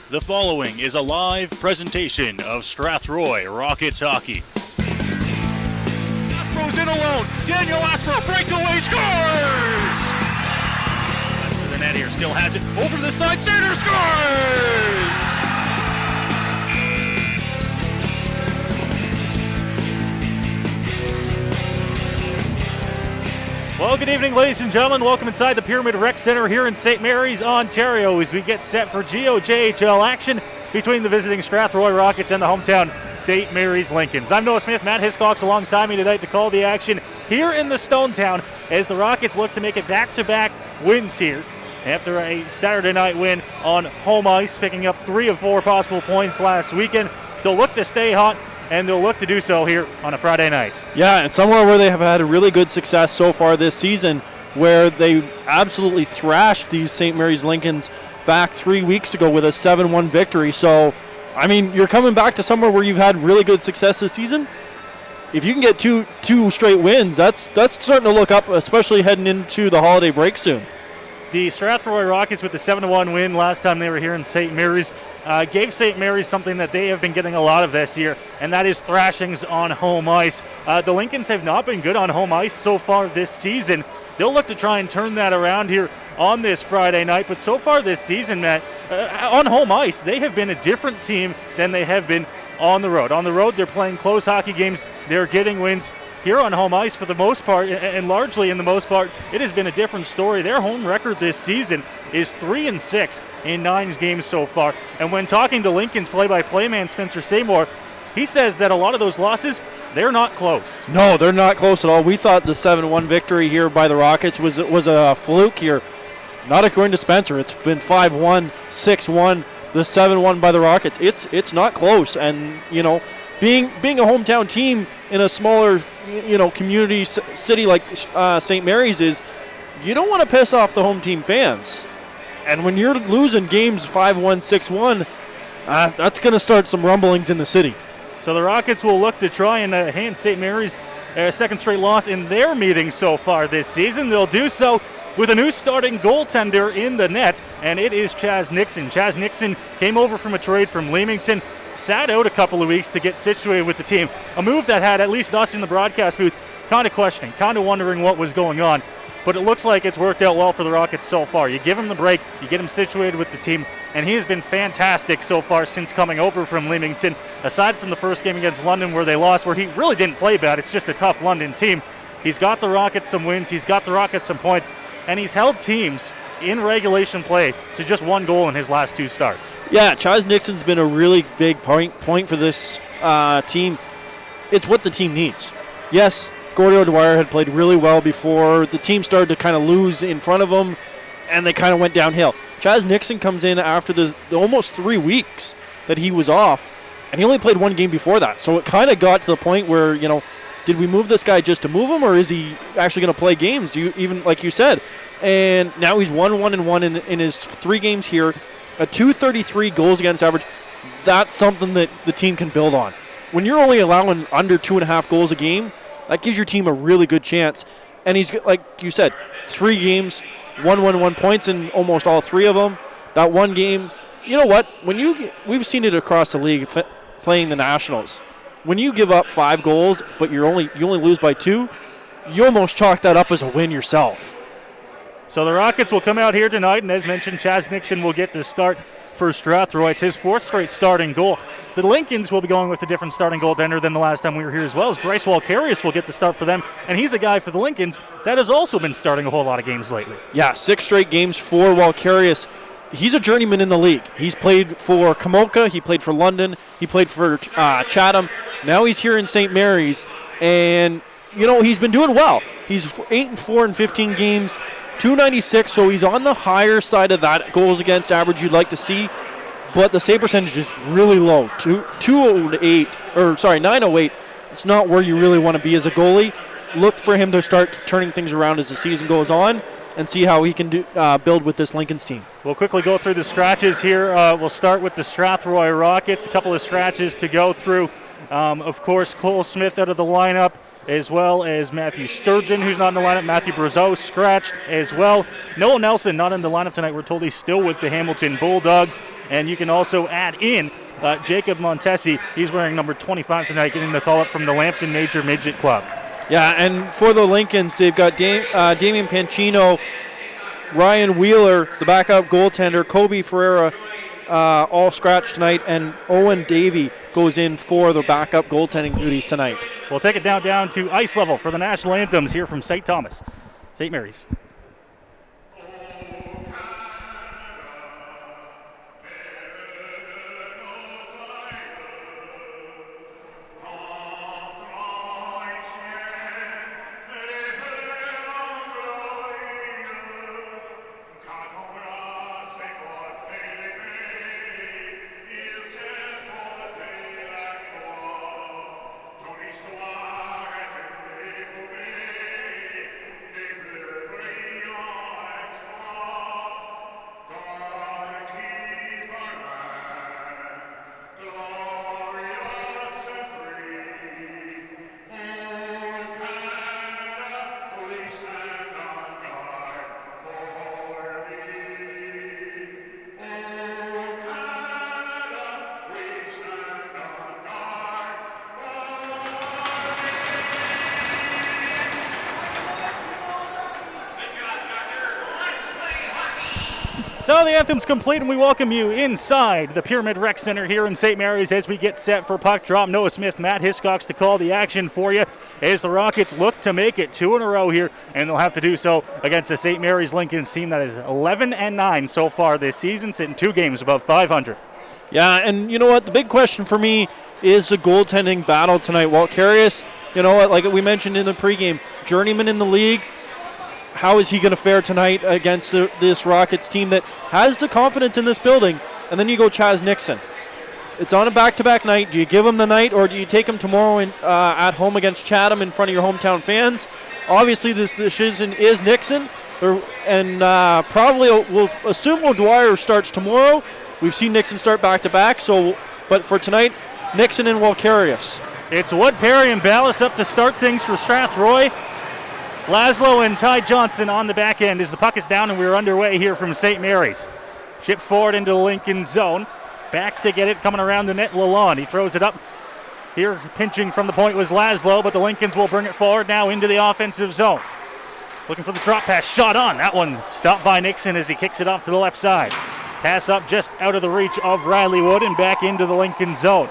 The following is a live presentation of Strathroy Rockets Hockey. Aspro's in alone. Daniel Aspro, breakaway, scores! Left to the net here, still has it. Over to the side, center, scores! Well, good evening, ladies and gentlemen. Welcome inside the Pyramid Rec Center here in St. Mary's, Ontario, as we get set for GOJHL action between the visiting Strathroy Rockets and the hometown St. Mary's Lincolns. I'm Noah Smith. Matt Hiscox alongside me tonight to call the action here in the Stone Town as the Rockets look to make it back-to-back wins here after a Saturday night win on home ice, picking up 3 of 4 possible points last weekend. They'll look to stay hot, and they'll look to do so here on a Friday night. Yeah, and somewhere where they have had a really good success so far this season, where they absolutely thrashed these St. Mary's Lincolns back 3 weeks ago with a 7-1 victory. So, I mean, you're coming back to somewhere where you've had really good success this season. If you can get two straight wins, that's starting to look up, especially heading into the holiday break soon. The Strathroy Rockets with the 7-1 win last time they were here in St. Mary's gave St. Mary's something that they have been getting a lot of this year, and that is thrashings on home ice. The Lincolns have not been good on home ice so far this season. They'll look to try and turn that around here on this Friday night, but so far this season, Matt, on home ice, they have been a different team than they have been on the road. On the road, they're playing close hockey games. They're getting wins. Here on home ice, for the most part, and largely in the most part, it has been a different story. Their home record this season is 3-6 in 9 games so far. And when talking to Lincoln's play-by-play man Spencer Seymour, he says that a lot of those losses, they're not close. No, they're not close at all. We thought the 7-1 victory here by the Rockets was a fluke here. Not according to Spencer. It's been 5-1, 6-1, the 7-1 by the Rockets. It's not close. And, you know, being a hometown team in a smaller, community city like St. Mary's is, you don't want to piss off the home team fans. And when you're losing games 5-1, 6-1, that's going to start some rumblings in the city. So the Rockets will look to try and hand St. Mary's a second straight loss in their meeting so far this season. They'll do so with a new starting goaltender in the net, and it is Chaz Nixon. Chaz Nixon came over from a trade from Leamington, sat out a couple of weeks to get situated with the team. A move that had at least us in the broadcast booth kind of questioning, kind of wondering what was going on. But it looks like it's worked out well for the Rockets so far. You give him the break, you get him situated with the team, and he has been fantastic so far since coming over from Leamington. Aside from the first game against London where they lost, where he really didn't play bad, it's just a tough London team. He's got the Rockets some wins, he's got the Rockets some points, and he's held teams in regulation play to just 1 goal in his last 2 starts. Yeah, Chaz Nixon's been a really big point for this team. It's what the team needs. Yes, Gordy O'Dwyer had played really well before. The team started to kind of lose in front of him, and they kind of went downhill. Chaz Nixon comes in after the almost 3 weeks that he was off, and he only played 1 game before that. So it kind of got to the point where, did we move this guy just to move him, or is he actually going to play games, even like you said? And now he's 1-1-1 in his 3 games here, a .233 goals against average. That's something that the team can build on. When you're only allowing under 2.5 goals a game, that gives your team a really good chance. And he's, like you said, 3 games, 1-1-1 points in almost all 3 of them. That 1 game, you know what? We've seen it across the league playing the Nationals. When you give up 5 goals, but you only lose by 2, you almost chalk that up as a win yourself. So the Rockets will come out here tonight, and as mentioned, Chaz Nixon will get the start for Strathroy. It's his 4th straight starting goal. The Lincolns will be going with a different starting goaltender than the last time we were here as well, as Bryce Walkarius will get the start for them, and he's a guy for the Lincolns that has also been starting a whole lot of games lately. Yeah, 6 straight games for Walkarius. He's a journeyman in the league. He's played for Kamoka, he played for London, he played for Chatham. Now he's here in St. Mary's, and, he's been doing well. He's 8-4 in 15 games, .296, so he's on the higher side of that goals against average you'd like to see, but the save percentage is really low, 908. It's not where you really want to be as a goalie. Look for him to start turning things around as the season goes on and see how he can build with this Lincoln's team. We'll quickly go through the scratches here. We'll start with the Strathroy Rockets. A couple of scratches to go through Of course, Cole Smith out of the lineup, as well as Matthew Sturgeon, who's not in the lineup. Matthew Brazeau scratched as well. Noah Nelson not in the lineup tonight. We're told he's still with the Hamilton Bulldogs. And you can also add in Jacob Montesi. He's wearing number 25 tonight, getting the call-up from the Lambton Major Midget Club. Yeah, and for the Lincolns, they've got Damian Pancino, Ryan Wheeler, the backup goaltender, Kobe Ferreira, all scratched tonight, and Owen Davey goes in for the backup goaltending duties tonight. We'll take it down to ice level for the national anthems here from St. Thomas. St. Mary's. So the anthem's complete, and we welcome you inside the Pyramid Rec Center here in St. Mary's as we get set for puck drop. Noah Smith, Matt Hiscox to call the action for you as the Rockets look to make it 2 in a row here, and they'll have to do so against the St. Mary's Lincolns team that is 11-9 so far this season, sitting 2 games above 500. Yeah, and you know what? The big question for me is the goaltending battle tonight. Walt Karius, you know what, like we mentioned in the pregame, journeyman in the league. How is he going to fare tonight against this Rockets team that has the confidence in this building? And then you go Chaz Nixon. It's on a back-to-back night. Do you give him the night, or do you take him tomorrow at home against Chatham in front of your hometown fans? Obviously, this decision is Nixon, and probably we'll assume O'Dwyer starts tomorrow. We've seen Nixon start back-to-back, but for tonight, Nixon and Walkarius. It's Wood, Perry, and Ballas up to start things for Strathroy. Laszlo and Ty Johnson on the back end as the puck is down and we're underway here from St. Mary's. Chip forward into the Lincoln zone. Back to get it, coming around the net, Lalonde. He throws it up. Here, pinching from the point was Laszlo, but the Lincolns will bring it forward now into the offensive zone. Looking for the drop pass, shot on. That one stopped by Nixon as he kicks it off to the left side. Pass up just out of the reach of Riley Wood and back into the Lincoln zone.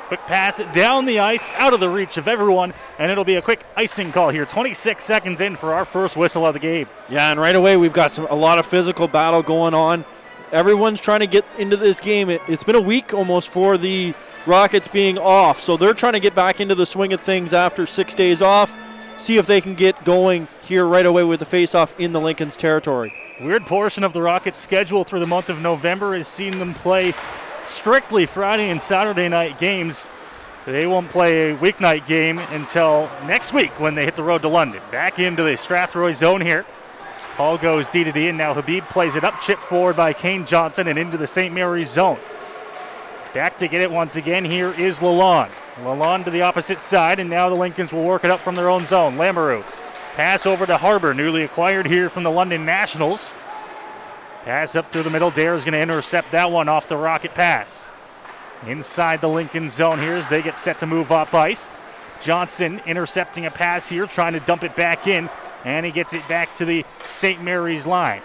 Quick pass down the ice, out of the reach of everyone, and it'll be a quick icing call here. 26 seconds in for our first whistle of the game. Yeah, and right away we've got a lot of physical battle going on. Everyone's trying to get into this game. It's been a week almost for the Rockets being off, so they're trying to get back into the swing of things after 6 days off, see if they can get going here right away with the face-off in the Lincoln's territory. Weird portion of the Rockets' schedule through the month of November has seen them play strictly Friday and Saturday night games. They won't play a weeknight game until next week when they hit the road to London. Back into the Strathroy zone here. Ball goes D to D, and now Habib plays it up, chip forward by Kane Johnson and into the St. Mary's zone. Back to get it once again here is Lalonde. Lalonde to the opposite side, and now the Lincolns will work it up from their own zone. Lamoureux. Pass over to Harbour, newly acquired here from the London Nationals. Pass up through the middle. Dare is going to intercept that one off the Rocket pass. Inside the Lincoln zone here as they get set to move up ice. Johnson intercepting a pass here, trying to dump it back in, and he gets it back to the St. Mary's line.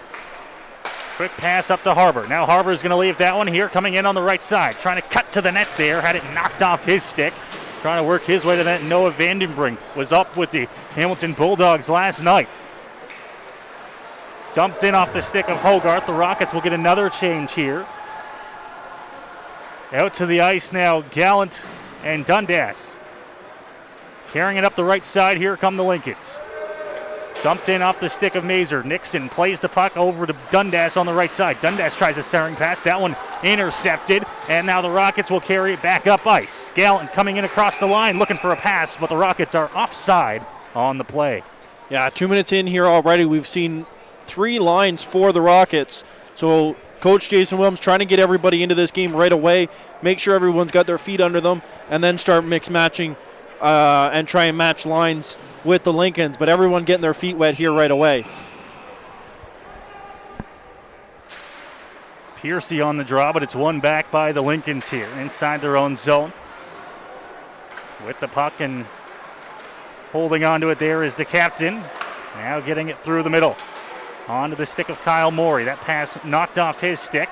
Quick pass up to Harbour. Now Harbour is going to leave that one here, coming in on the right side, trying to cut to the net there, had it knocked off his stick. Trying to work his way to that. Noah Vandenbrink was up with the Hamilton Bulldogs last night. Dumped in off the stick of Hogarth. The Rockets will get another change here. Out to the ice now, Gallant and Dundas. Carrying it up the right side, here come the Lincolns. Dumped in off the stick of Mazur. Nixon plays the puck over to Dundas on the right side. Dundas tries a centering pass. That one intercepted, and now the Rockets will carry it back up ice. Gallant coming in across the line looking for a pass, but the Rockets are offside on the play. Yeah, 2 minutes in here already. We've seen 3 lines for the Rockets. So Coach Jason Williams trying to get everybody into this game right away, make sure everyone's got their feet under them, and then start mix-matching and try and match lines with the Lincolns. But everyone getting their feet wet here right away. Piercy on the draw, but it's won back by the Lincolns here inside their own zone. With the puck and holding on to it there is the captain. Now getting it through the middle. Onto the stick of Kyle Morey. That pass knocked off his stick.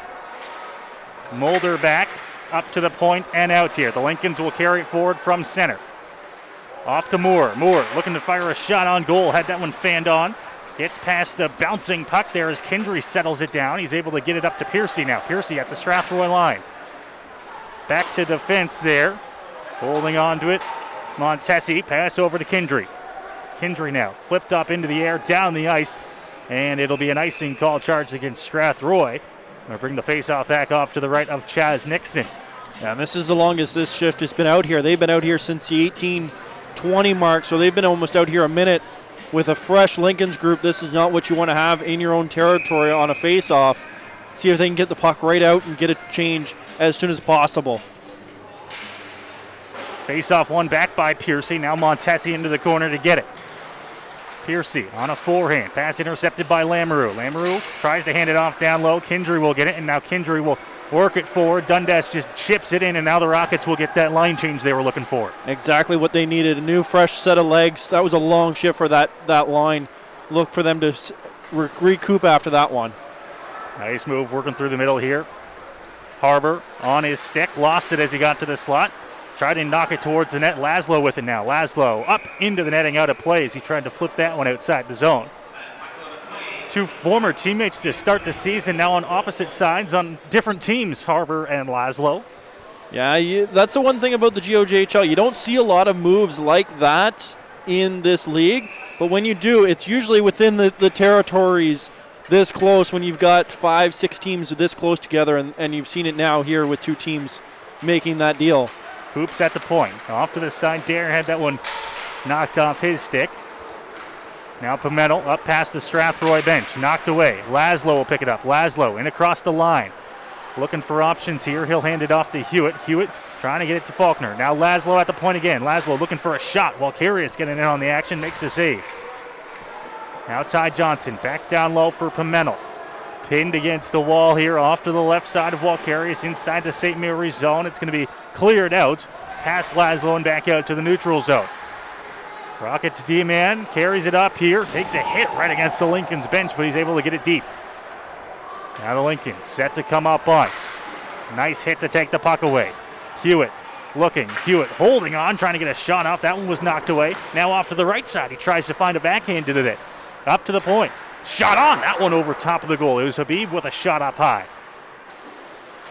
Mulder back up to the point and out here. The Lincolns will carry it forward from center. Off to Moore. Moore looking to fire a shot on goal. Had that one fanned on. Gets past the bouncing puck there as Kendry settles it down. He's able to get it up to Piercy now. Piercy at the Strathroy line. Back to defense there. Holding on to it. Montesi, pass over to Kendry. Kendry now flipped up into the air, down the ice, and it'll be an icing call charged against Strathroy. They'll bring the faceoff back off to the right of Chaz Nixon. And this is the longest this shift has been out here. They've been out here since the 18:20 mark, so they've been almost out here a minute. With a fresh Lincolns group, this is not what you want to have in your own territory on a faceoff. See if they can get the puck right out and get a change as soon as possible. Face-off one back by Piercy. Now Montesi into the corner to get it. Piercy on a forehand. Pass intercepted by Lamoureux. Lamoureux tries to hand it off down low. Kendry will get it, and now Kendry will work it forward. Dundas just chips it in, and now the Rockets will get that line change they were looking for. Exactly what they needed. A new, fresh set of legs. That was a long shift for that line. Look for them to recoup after that one. Nice move working through the middle here. Harbor on his stick. Lost it as he got to the slot. Tried to knock it towards the net. Laszlo with it now. Laszlo up into the netting, out of play as he tried to flip that one outside the zone. Two former teammates to start the season, now on opposite sides on different teams, Harbor and Laszlo. Yeah, that's the one thing about the GOJHL. You don't see a lot of moves like that in this league, but when you do, it's usually within the territories this close when you've got 5-6 teams this close together, and you've seen it now here with two teams making that deal. Hoops at the point. Off to the side. Dare had that one knocked off his stick. Now Pimentel up past the Strathroy bench. Knocked away. Laszlo will pick it up. Laszlo in across the line. Looking for options here. He'll hand it off to Hewitt. Hewitt trying to get it to Faulkner. Now Laszlo at the point again. Laszlo looking for a shot while Carius getting in on the action. Makes a save. Now Ty Johnson back down low for Pimentel. Pinned against the wall here off to the left side of Walcarius inside the St. Mary's zone. It's going to be cleared out past Laszlo and back out to the neutral zone. Rockets D-man carries it up here. Takes a hit right against the Lincoln's bench, but he's able to get it deep. Now the Lincolns set to come up ice. Nice hit to take the puck away. Hewitt looking. Hewitt holding on, trying to get a shot off. That one was knocked away. Now off to the right side. He tries to find a backhand to the net. Up to the point. Shot on. That one over top of the goal. It was Habib with a shot up high.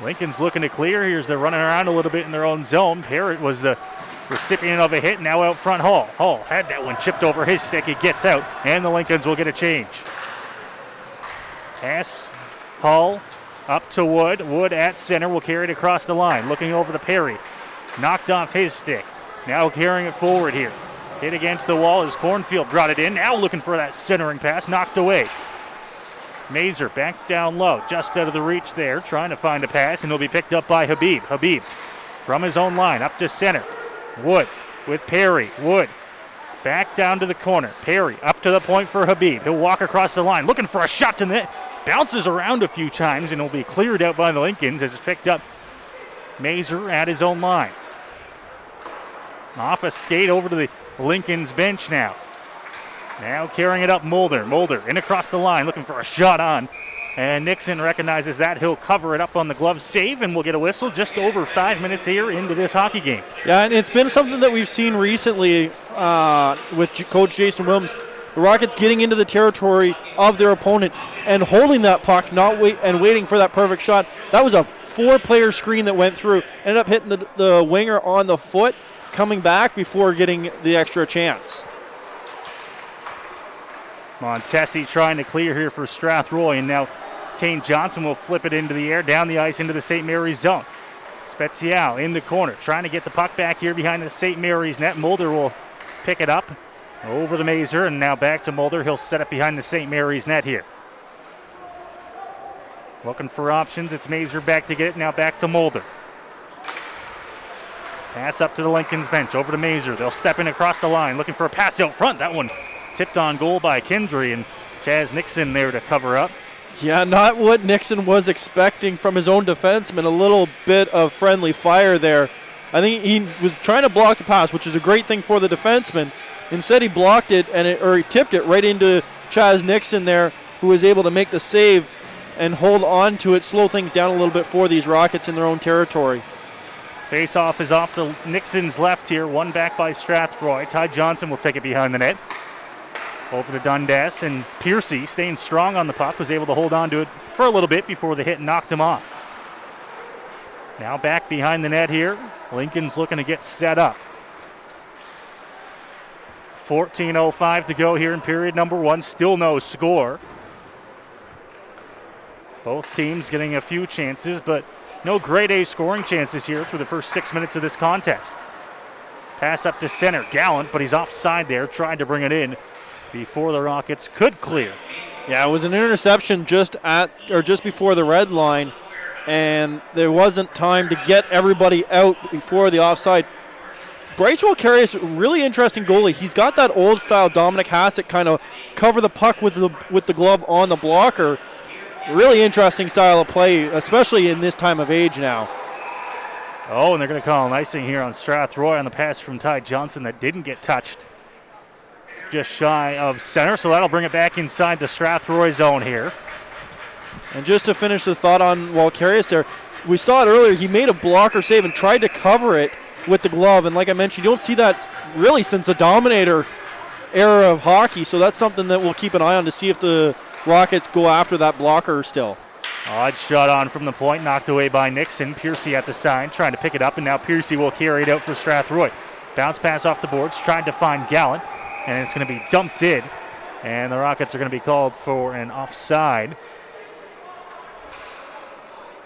Lincoln's looking to clear. Here's they're running around a little bit in their own zone. Parrott was the recipient of a hit. Now out front, Hall. Hall had that one chipped over his stick. It gets out, and the Lincolns will get a change. Pass. Hall up to Wood. Wood at center will carry it across the line. Looking over to Perry. Knocked off his stick. Now carrying it forward here. Hit against the wall as Cornfield brought it in. Now looking for that centering pass. Knocked away. Mazer back down low. Just out of the reach there. Trying to find a pass, and he'll be picked up by Habib. Habib from his own line up to center. Wood with Perry. Wood back down to the corner. Perry up to the point for Habib. He'll walk across the line. Looking for a shot to net. Bounces around a few times, and will be cleared out by the Lincolns as it's picked up. Mazer at his own line. Off a skate over to the Lincoln's bench now. Now carrying it up, Mulder. Mulder in across the line, looking for a shot on. And Nixon recognizes that. He'll cover it up on the glove save, and we'll get a whistle just over 5 minutes here into this hockey game. Yeah, and it's been something that we've seen recently with Coach Jason Williams. The Rockets getting into the territory of their opponent and holding that puck, waiting for that perfect shot. That was a 4-player screen that went through. Ended up hitting the winger on the foot, coming back before getting the extra chance. Montesi trying to clear here for Strathroy, and now Kane Johnson will flip it into the air, down the ice into the St. Mary's zone. Spezial in the corner, trying to get the puck back here behind the St. Mary's net. Mulder will pick it up over the Mazer, and now back to Mulder. He'll set it behind the St. Mary's net here. Looking for options. It's Mazer back to get it. Now back to Mulder. Pass up to the Lincoln's bench. Over to Mazer. They'll step in across the line. Looking for a pass out front. That one tipped on goal by Kindry, and Chaz Nixon there to cover up. Yeah, not what Nixon was expecting from his own defenseman. A little bit of friendly fire there. I think he was trying to block the pass, which is a great thing for the defenseman. Instead, he blocked it, or he tipped it right into Chaz Nixon there, who was able to make the save and hold on to it, slow things down a little bit for these Rockets in their own territory. Face-off is off to Nixon's left here. One back by Strathroy. Ty Johnson will take it behind the net. Over to Dundas, and Piercy, staying strong on the puck, was able to hold on to it for a little bit before the hit knocked him off. Now back behind the net here. Lincoln's looking to get set up. 14:05 to go here in period number 1. Still no score. Both teams getting a few chances, but no grade A scoring chances here through the first 6 minutes of this contest. Pass up to center. Gallant, but he's offside there. Tried to bring it in before the Rockets could clear. Yeah, it was an interception just before the red line, and there wasn't time to get everybody out before the offside. Bryce Walkarius, really interesting goalie. He's got that old-style Dominic Hasek kind of cover the puck with the glove on the blocker. Really interesting style of play, especially in this time of age now. Oh, and they're going to call an icing here on Strathroy on the pass from Ty Johnson that didn't get touched. Just shy of center, so that'll bring it back inside the Strathroy zone here. And just to finish the thought on Walkarius there, we saw it earlier. He made a blocker save and tried to cover it with the glove. And like I mentioned, you don't see that really since the Dominator era of hockey. So that's something that we'll keep an eye on to see if the Rockets go after that blocker still. Odd shot on from the point, knocked away by Nixon. Piercy at the side, trying to pick it up, and now Piercy will carry it out for Strathroy. Bounce pass off the boards, tried to find Gallant, and it's going to be dumped in. And the Rockets are going to be called for an offside.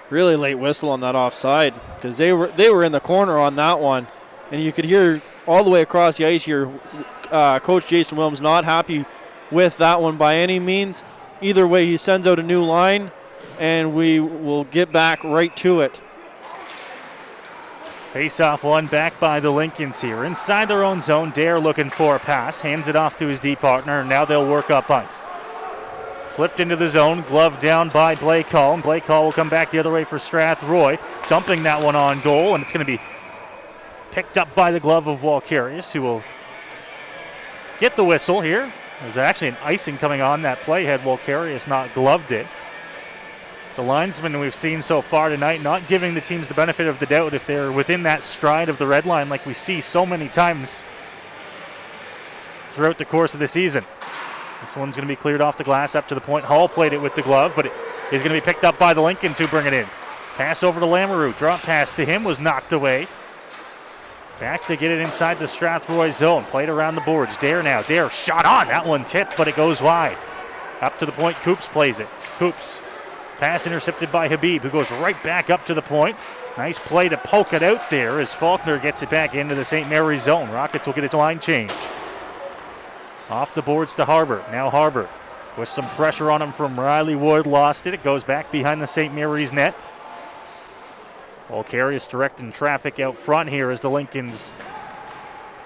Really late whistle on that offside because they were in the corner on that one, and you could hear all the way across the ice here. Coach Jason Williams not happy with that one by any means. Either way, he sends out a new line, and we will get back right to it. Face-off one back by the Lincolns here. Inside their own zone, Dare looking for a pass. Hands it off to his D partner, and now they'll work up ice. Flipped into the zone, glove down by Blake Hall. And Blake Hall will come back the other way for Strathroy, dumping that one on goal, and it's going to be picked up by the glove of Walkarius, who will get the whistle here. There's actually an icing coming on that play had Walkarius not gloved it. The linesmen we've seen so far tonight not giving the teams the benefit of the doubt if they're within that stride of the red line like we see so many times throughout the course of the season. This one's going to be cleared off the glass up to the point. Hall played it with the glove, but it is going to be picked up by the Lincolns who bring it in. Pass over to Lamoureux. Drop pass to him was knocked away. Back to get it inside the Strathroy zone. Played around the boards. Dare now. Dare shot on. That one tipped, but it goes wide. Up to the point. Coops plays it. Coops. Pass intercepted by Habib, who goes right back up to the point. Nice play to poke it out there as Faulkner gets it back into the St. Mary's zone. Rockets will get its line change. Off the boards to Harbor. Now Harbor with some pressure on him from Riley Wood. Lost it. It goes back behind the St. Mary's net. Walkarius directing traffic out front here as the Lincolns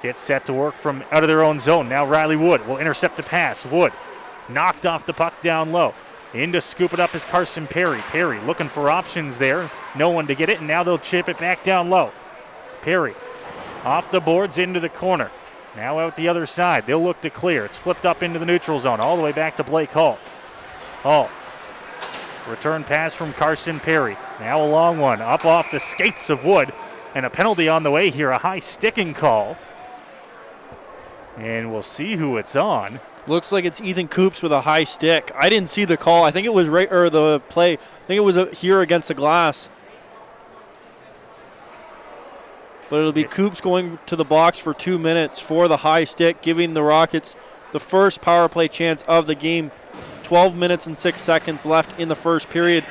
get set to work from out of their own zone. Now Riley Wood will intercept the pass. Wood knocked off the puck down low. In to scoop it up is Carson Perry. Perry looking for options there. No one to get it, and now they'll chip it back down low. Perry off the boards into the corner. Now out the other side. They'll look to clear. It's flipped up into the neutral zone all the way back to Blake Hall. Hall. Return pass from Carson Perry. Now a long one up off the skates of Wood. And a penalty on the way here. A high sticking call. And we'll see who it's on. Looks like it's Ethan Coops with a high stick. I didn't see the call. I think it was right, or the play. I think it was here against the glass. But it'll be Coops going to the box for 2 minutes for the high stick, giving the Rockets the first power play chance of the game. 12 minutes and 6 seconds left in the first period.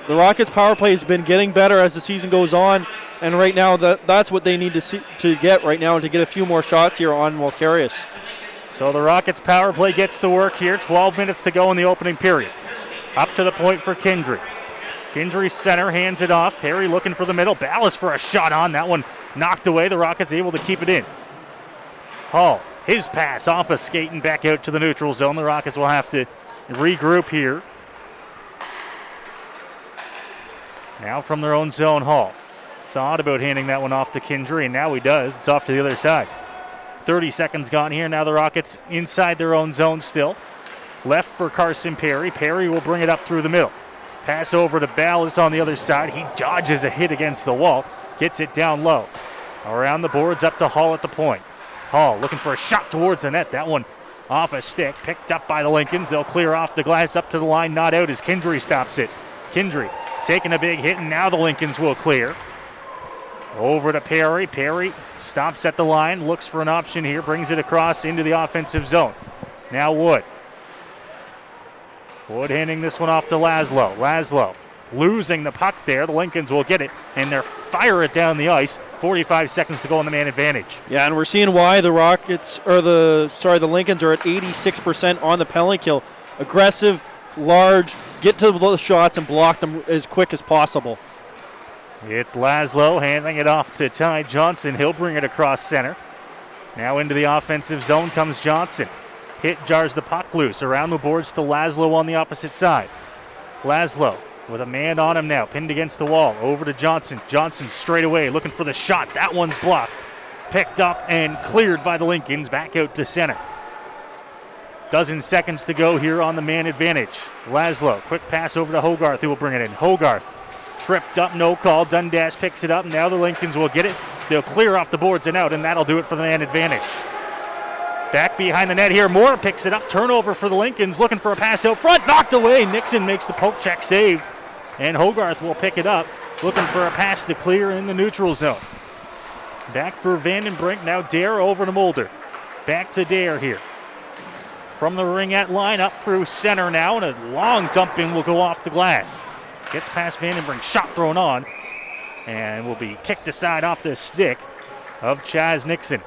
The Rockets' power play has been getting better as the season goes on, and right now that's what they need to get right now, and to get a few more shots here on Walkarius. So the Rockets' power play gets to work here. 12 minutes to go in the opening period. Up to the point for Kindry. Kindry center, hands it off. Perry looking for the middle. Ballas for a shot on. That one knocked away. The Rockets able to keep it in. Hall, his pass off a skate and back out to the neutral zone. The Rockets will have to regroup here. Now from their own zone, Hall. Thought about handing that one off to Kindry, and now he does. It's off to the other side. 30 seconds gone here. Now the Rockets inside their own zone still. Left for Carson Perry. Perry will bring it up through the middle. Pass over to Ballas on the other side. He dodges a hit against the wall. Gets it down low. Around the boards up to Hall at the point. Hall looking for a shot towards the net. That one off a stick. Picked up by the Lincolns. They'll clear off the glass up to the line. Not out as Kindry stops it. Kindry taking a big hit, and now the Lincolns will clear. Over to Perry. Perry stops at the line. Looks for an option here. Brings it across into the offensive zone. Now Wood. Wood handing this one off to Laszlo. Laszlo losing the puck there. The Lincolns will get it, and they're fire it down the ice. 45 seconds to go on the man advantage. Yeah, and we're seeing why the Lincolns are at 86% on the penalty kill. Aggressive, large, get to the shots and block them as quick as possible. It's Laszlo handing it off to Ty Johnson. He'll bring it across center. Now into the offensive zone comes Johnson. Hit jars the puck loose. Around the boards to Laszlo on the opposite side. Laszlo with a man on him now, pinned against the wall. Over to Johnson. Johnson straight away looking for the shot. That one's blocked. Picked up and cleared by the Lincolns. Back out to center. Dozen seconds to go here on the man advantage. Laszlo, quick pass over to Hogarth, who will bring it in. Hogarth tripped up, no call. Dundas picks it up. Now the Lincolns will get it. They'll clear off the boards and out, and that'll do it for the man advantage. Back behind the net here. Moore picks it up. Turnover for the Lincolns. Looking for a pass out front. Knocked away. Nixon makes the poke check save. And Hogarth will pick it up. Looking for a pass to clear in the neutral zone. Back for Vandenbrink. Now Dare over to Mulder. Back to Dare here. From the ringette line up through center now. And a long dumping will go off the glass. Gets past Vandenbrink. Shot thrown on. And will be kicked aside off the stick of Chaz Nixon.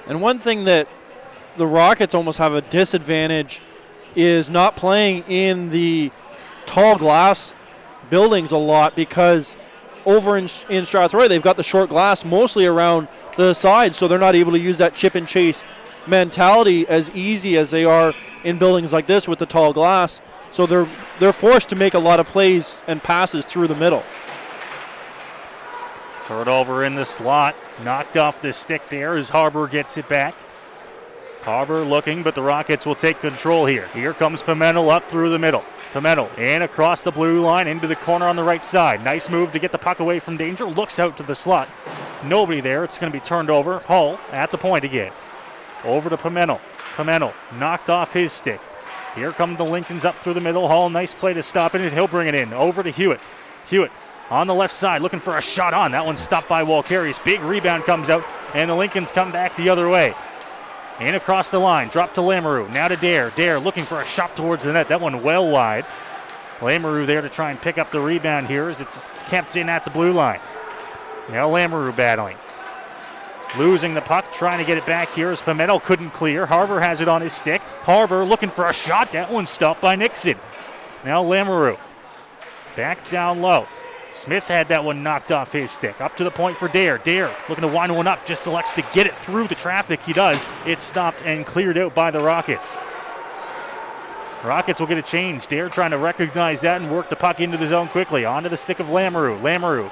And one thing that the Rockets almost have a disadvantage is not playing in the tall glass buildings a lot, because over in Strathroy they've got the short glass mostly around the sides, so they're not able to use that chip and chase mentality as easy as they are in buildings like this with the tall glass. So they're forced to make a lot of plays and passes through the middle. Turnover in the slot. Knocked off the stick there as Harbour gets it back. Harbour looking, but the Rockets will take control here. Here comes Pimentel up through the middle. Pimentel in across the blue line into the corner on the right side. Nice move to get the puck away from danger. Looks out to the slot. Nobody there. It's going to be turned over. Hull at the point again. Over to Pimentel. Pimentel knocked off his stick. Here come the Lincolns up through the middle. Hull, nice play to stop it, and he'll bring it in. Over to Hewitt. Hewitt on the left side, looking for a shot on. That one stopped by Walkarius. Big rebound comes out, and the Lincolns come back the other way. In across the line, drop to Lamoureux. Now to Dare. Dare looking for a shot towards the net. That one well wide. Lamoureux there to try and pick up the rebound here as it's kept in at the blue line. Now Lamoureux battling. Losing the puck, trying to get it back here as Pimentel couldn't clear. Harbour has it on his stick. Harbour looking for a shot. That one stopped by Nixon. Now Lamoureux. Back down low. Smith had that one knocked off his stick. Up to the point for Dare. Dare looking to wind one up. Just selects to get it through the traffic. He does. It's stopped and cleared out by the Rockets. Rockets will get a change. Dare trying to recognize that and work the puck into the zone quickly. Onto the stick of Lamoureux. Lamoureux.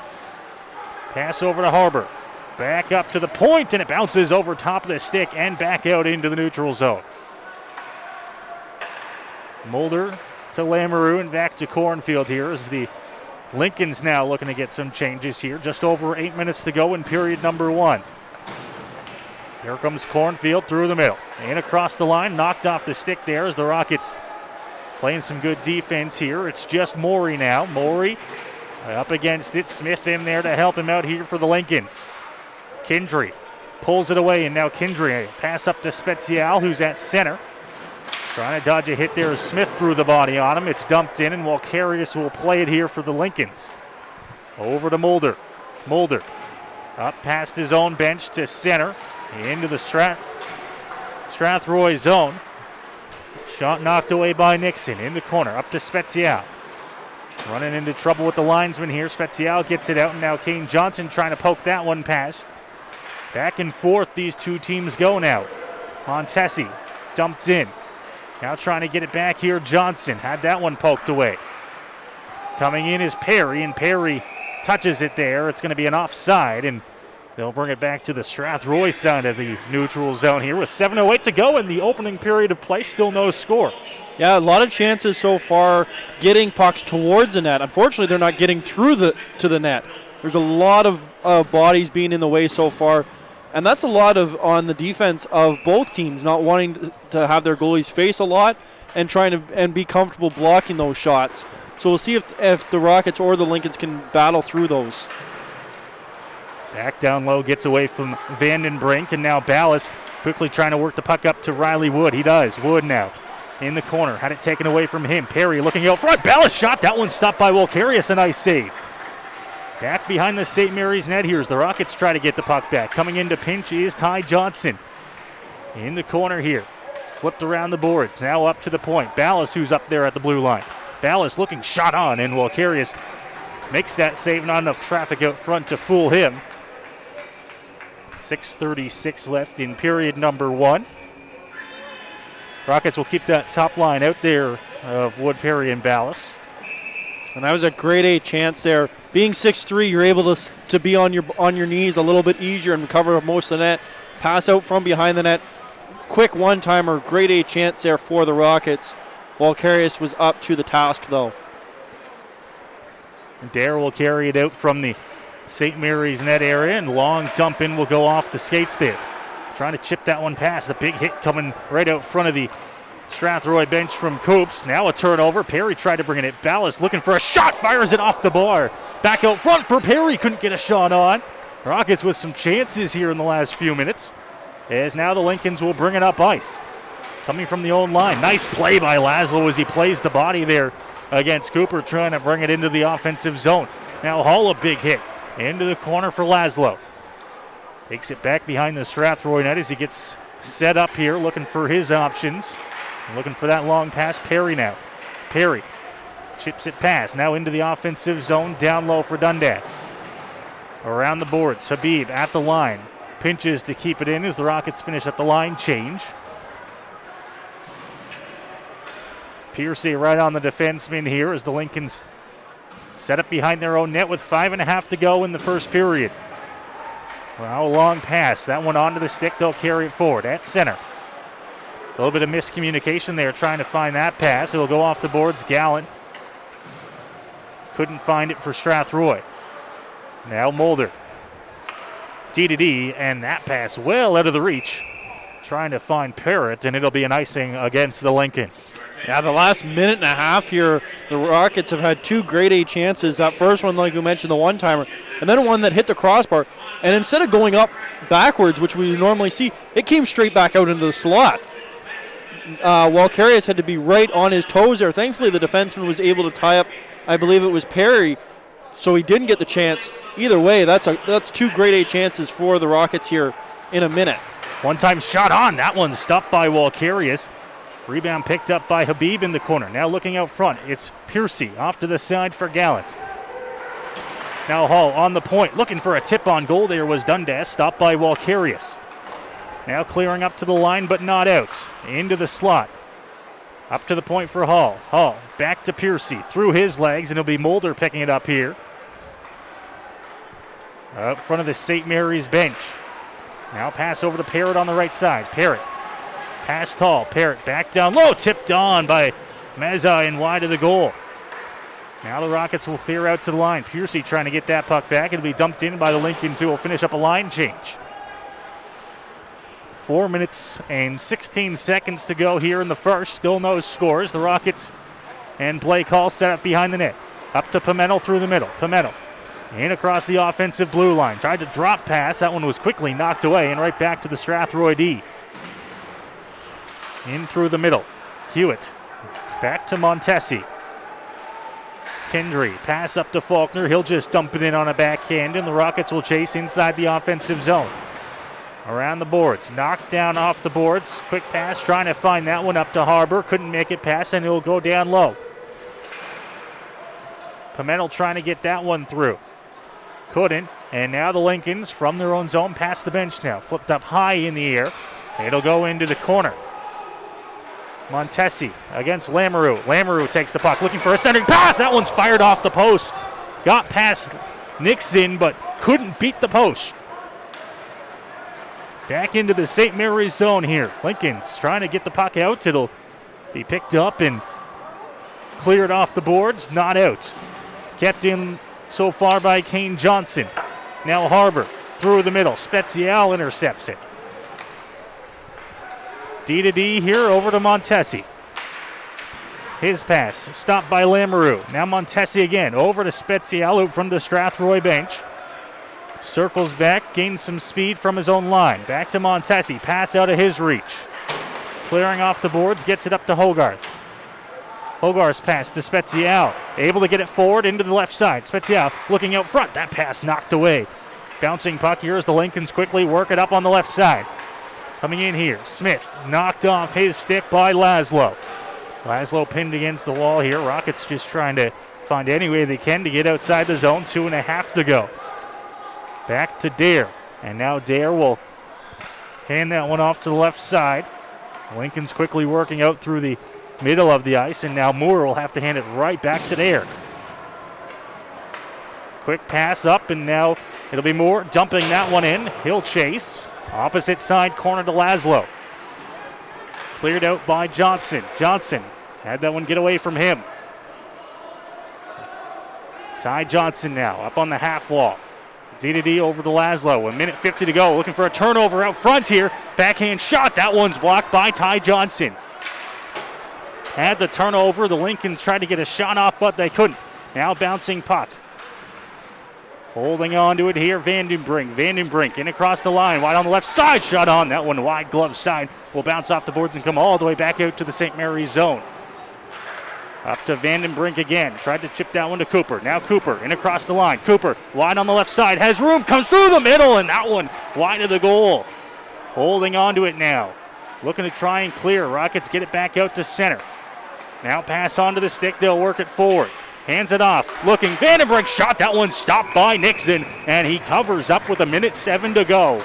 Pass over to Harbour. Back up to the point, and it bounces over top of the stick and back out into the neutral zone. Mulder to Lamoureux and back to Cornfield here as the Lincolns now looking to get some changes here. Just over 8 minutes to go in period number one. Here comes Cornfield through the middle. And across the line, knocked off the stick there as the Rockets playing some good defense here. It's just Morey now. Morey up against it. Smith in there to help him out here for the Lincolns. Kindry pulls it away, and now Kindry pass up to Spezial, who's at center. Trying to dodge a hit there as Smith threw the body on him. It's dumped in, and Walkarius will play it here for the Lincolns. Over to Mulder. Mulder up past his own bench to center. Into the Strathroy zone. Shot knocked away by Nixon in the corner, up to Spezial. Running into trouble with the linesman here. Spezial gets it out, and now Kane Johnson trying to poke that one past. Back and forth these two teams go now. Montesi dumped in. Now trying to get it back here. Johnson had that one poked away. Coming in is Perry, and Perry touches it there. It's going to be an offside, and they'll bring it back to the Strathroy side of the neutral zone here with 7:08 to go in the opening period of play. Still no score. Yeah, a lot of chances so far getting pucks towards the net. Unfortunately, they're not getting through to the net. There's a lot of bodies being in the way so far, and that's a lot of on the defense of both teams, not wanting to have their goalies face a lot and trying to and be comfortable blocking those shots. So we'll see if the Rockets or the Lincolns can battle through those. Back down low, gets away from Vandenbrink, and now Ballas quickly trying to work the puck up to Riley Wood. He does. Wood now in the corner, had it taken away from him. Perry looking out front. Ballas shot. That one stopped by Wolkarius. A nice save. Back behind the St. Mary's net here as the Rockets try to get the puck back. Coming into pinch is Ty Johnson. In the corner here. Flipped around the boards. Now up to the point. Ballas, who's up there at the blue line. Ballas looking shot on, and Wolkarius makes that save. Not enough traffic out front to fool him. 6:36 left in period number 1. Rockets will keep that top line out there of Wood, Perry, and Ballas. And that was a grade A chance there. Being 6'3", you're able to be on your knees a little bit easier and cover most of the net. Pass out from behind the net. Quick one-timer, grade A chance there for the Rockets. Wolkarius was up to the task, though. Dare will carry it out from the St. Mary's net area, and long dump in will go off the skates there. Trying to chip that one past. The big hit coming right out front of the Strathroy bench from Coops. Now a turnover. Perry tried to bring it. Ballas looking for a shot. Fires it off the bar. Back out front for Perry. Couldn't get a shot on. Rockets with some chances here in the last few minutes. As now the Lincolns will bring it up ice. Coming from the own line. Nice play by Laszlo as he plays the body there against Cooper, trying to bring it into the offensive zone. Now Hall, a big hit into the corner for Laszlo. Takes it back behind the Strathroy net as he gets set up here, looking for his options. Looking for that long pass. Perry now. Perry chips it past. Now into the offensive zone. Down low for Dundas. Around the boards. Habib at the line. Pinches to keep it in as the Rockets finish up the line change. Piercy right on the defenseman here as the Lincolns set up behind their own net with 5.5 to go in the first period. Well, a long pass. That one onto the stick. They'll carry it forward at center. A little bit of miscommunication there trying to find that pass. It will go off the boards. Gallant couldn't find it for Strathroy. Now Mulder. D-to-D, and that pass well out of the reach. Trying to find Parrott, and it'll be an icing against the Lincolns. Yeah, the last minute and a half here, the Rockets have had 2 grade A chances. That first one, like we mentioned, the one-timer, and then one that hit the crossbar. And instead of going up backwards, which we normally see, it came straight back out into the slot. Wolkarius had to be right on his toes there. Thankfully, the defenseman was able to tie up, I believe it was Perry, so he didn't get the chance. Either way, that's 2 grade A chances for the Rockets here in a minute. One-time shot on. That one stopped by Wolkarius. Rebound picked up by Habib in the corner. Now looking out front, it's Piercy off to the side for Gallant. Now Hall on the point, looking for a tip on goal. There was Dundas, stopped by Wolkarius. Now clearing up to the line, but not out. Into the slot. Up to the point for Hall. Hall back to Piercy, through his legs, and it'll be Mulder picking it up here. Up front of the St. Mary's bench. Now pass over to Parrott on the right side. Parrott. Pass Hall. Parrott back down low. Tipped on by Meza and wide of the goal. Now the Rockets will clear out to the line. Piercy trying to get that puck back. It'll be dumped in by the Lincolns, who will finish up a line change. 4 minutes and 16 seconds to go here in the first. Still no scores. The Rockets and play call set up behind the net. Up to Pimentel through the middle. Pimentel in across the offensive blue line. Tried to drop pass. That one was quickly knocked away and right back to the Strathroy D. In through the middle. Hewitt back to Montesi. Kendry pass up to Faulkner. He'll just dump it in on a backhand, and the Rockets will chase inside the offensive zone. Around the boards, knocked down off the boards. Quick pass, trying to find that one up to Harbor. Couldn't make it pass, and it'll go down low. Pimentel trying to get that one through. Couldn't, and now the Lincolns from their own zone past the bench now. Flipped up high in the air. It'll go into the corner. Montesi against Lamoureux. Lamoureux takes the puck, looking for a centering pass. That one's fired off the post. Got past Nixon, but couldn't beat the post. Back into the St. Mary's zone here. Lincoln's trying to get the puck out. It'll be picked up and cleared off the boards. Not out. Kept in so far by Kane Johnson. Now Harbor through the middle. Spezial intercepts it. D-to-D here over to Montesi. His pass stopped by Lamoureux. Now Montesi again over to Spezial out from the Strathroy bench. Circles back, gains some speed from his own line. Back to Montesi, pass out of his reach. Clearing off the boards, gets it up to Hogarth. Hogarth's pass to Spezial, able to get it forward into the left side. Spezial looking out front, that pass knocked away. Bouncing puck here as the Lincolns quickly work it up on the left side. Coming in here, Smith knocked off his stick by Laszlo. Laszlo pinned against the wall here. Rockets just trying to find any way they can to get outside the zone. 2.5 to go. Back to Dare, and now Dare will hand that one off to the left side. Lincoln's quickly working out through the middle of the ice, and now Moore will have to hand it right back to Dare. Quick pass up, and now it'll be Moore dumping that one in. He'll chase. Opposite side corner to Laszlo. Cleared out by Johnson. Johnson had that one get away from him. Ty Johnson now up on the half wall. D-to-D over to Laszlo. 1:50 to go. Looking for a turnover out front here. Backhand shot. That one's blocked by Ty Johnson. Had the turnover. The Lincolns tried to get a shot off, but they couldn't. Now bouncing puck. Holding on to it here, Vandenbrink. Vandenbrink in across the line. Wide on the left side. Shot on. That one wide glove side. Will bounce off the boards and come all the way back out to the St. Mary's zone. Up to Vandenbrink again. Tried to chip that one to Cooper. Now Cooper in across the line. Cooper wide on the left side. Has room. Comes through the middle. And that one wide of the goal. Holding on to it now. Looking to try and clear. Rockets get it back out to center. Now pass onto the stick. They'll work it forward. Hands it off. Looking. Vandenbrink shot. That one stopped by Nixon. And he covers up with 1:07 to go.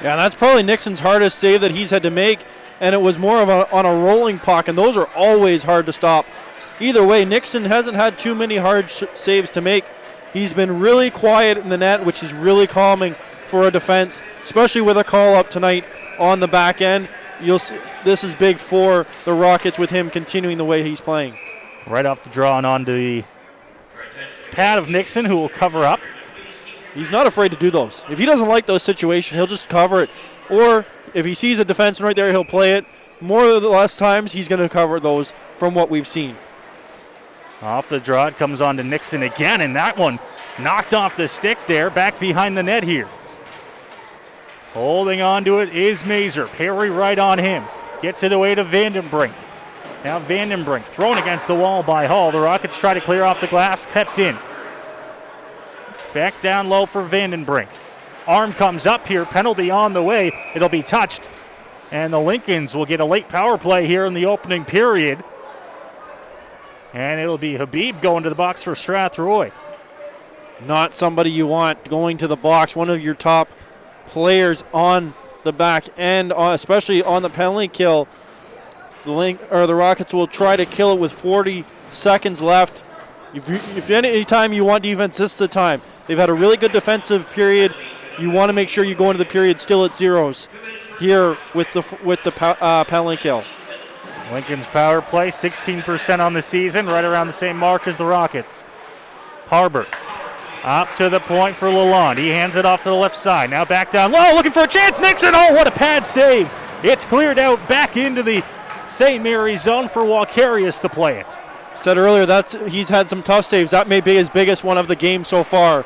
Yeah, that's probably Nixon's hardest save that he's had to make. And it was more of on a rolling puck. And those are always hard to stop. Either way, Nixon hasn't had too many hard saves to make. He's been really quiet in the net, which is really calming for a defense, especially with a call-up tonight on the back end. You'll see, this is big for the Rockets with him continuing the way he's playing. Right off the draw and onto the pad of Nixon, who will cover up. He's not afraid to do those. If he doesn't like those situations, he'll just cover it. Or if he sees a defenseman right there, he'll play it. More or less times, he's going to cover those from what we've seen. Off the draw, it comes on to Nixon again, and that one knocked off the stick there, back behind the net here. Holding on to it is Mazur. Perry right on him. Gets it away to Vandenbrink. Now Vandenbrink thrown against the wall by Hall. The Rockets try to clear off the glass, kept in. Back down low for Vandenbrink. Arm comes up here, penalty on the way. It'll be touched, and the Lincolns will get a late power play here in the opening period. And it'll be Habib going to the box for Strathroy. Not somebody you want going to the box. One of your top players on the back end, especially on the penalty kill. The Rockets will try to kill it with 40 seconds left. If any time you want defense, this is the time. They've had a really good defensive period. You want to make sure you go into the period still at zeros here with the penalty kill. Lincoln's power play, 16% on the season, right around the same mark as the Rockets. Harbor up to the point for Lalonde. He hands it off to the left side. Now back down low, looking for a chance. Nixon, oh, what a pad save. It's cleared out back into the St. Mary's zone for Walkarius to play it. Said earlier, he's had some tough saves. That may be his biggest one of the game so far.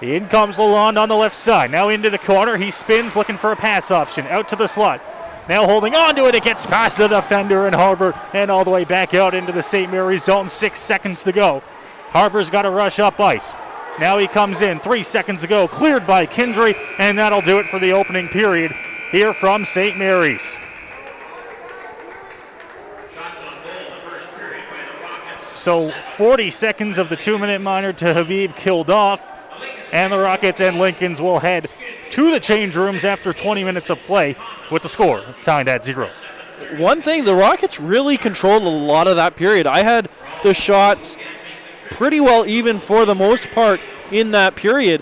In comes Lalonde on the left side. Now into the corner. He spins, looking for a pass option. Out to the slot. Now holding on to it. It gets past the defender and Harbor and all the way back out into the St. Mary's zone. 6 seconds to go. Harbor's got to rush up ice. Now he comes in. 3 seconds to go. Cleared by Kindry, and that'll do it for the opening period here from St. Mary's. So 40 seconds of the 2-minute minor to Habib killed off, and the Rockets and Lincolns will head to the change rooms after 20 minutes of play with the score tied at 0. One thing, the Rockets really controlled a lot of that period. I had the shots pretty well even for the most part in that period,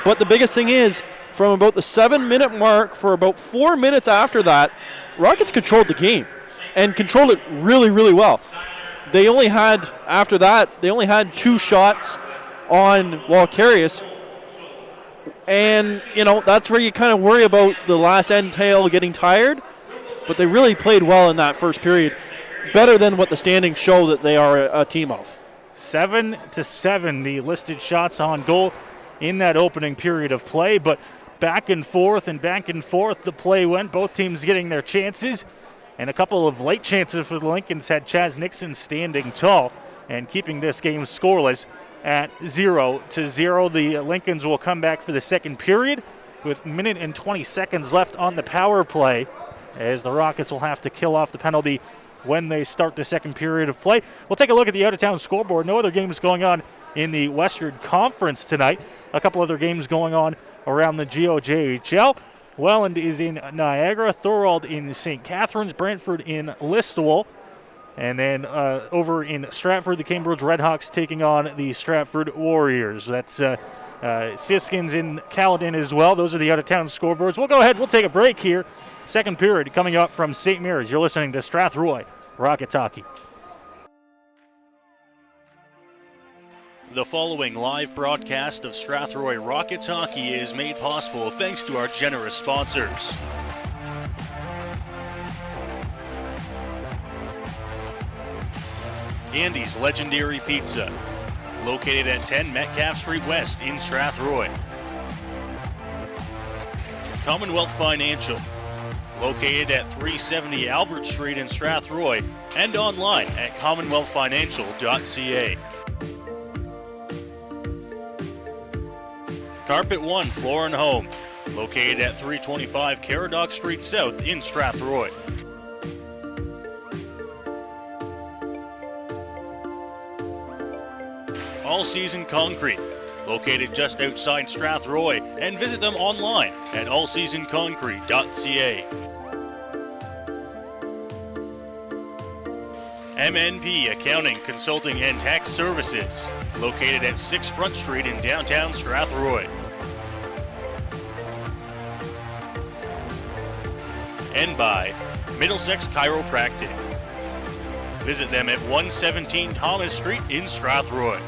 but the biggest thing is, from about the 7-minute mark for about 4 minutes after that, Rockets controlled the game and controlled it really, really well. They only had, after that, they only had 2 shots on Walkarius. And, that's where you kind of worry about the last end tail getting tired. But they really played well in that first period. Better than what the standings show that they are a team of. 7-7, the listed shots on goal in that opening period of play. But back and forth the play went. Both teams getting their chances. And a couple of late chances for the Lincolns had Chaz Nixon standing tall and keeping this game scoreless at 0-0. The Lincolns will come back for the second period with a minute and 20 seconds left on the power play, as the Rockets will have to kill off the penalty when they start the second period of play. We'll take a look at the out-of-town scoreboard. No other games going on in the Western Conference tonight. A couple other games going on around the GOJHL. Welland is in Niagara, Thorold in St. Catharines, Brantford in Listowel. And then over in Stratford, the Cambridge Redhawks taking on the Stratford Warriors. That's Siskins in Caledon as well. Those are the out-of-town scoreboards. We'll go ahead. We'll take a break here. Second period coming up from St. Mary's. You're listening to Strathroy Rockets Hockey. The following live broadcast of Strathroy Rockets Hockey is made possible thanks to our generous sponsors. Andy's Legendary Pizza, located at 10 Metcalf Street West in Strathroy. Commonwealth Financial, located at 370 Albert Street in Strathroy and online at commonwealthfinancial.ca. Carpet One Floor and Home, located at 325 Caradoc Street South in Strathroy. All Season Concrete, located just outside Strathroy, and visit them online at allseasonconcrete.ca. MNP Accounting, Consulting and Tax Services, located at 6 Front Street in downtown Strathroy. And by Middlesex Chiropractic. Visit them at 117 Thomas Street in Strathroy.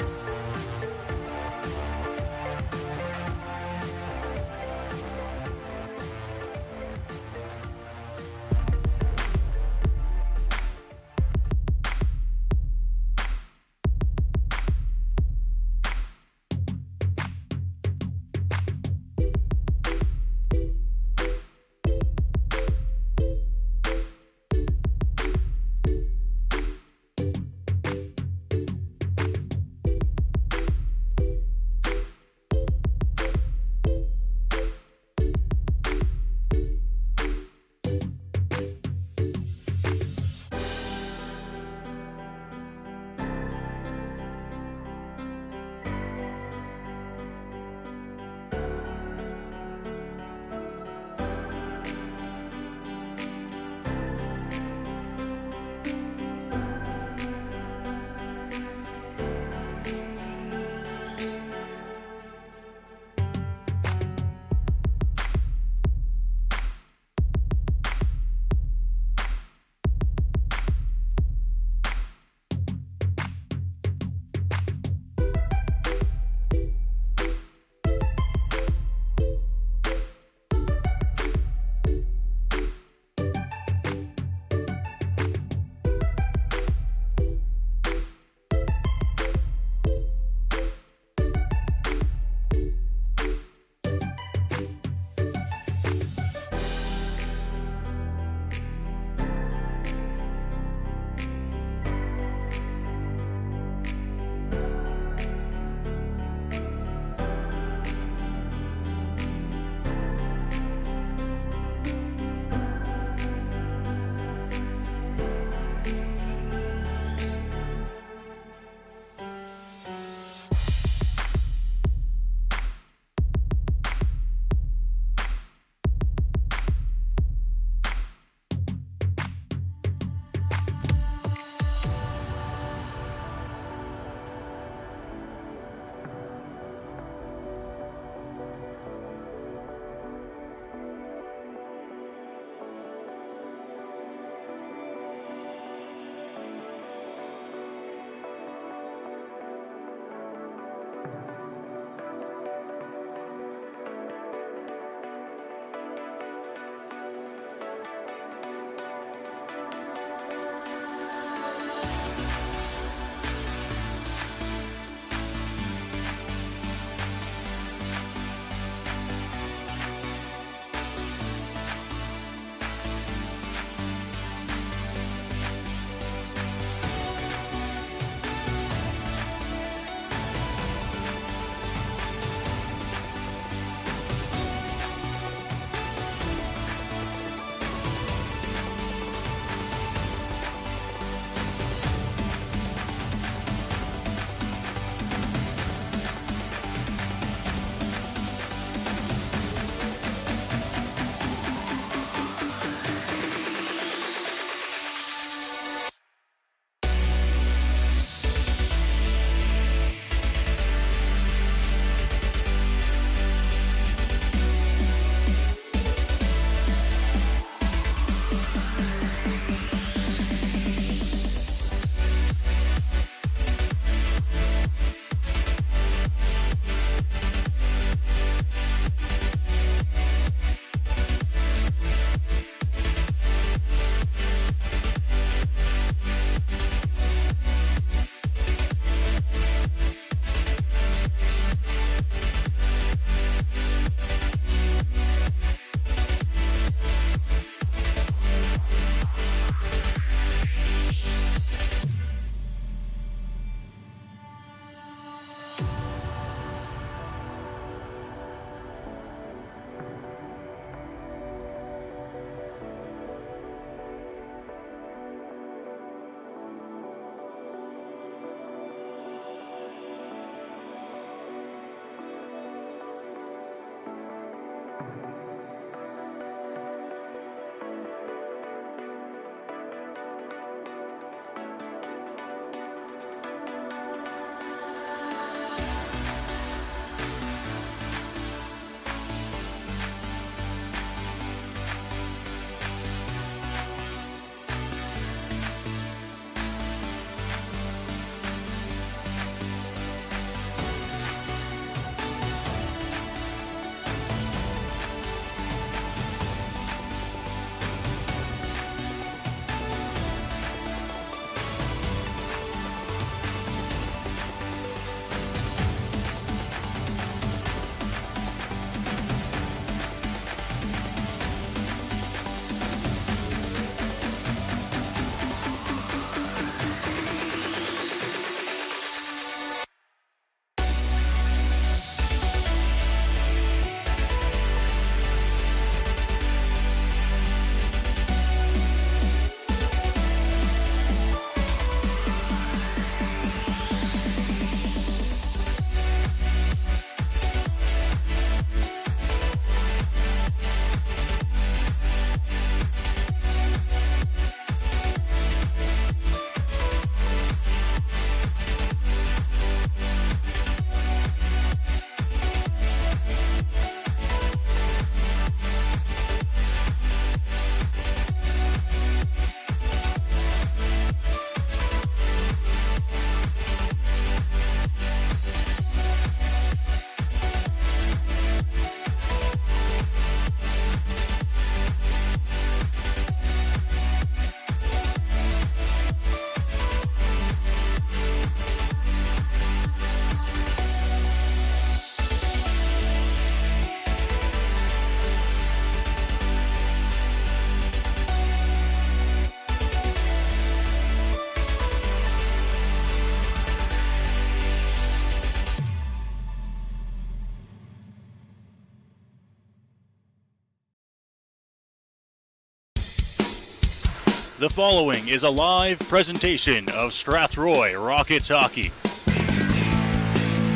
The following is a live presentation of Strathroy Rockets hockey.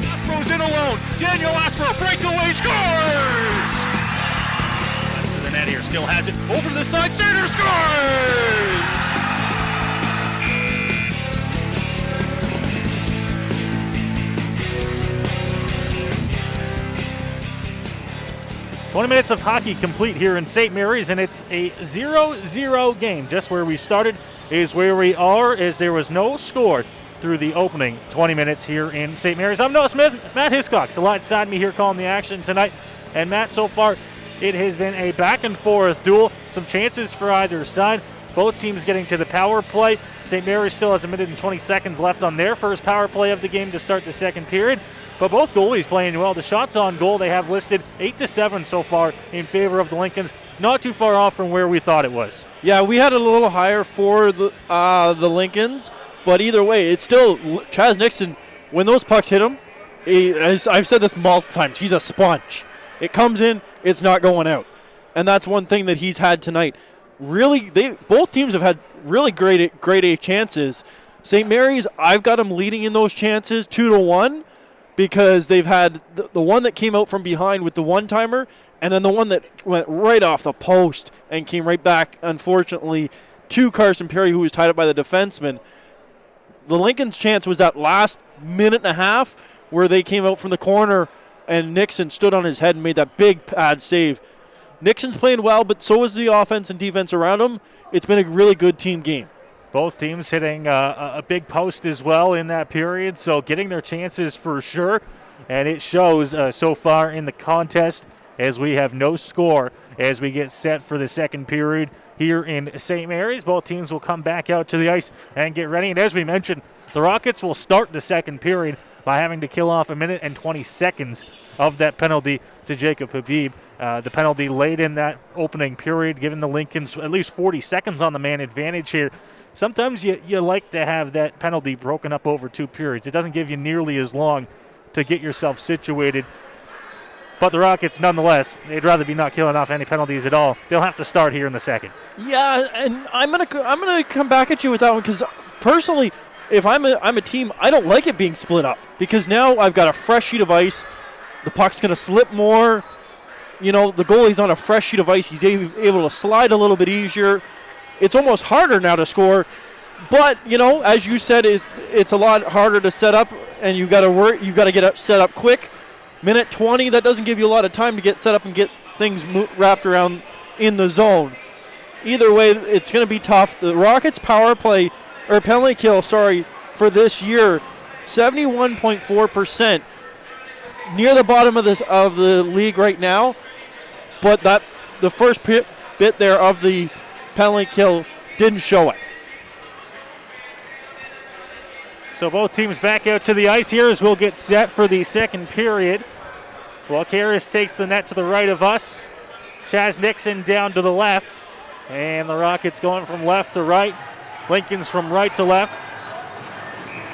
Aspro's in alone. Daniel Aspro, breakaway, scores! Left to the net here, still has it. Over to the side, center, scores! 20 minutes of hockey complete here in St. Mary's, and it's a 0-0 game. Just where we started is where we are, as there was no score through the opening 20 minutes here in St. Mary's. I'm Noah Smith. Matt Hiscock's alongside me here calling the action tonight. And Matt, so far it has been a back-and-forth duel. Some chances for either side. Both teams getting to the power play. St. Mary's still has a minute and 20 seconds left on their first power play of the game to start the second period. But both goalies playing well. The shots on goal they have listed 8-7 so far in favor of the Lincolns. Not too far off from where we thought it was. Yeah, we had it a little higher for the Lincolns, but either way, it's still Chaz Nixon. When those pucks hit him, as I've said this multiple times, he's a sponge. It comes in, it's not going out, and that's one thing that he's had tonight. Really, both teams have had really great A chances. St. Mary's, I've got them leading in those chances 2-1. Because they've had the one that came out from behind with the one-timer, and then the one that went right off the post and came right back, unfortunately, to Carson Perry, who was tied up by the defenseman. The Lincoln's chance was that last minute and a half where they came out from the corner and Nixon stood on his head and made that big pad save. Nixon's playing well, but so is the offense and defense around him. It's been a really good team game. Both teams hitting a big post as well in that period, so getting their chances for sure. And it shows so far in the contest, as we have no score as we get set for the second period here in St. Mary's. Both teams will come back out to the ice and get ready. And as we mentioned, the Rockets will start the second period by having to kill off a minute and 20 seconds of that penalty to Jacob Habib. The penalty late in that opening period, giving the Lincolns at least 40 seconds on the man advantage here. Sometimes you like to have that penalty broken up over two periods. It doesn't give you nearly as long to get yourself situated. But the Rockets, nonetheless, they'd rather be not killing off any penalties at all. They'll have to start here in the second. Yeah, and I'm gonna come back at you with that one because personally, if I'm a team, I don't like it being split up because now I've got a fresh sheet of ice. The puck's gonna slip more. You know, the goalie's on a fresh sheet of ice. He's able to slide a little bit easier. It's almost harder now to score, but you know, as you said, it's a lot harder to set up, and you've got to get set up quick. Minute 20, that doesn't give you a lot of time to get set up and get things wrapped around in the zone. Either way, it's going to be tough. The Rockets' power play or penalty kill, for this year, 71.4%, near the bottom of the league right now. But the first bit there of the penalty kill didn't show it. So both teams back out to the ice here as we'll get set for the second period. Well, Harris takes the net to the right of us. Chaz Nixon down to the left. And the Rockets going from left to right. Lincoln's from right to left.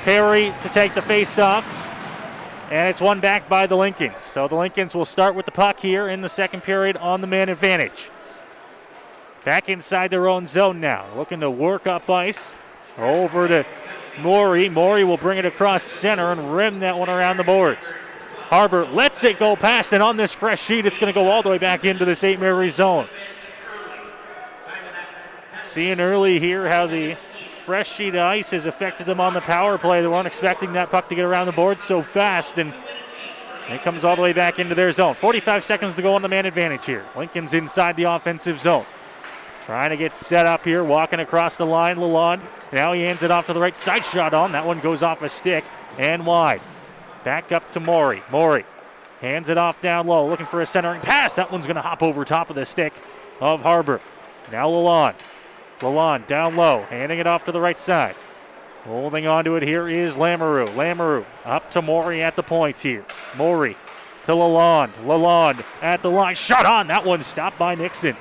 Perry to take the face-off. And it's won back by the Lincolns. So the Lincolns will start with the puck here in the second period on the man advantage. Back inside their own zone now. Looking to work up ice. Over to Morey. Morey will bring it across center and rim that one around the boards. Harbor lets it go past, and on this fresh sheet, it's going to go all the way back into the St. Mary's zone. Seeing early here how the fresh sheet of ice has affected them on the power play. They weren't expecting that puck to get around the board so fast, and it comes all the way back into their zone. 45 seconds to go on the man advantage here. Lincoln's inside the offensive zone. Trying to get set up here, walking across the line, Lalonde. Now he hands it off to the right side, shot on. That one goes off a stick and wide. Back up to Morey. Morey hands it off down low, looking for a centering pass. That one's going to hop over top of the stick of Harbor. Now Lalonde. Lalonde down low, handing it off to the right side. Holding on to it here is Lamoureux. Lamoureux up to Morey at the point here. Morey to Lalonde. Lalonde at the line, shot on. That one stopped by Nixon.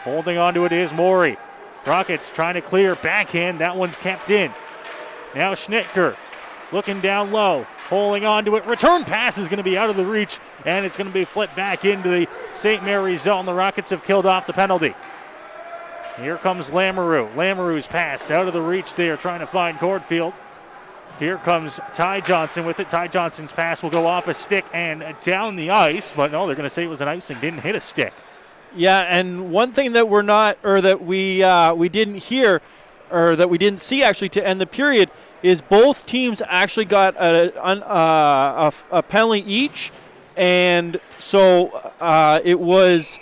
Holding on to it is Morey. Rockets trying to clear backhand. That one's kept in. Now Schnitker looking down low. Holding on to it. Return pass is going to be out of the reach, and it's going to be flipped back into the St. Mary's zone. The Rockets have killed off the penalty. Here comes Lamoureux. Lamoureux's pass out of the reach there, trying to find Cordfield. Here comes Ty Johnson with it. Ty Johnson's pass will go off a stick and down the ice, but no, they're going to say it was an icing. Didn't hit a stick. Yeah, and one thing that we didn't hear, or that we didn't see actually to end the period, is both teams actually got a penalty each, and so it was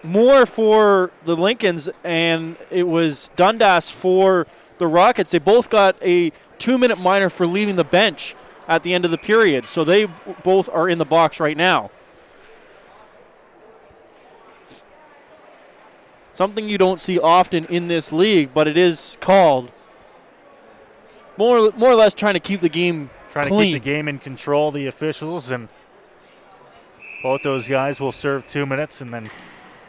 more for the Lincolns, and it was Dundas for the Rockets. They both got a 2-minute minor for leaving the bench at the end of the period, so they both are in the box right now. Something you don't see often in this league, but it is called. More or less trying to keep the game clean. Trying to keep the game in control, the officials, and both those guys will serve 2 minutes and then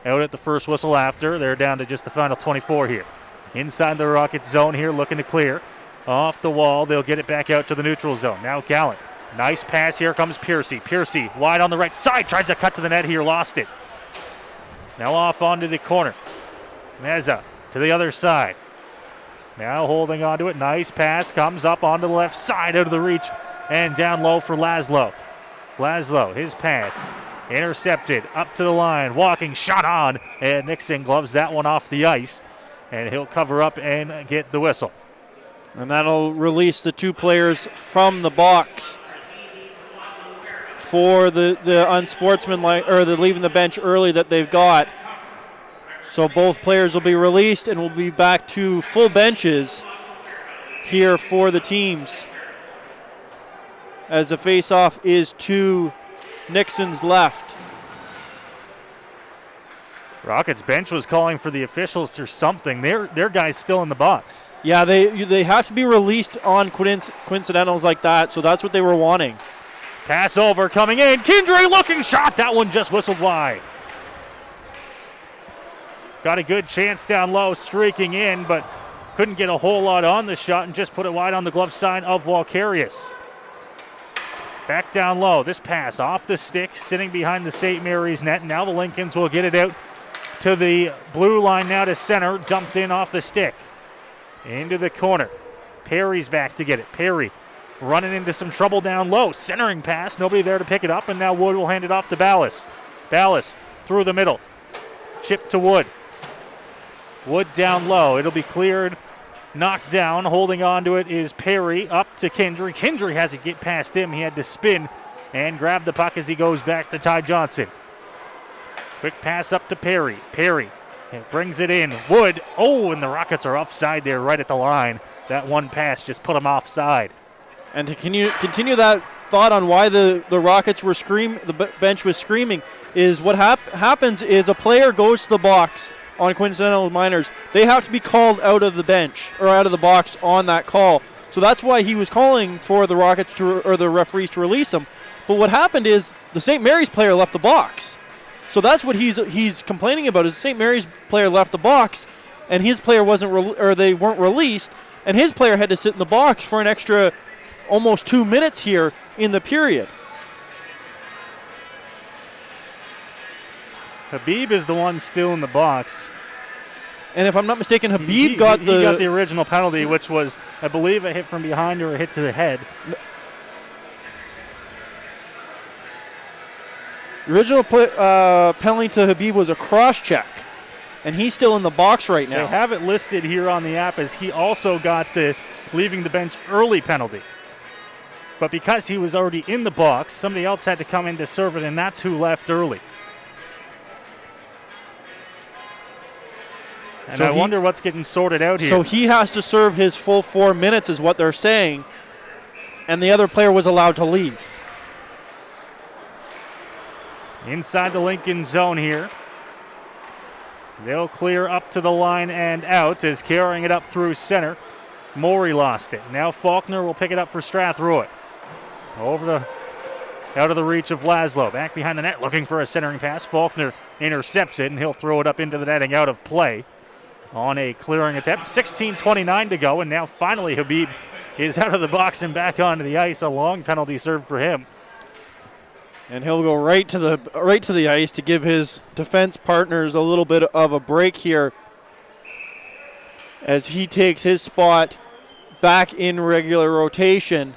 out at the first whistle after. They're down to just the final 24 here. Inside the Rocket zone here, looking to clear. Off the wall, they'll get it back out to the neutral zone. Now Gallant. Nice pass, here comes Piercy. Piercy wide on the right side, tries to cut to the net here, lost it. Now off onto the corner. Meza to the other side. Now holding on to it. Nice pass. Comes up onto the left side out of the reach. And down low for Laszlo. Laszlo, his pass. Intercepted. Up to the line. Walking. Shot on. And Nixon gloves that one off the ice. And he'll cover up and get the whistle. And that'll release the two players from the box for the unsportsmanlike, or the leaving the bench early that they've got. So both players will be released and we'll be back to full benches here for the teams, as the face-off is to Nixon's left. Rockets bench was calling for the officials or something. Their guy's still in the box. Yeah, they have to be released on coincidentals like that, so that's what they were wanting. Pass over, coming in. Kindry looking shot. That one just whistled wide. Got a good chance down low, streaking in, but couldn't get a whole lot on the shot and just put it wide on the glove side of Walkarius. Back down low. This pass off the stick, sitting behind the St. Mary's net. Now the Lincolns will get it out to the blue line now to center. Dumped in off the stick. Into the corner. Perry's back to get it. Perry running into some trouble down low. Centering pass. Nobody there to pick it up, and now Wood will hand it off to Ballas. Ballas through the middle. Chip to Wood. Wood down low. It'll be cleared. Knocked down. Holding on to it is Perry. Up to Kindry. Kindry has to get past him. He had to spin and grab the puck as he goes back to Ty Johnson. Quick pass up to Perry. Perry brings it in. Wood. Oh, and the Rockets are offside there right at the line. That one pass just put them offside. And to continue that thought on why the Rockets were the bench was screaming, is what happens is a player goes to the box on coincidental minors. They have to be called out of the bench or out of the box on that call. So that's why he was calling for the Rockets or the referees to release him. But what happened is the St. Mary's player left the box. So that's what he's complaining about, is the St. Mary's player left the box and his player they weren't released, and his player had to sit in the box for an extra almost 2 minutes here in the period. Habib is the one still in the box. And if I'm not mistaken, Habib he got the original penalty, which was, I believe, a hit from behind or a hit to the head. The original penalty to Habib was a cross-check, and he's still in the box right now. They have it listed here on the app as he also got the leaving the bench early penalty. But because he was already in the box, somebody else had to come in to serve it, and that's who left early. And so I wonder what's getting sorted out here. So he has to serve his full 4 minutes is what they're saying, and the other player was allowed to leave. Inside the Lincoln zone here. They'll clear up to the line and out as carrying it up through center. Morey lost it. Now Faulkner will pick it up for Strathroy. Out of the reach of Laszlo. Back behind the net looking for a centering pass. Faulkner intercepts it, and he'll throw it up into the netting out of play on a clearing attempt. 16:29 to go, and now finally Habib is out of the box and back onto the ice. A long penalty served for him. And he'll go right to the ice to give his defense partners a little bit of a break here. as he takes his spot back in regular rotation.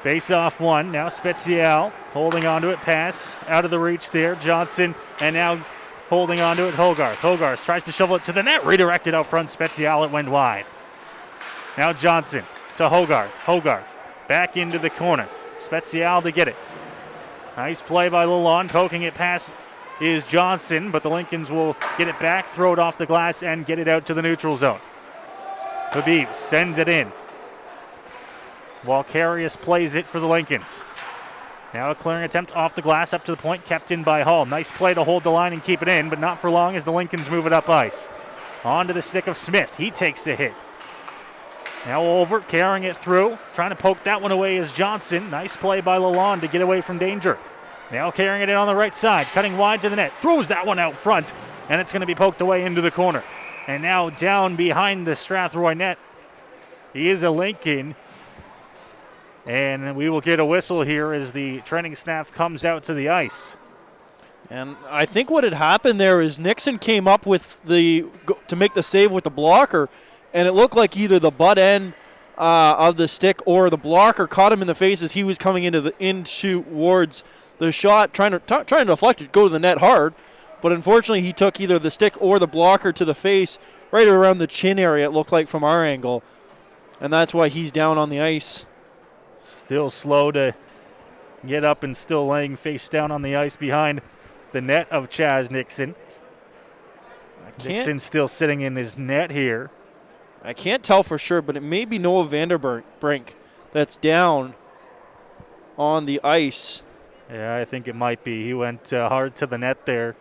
Face off one. Now Spezial holding onto it. Pass out of the reach there. Johnson, and now holding onto it. Hogarth. Hogarth tries to shovel it to the net. Redirected out front. Spezial, it went wide. Now Johnson to Hogarth. Hogarth back into the corner. Spezial to get it. Nice play by Lalonde. Poking it past is Johnson, but the Lincolns will get it back, throw it off the glass, and get it out to the neutral zone. Habib sends it in. Walkarius plays it for the Lincolns. Now a clearing attempt off the glass up to the point, kept in by Hall. Nice play to hold the line and keep it in, but not for long as the Lincolns move it up ice. On to the stick of Smith. He takes the hit. Now over, carrying it through. Trying to poke that one away is Johnson. Nice play by Lalonde to get away from danger. Now carrying it in on the right side, cutting wide to the net. Throws that one out front, and it's going to be poked away into the corner. And now down behind the Strathroy net, he is a Lincoln. And we will get a whistle here as the training staff comes out to the ice. And I think what had happened there is Nixon came up with to make the save with the blocker, and it looked like either the butt end of the stick or the blocker caught him in the face as he was coming into towards the shot, trying to deflect it, go to the net hard. But unfortunately, he took either the stick or the blocker to the face, right around the chin area, it looked like from our angle. And that's why he's down on the ice. Still slow to get up and still laying face down on the ice behind the net of Chaz Nixon. Nixon still sitting in his net here. I can't tell for sure, but it may be Noah Vanderbrink that's down on the ice. Yeah, I think it might be. He went hard to the net there.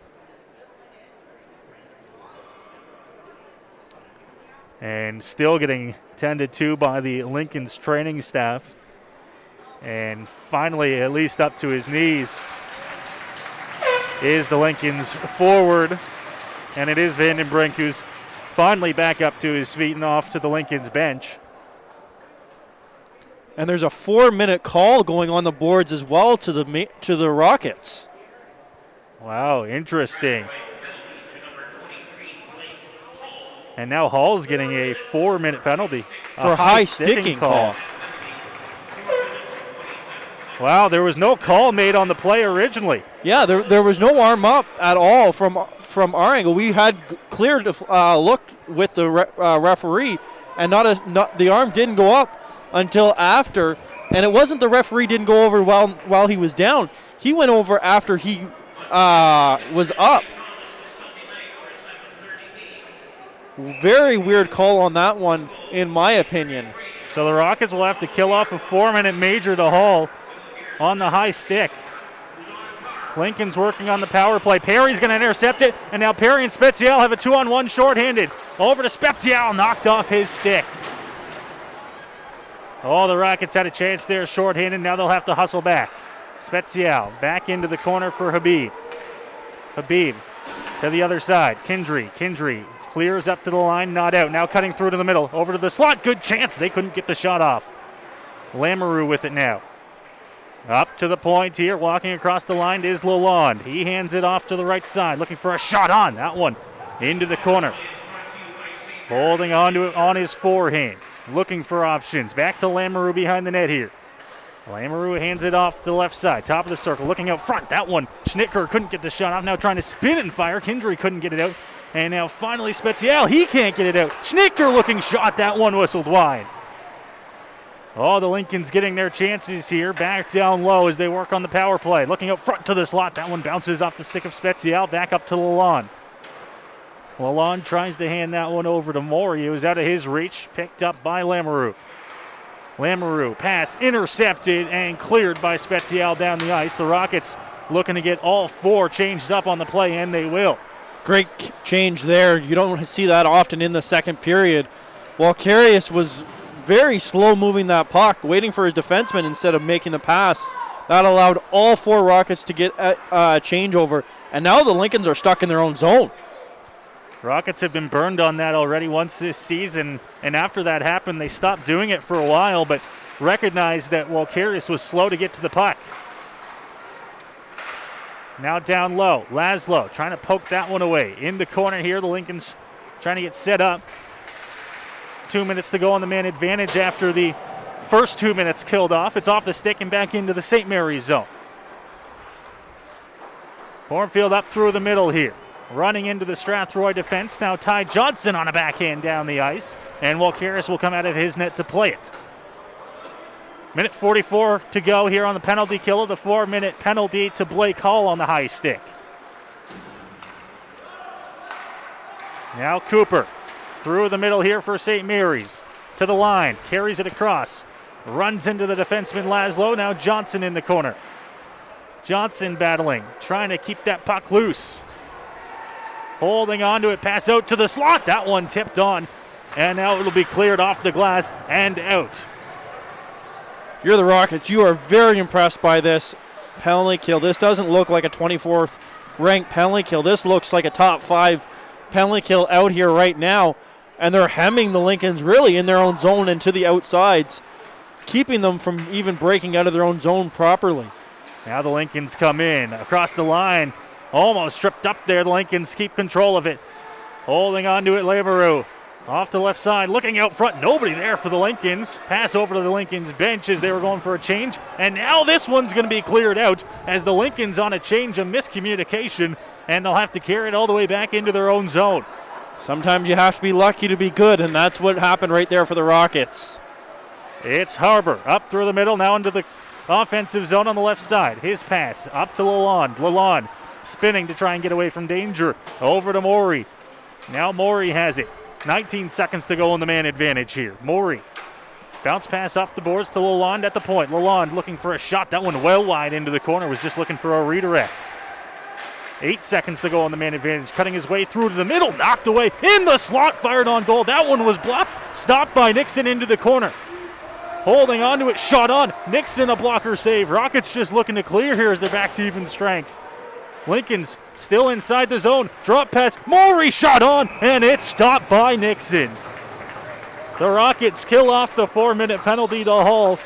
And still getting tended to by the Lincoln's training staff. And finally, at least up to his knees, is the Lincoln's forward. And it is Vandenbrink who's finally back up to his feet and off to the Lincoln's bench. And there's a 4-minute call going on the boards as well to the Rockets. Wow, interesting. And now Hall's getting a 4-minute penalty for a high sticking call. Wow, there was no call made on the play originally. Yeah, there was no arm up at all from our angle. We had cleared looked with the referee, and the arm didn't go up until after. And it wasn't the referee didn't go over while he was down. He went over after he was up. Very weird call on that one, in my opinion. So the Rockets will have to kill off a 4-minute major to Hall on the high stick. Lincoln's working on the power play. Perry's going to intercept it, and now Perry and Spezial have a 2-on-1 shorthanded. Over to Spezial, knocked off his stick. Oh, the Rockets had a chance there, shorthanded. Now they'll have to hustle back. Spezial back into the corner for Habib. Habib to the other side. Kindry clears up to the line, not out. Now cutting through to the middle, over to the slot. Good chance. They couldn't get the shot off. Lamoureux with it now. Up to the point here, walking across the line is Lalonde. He hands it off to the right side, looking for a shot on that one. Into the corner. Holding on to it on his forehand. Looking for options. Back to Lamoureux behind the net here. Lamoureux hands it off to the left side. Top of the circle, looking out front. That one, Schnittker couldn't get the shot off. Now trying to spin and fire. Kindry couldn't get it out. And now finally Spezial, he can't get it out. Schnittker looking shot. That one whistled wide. Oh, the Lincolns getting their chances here. Back down low as they work on the power play. Looking out front to the slot. That one bounces off the stick of Spezial. Back up to Lalonde. Lalonde tries to hand that one over to Maury. It was out of his reach. Picked up by Lamoureux. Lamoureux pass intercepted and cleared by Spezial down the ice. The Rockets looking to get all four changed up on the play, and they will. Great change there. You don't see that often in the second period. Walkarius was very slow moving that puck, waiting for his defenseman instead of making the pass. That allowed all four Rockets to get a changeover, and now the Lincolns are stuck in their own zone. Rockets have been burned on that already once this season, and after that happened, they stopped doing it for a while, but recognized that Walkarius was slow to get to the puck. Now down low, Laszlo trying to poke that one away. In the corner here, the Lincolns trying to get set up. 2 minutes to go on the man advantage after the first 2 minutes killed off. It's off the stick and back into the St. Mary's zone. Cornfield up through the middle here. Running into the Strathroy defense. Now Ty Johnson on a backhand down the ice. And Walkeris will come out of his net to play it. Minute 44 to go here on the penalty killer. The 4-minute penalty to Blake Hall on the high stick. Now Cooper through the middle here for St. Mary's. To the line. Carries it across. Runs into the defenseman Laszlo. Now Johnson in the corner. Johnson battling. Trying to keep that puck loose. Holding on to it. Pass out to the slot. That one tipped on. And now it'll be cleared off the glass and out. If you're the Rockets, you are very impressed by this penalty kill. This doesn't look like a 24th ranked penalty kill. This looks like a top 5 penalty kill out here right now. And they're hemming the Lincolns really in their own zone and to the outsides, keeping them from even breaking out of their own zone properly. Now the Lincolns come in across the line. Almost tripped up there. The Lincolns keep control of it. Holding on to it, Lebereau. Off the left side, looking out front. Nobody there for the Lincolns. Pass over to the Lincolns bench as they were going for a change. And now this one's going to be cleared out as the Lincolns on a change of miscommunication. And they'll have to carry it all the way back into their own zone. Sometimes you have to be lucky to be good, and that's what happened right there for the Rockets. It's Harbour up through the middle, now into the offensive zone on the left side. His pass up to Lalonde. Lalonde spinning to try and get away from danger. Over to Morey. Now Morey has it. 19 seconds to go on the man advantage here. Morey. Bounce pass off the boards to Lalonde at the point. Lalonde looking for a shot. That one well wide into the corner. Was just looking for a redirect. 8 seconds to go on the man advantage. Cutting his way through to the middle. Knocked away in the slot. Fired on goal. That one was blocked. Stopped by Nixon into the corner. Holding on to it. Shot on. Nixon a blocker save. Rockets just looking to clear here as they're back to even strength. Lincoln's still inside the zone. Drop pass. Morey shot on. And it's stopped by Nixon. The Rockets kill off the 4-minute penalty to Hull.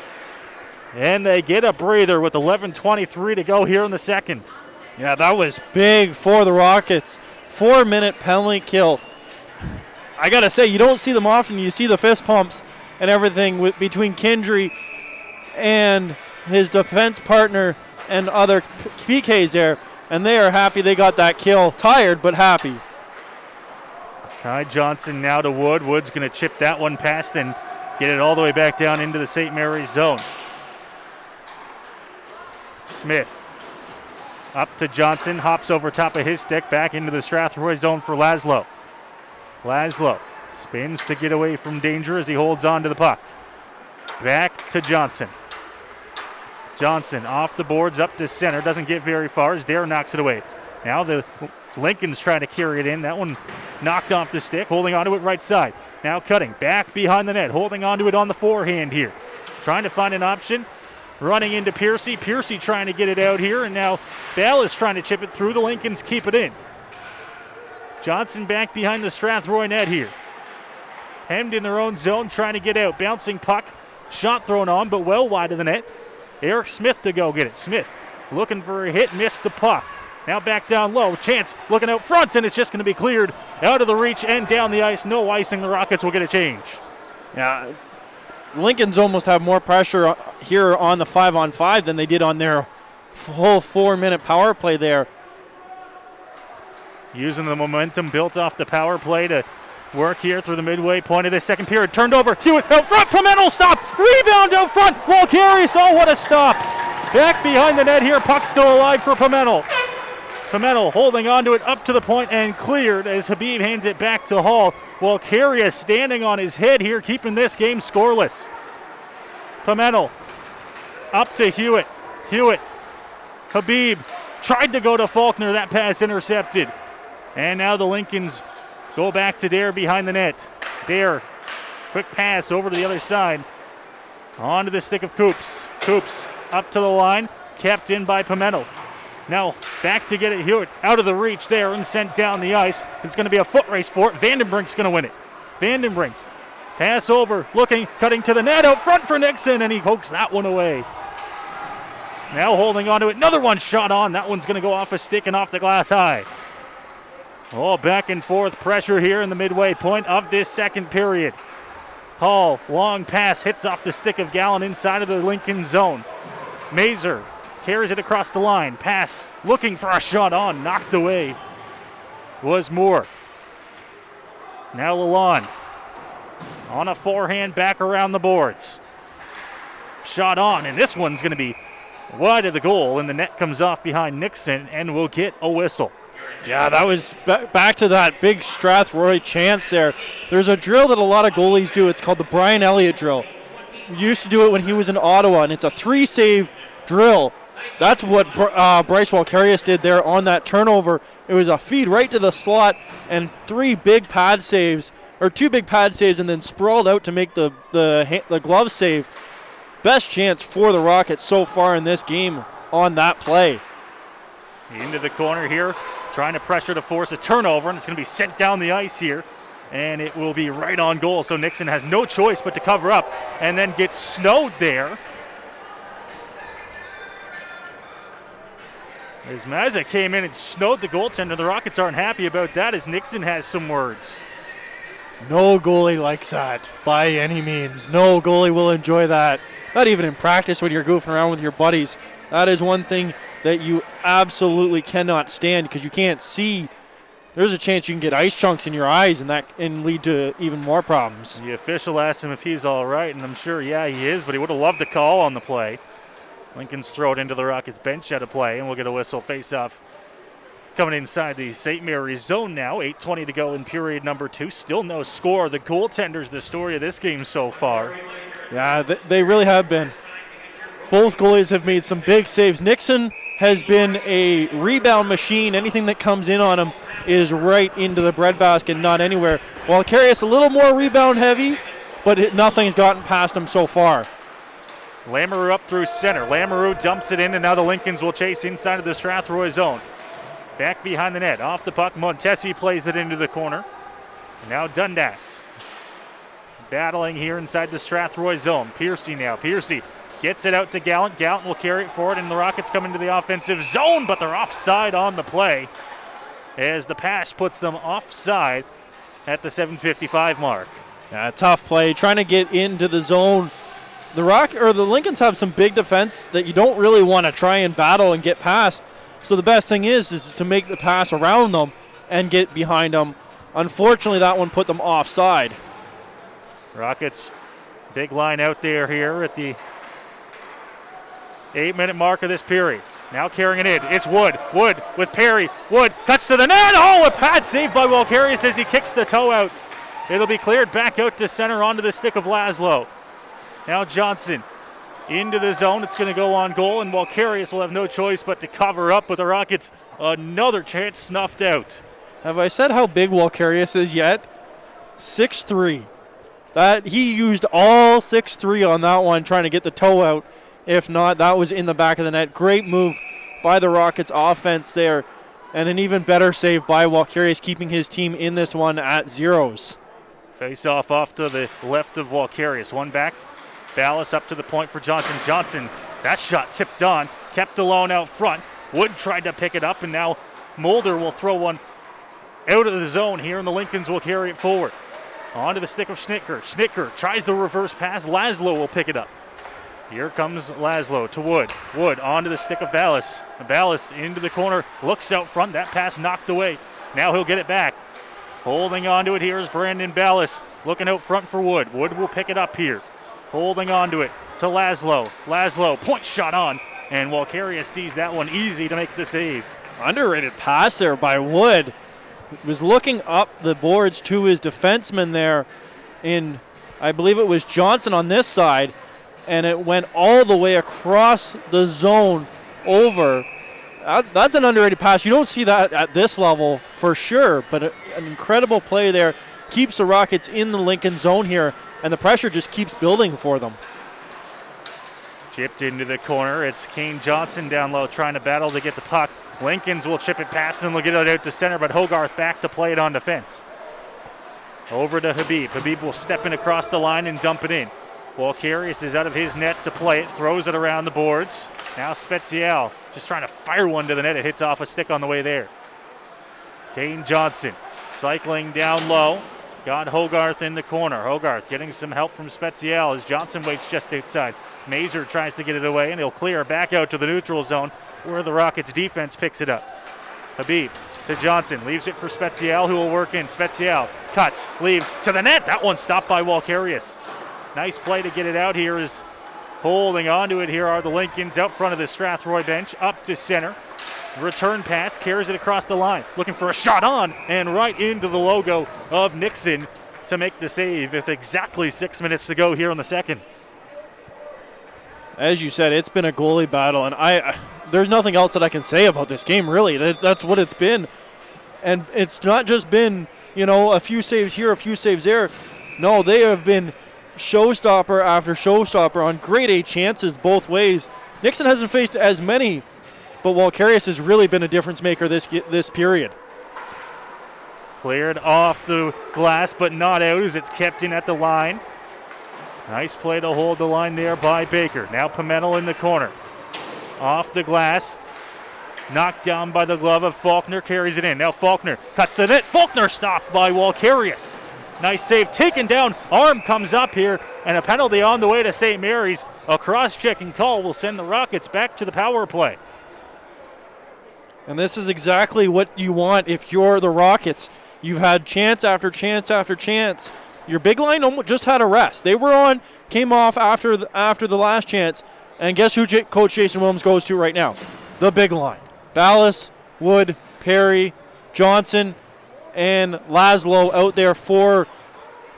And they get a breather with 11:23 to go here in the second. Yeah, that was big for the Rockets. 4-minute penalty kill. I got to say, you don't see them often. You see the fist pumps and everything between Kendry and his defense partner and other PKs there. And they are happy they got that kill. Tired, but happy. Ty Johnson now to Wood. Wood's going to chip that one past and get it all the way back down into the St. Mary's zone. Smith up to Johnson. Hops over top of his stick. Back into the Strathroy zone for Laszlo. Laszlo spins to get away from danger as he holds on to the puck. Back to Johnson. Johnson off the boards up to center. Doesn't get very far as Dare knocks it away. Now the Lincolns trying to carry it in. That one knocked off the stick. Holding on to it right side. Now cutting back behind the net. Holding on to it on the forehand here. Trying to find an option. Running into Piercy. Piercy trying to get it out here. And now Bell is trying to chip it through. The Lincolns keep it in. Johnson back behind the Strathroy net here. Hemmed in their own zone. Trying to get out. Bouncing puck. Shot thrown on, but well wide of the net. Eric Smith to go get it. Smith looking for a hit. Missed the puck. Now back down low. Chance looking out front, and it's just going to be cleared out of the reach and down the ice. No icing. The Rockets will get a change. Yeah, Lincoln's almost have more pressure here on the 5-on-5 than they did on their full 4-minute power play there. Using the momentum built off the power play to work here through the midway point of the second period. Turned over. Hewitt out front. Pimentel stop. Rebound out front. Walkeris. Oh, what a stop. Back behind the net here. Puck still alive for Pimentel. Pimentel holding on to it up to the point and cleared as Habib hands it back to Hall. Walkeris standing on his head here, keeping this game scoreless. Pimentel up to Hewitt. Hewitt. Habib tried to go to Faulkner. That pass intercepted. And now the Lincolns go back to Dare behind the net. Dare, quick pass over to the other side. Onto the stick of Coops. Coops up to the line, kept in by Pimentel. Now back to get it Hewitt out of the reach there and sent down the ice. It's going to be a foot race for it. Vandenbrink's going to win it. Vandenbrink, pass over, looking, cutting to the net out front for Nixon, and he pokes that one away. Now holding on to it. Another one shot on. That one's going to go off a stick and off the glass high. Oh, back and forth pressure here in the midway point of this second period. Hall, long pass, hits off the stick of Gallen inside of the Lincoln zone. Mazer carries it across the line. Pass, looking for a shot on, knocked away. Was Moore. Now Lalonde on a forehand back around the boards. Shot on, and this one's going to be wide of the goal, and the net comes off behind Nixon and will get a whistle. Yeah, that was back to that big Strathroy chance there. There's a drill that a lot of goalies do. It's called the Brian Elliott drill. We used to do it when he was in Ottawa, and it's a 3-save drill. That's what Bryce Walkarius did there on that turnover. It was a feed right to the slot and 2 big pad saves, and then sprawled out to make the glove save. Best chance for the Rockets so far in this game on that play. Into the corner here, trying to pressure to force a turnover, and it's going to be sent down the ice here, and it will be right on goal. So Nixon has no choice but to cover up and then get snowed there. As Mazza came in and snowed the goaltender, the Rockets aren't happy about that as Nixon has some words. No goalie likes that by any means. No goalie will enjoy that. Not even in practice when you're goofing around with your buddies. That is one thing that you absolutely cannot stand because you can't see. There's a chance you can get ice chunks in your eyes, and that can lead to even more problems. The official asked him if he's all right, and I'm sure, yeah, he is, but he would have loved a call on the play. Lincoln's throw it into the Rockets bench at a play, and we'll get a whistle face-off coming inside the St. Mary's zone now. 8:20 to go in period number 2. Still no score. The goaltender's the story of this game so far. Yeah, they really have been. Both goalies have made some big saves. Nixon has been a rebound machine. Anything that comes in on him is right into the breadbasket, not anywhere. While Carius a little more rebound heavy, but nothing's gotten past him so far. Lamoureux up through center. Lamoureux dumps it in, and now the Lincolns will chase inside of the Strathroy zone. Back behind the net. Off the puck, Montesi plays it into the corner. Now Dundas battling here inside the Strathroy zone. Piercy now. Piercy gets it out to Gallant. Gallant will carry it forward, and the Rockets come into the offensive zone, but they're offside on the play as the pass puts them offside at the 7:55 mark. Yeah, tough play. Trying to get into the zone. The Lincolns have some big defense that you don't really want to try and battle and get past. So the best thing is to make the pass around them and get behind them. Unfortunately, that one put them offside. Rockets, big line out there here at the 8-minute mark of this period. Now carrying it in. It's Wood. Wood with Perry. Wood cuts to the net. Oh, a pad save by Walkarius as he kicks the toe out. It'll be cleared back out to center onto the stick of Laszlo. Now Johnson into the zone. It's going to go on goal, and Walkarius will have no choice but to cover up with the Rockets. Another chance snuffed out. Have I said how big Walkarius is yet? 6'3". That he used all 6'3" on that one, trying to get the toe out. If not, that was in the back of the net. Great move by the Rockets offense there, and an even better save by Walkarius, keeping his team in this one at zeros. Face off to the left of Walkarius. One back. Ballas up to the point for Johnson. Johnson, that shot tipped on, kept alone out front. Wood tried to pick it up, and now Mulder will throw one out of the zone here, and the Lincolns will carry it forward. Onto the stick of Schnittker. Schnittker tries the reverse pass. Laszlo will pick it up. Here comes Laszlo to Wood. Wood onto the stick of Ballas. Ballas into the corner, looks out front. That pass knocked away. Now he'll get it back. Holding on to it here is Brandon Ballas, looking out front for Wood. Wood will pick it up here. Holding on to it to Laszlo. Laszlo, point shot on, and Walkarius sees that one easy to make the save. Underrated pass there by Wood. Was looking up the boards to his defenseman there in, I believe it was Johnson on this side, and it went all the way across the zone over. That's an underrated pass. You don't see that at this level for sure, but an incredible play there. Keeps the Rockets in the Lincoln zone here, and the pressure just keeps building for them. Chipped into the corner. It's Kane Johnson down low trying to battle to get the puck. Lincolns will chip it past and they'll get it out to center, but Hogarth back to play it on defense. Over to Habib. Habib will step in across the line and dump it in. Walkarius is out of his net to play it, throws it around the boards. Now Spezial just trying to fire one to the net. It hits off a stick on the way there. Kane Johnson cycling down low. Got Hogarth in the corner. Hogarth getting some help from Spezial as Johnson waits just outside. Mazer tries to get it away, and he'll clear back out to the neutral zone where the Rockets defense picks it up. Habib to Johnson, leaves it for Spezial, who will work in. Spezial cuts, leaves to the net. That one stopped by Walkarius. Nice play to get it out here. Is holding on to it here are the Lincolns out front of the Strathroy bench, up to center. Return pass, carries it across the line, looking for a shot on, and right into the logo of Nixon to make the save with exactly 6 minutes to go here in the second. As you said, it's been a goalie battle, and there's nothing else that I can say about this game, really. That's what it's been. And it's not just been, a few saves here, a few saves there. No, they have been showstopper after showstopper on grade A chances both ways. Nixon hasn't faced as many, but Walkarius has really been a difference maker this period. Cleared off the glass, but not out as it's kept in at the line. Nice play to hold the line there by Baker. Now Pimentel in the corner. Off the glass. Knocked down by the glove of Faulkner. Carries it in. Now Faulkner cuts the net. Faulkner stopped by Walkarius. Nice save. Taken down. Arm comes up here. And a penalty on the way to St. Mary's. A cross-checking call will send the Rockets back to the power play. And this is exactly what you want if you're the Rockets. You've had chance after chance after chance. Your big line just had a rest. They came off after the last chance. And guess who Coach Jason Williams goes to right now? The big line. Ballas, Wood, Perry, Johnson, and Laszlo out there for